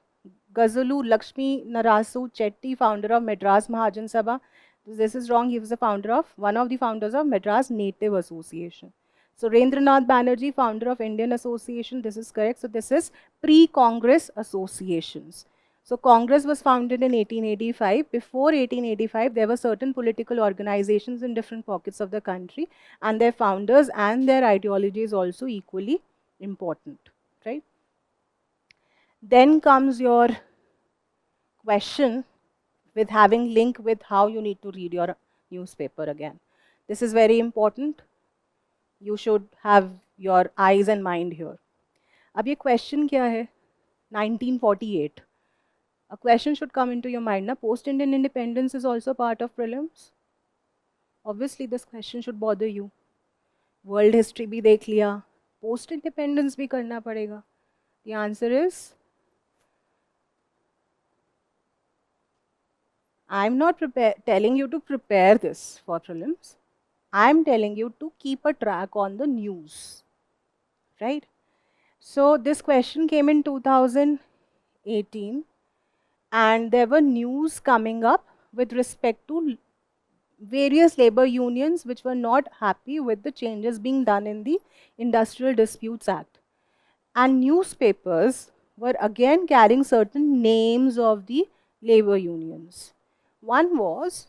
Ghazaloo Lakshmi Narasu Chetty, founder of Madras Mahajan Sabha. This is wrong, he was the founder of, one of the founders of Madras Native Association. So Rendranath Banerjee, founder of Indian Association, this is correct. So this is pre-Congress associations. So Congress was founded in 1885. Before 1885, there were certain political organizations in different pockets of the country, and their founders and their ideology is also equally important, right? Then comes your question with having link with how you need to read your newspaper again. This is very important. You should have your eyes and mind here. अब ये question क्या है? 1948. A question should come into your mind. Now, post-Indian independence is also part of prelims. Obviously, this question should bother you. World history भी देख लिया, post-independence भी करना पड़ेगा. The answer is, I'm not telling you to prepare this for prelims. I'm telling you to keep a track on the news, right? So this question came in 2018, and there were news coming up with respect to various labor unions which were not happy with the changes being done in the Industrial Disputes Act. And newspapers were again carrying certain names of the labor unions. One was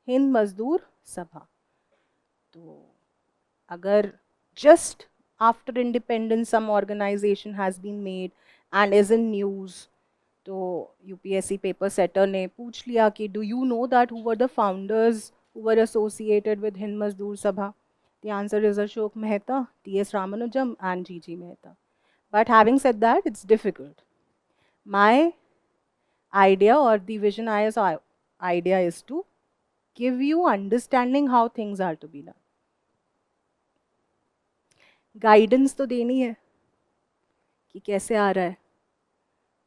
Hind Mazdoor Sabha. So, agar just after independence some organization has been made and is in news, तो UPSC paper setter ने पूछ लिया कि do you know that who were the founders who were associated with Hind Mazdoor Sabha? The answer is Ashok Mehta, T.S. Ramanujam and G.G. Mehta. But having said that, it's difficult. My idea or the Vision IAS idea is to give you understanding how things are to be done. Guidance तो देनी है कि कैसे आ रहा है,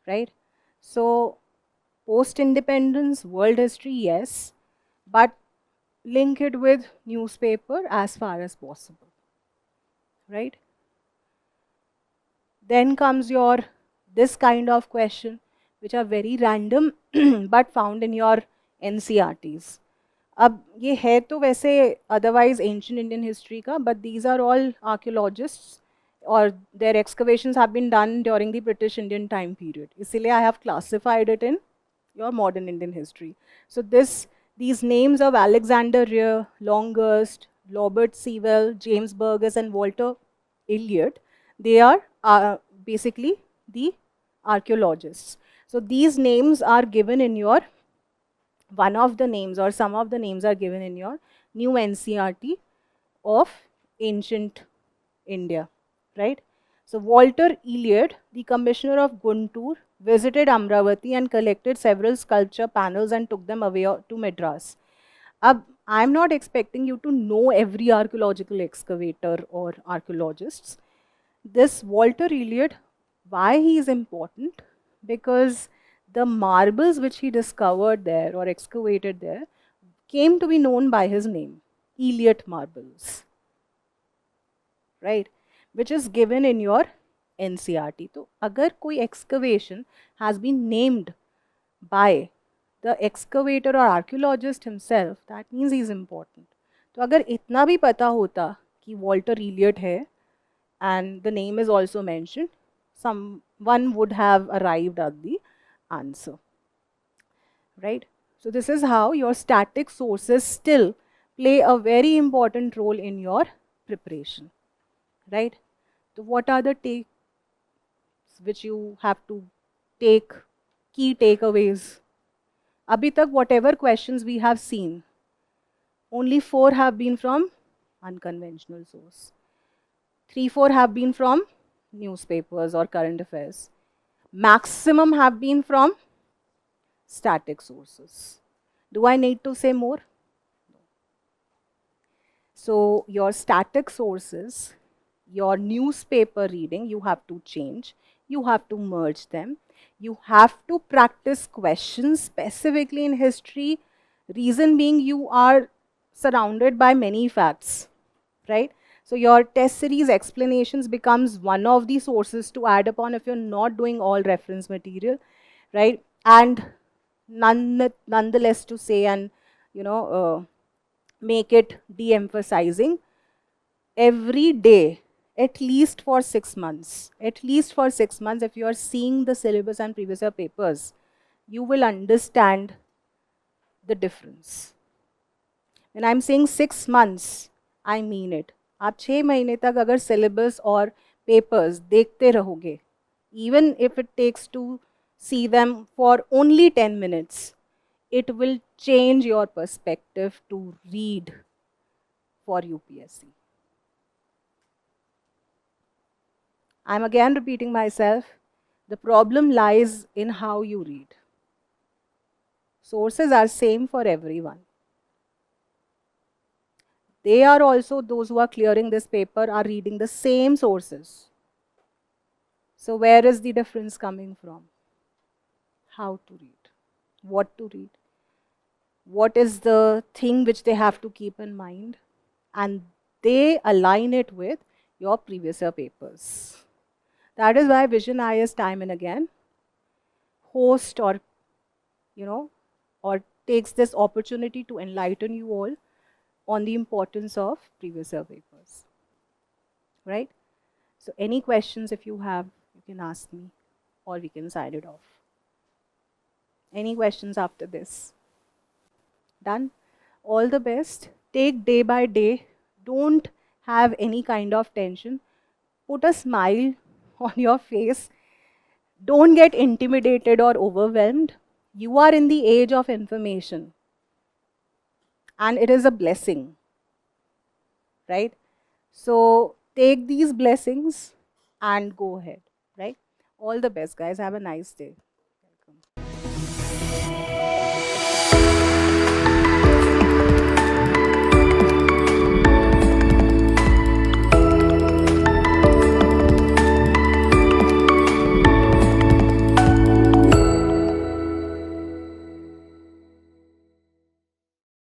right? So, post-independence, world history, yes, but link it with newspaper as far as possible, right? Then comes your this kind of question, which are very random but found in your NCRTs. अब ये है तो वैसे otherwise ancient Indian history का, but these are all archaeologists or their excavations have been done during the British Indian time period. इसीलिए I have classified it in your modern Indian history. So these names of Alexander Rear, Longhurst, Robert Sewell, James Burgess and Walter Elliot, they are basically the archaeologists. So these names are given in your, one of the names or some of the names are given in your new NCRT of ancient India, right? So Walter Elliot, the commissioner of Guntur, visited Amravati and collected several sculpture panels and took them away to Madras. I'm not expecting you to know every archaeological excavator or archaeologists. This Walter Elliot, why he is important? Because the marbles which he discovered there or excavated there came to be known by his name, Elliot marbles, right? Which is given in your NCRT. So, agar koi excavation has been named by the excavator or archaeologist himself, that means he is important. So, agar itna bhi pata hota ki Walter Elliot hai and the name is also mentioned, someone would have arrived at the answer, right? So, this is how your static sources still play a very important role in your preparation, right? So, what are the takes which you have to take, key takeaways? Abhi tak whatever questions we have seen, only 4 have been from unconventional source. 3-4 have been from newspapers or current affairs. Maximum have been from static sources. Do I need to say more? No. So your static sources, your newspaper reading, you have to change. You have to merge them. You have to practice questions specifically in history. Reason being, you are surrounded by many facts, right? So your test series explanations becomes one of the sources to add upon if you're not doing all reference material, right? And nonetheless to say and, make it de-emphasizing, every day at least for 6 months. At least for 6 months, if you are seeing the syllabus and previous year papers, you will understand the difference. When I'm saying 6 months, I mean it. आप 6 महीने तक अगर syllabus और papers देखते रहोगे, even if it takes to see them for only 10 minutes, it will change your perspective to read for UPSC. I'm again repeating myself. The problem lies in how you read. Sources are same for everyone. They are also, those who are clearing this paper are reading the same sources. So where is the difference coming from? How to read, what to read, what is the thing which they have to keep in mind, and they align it with your previous year papers. That is why Vision IAS time and again host or takes this opportunity to enlighten you all on the importance of previous year papers. Right? So any questions if you have, you can ask me or we can sign it off. Any questions after this? Done? All the best. Take day by day. Don't have any kind of tension. Put a smile on your face. Don't get intimidated or overwhelmed. You are in the age of information. And it is a blessing. Right? So take these blessings and go ahead. Right? All the best, guys. Have a nice day.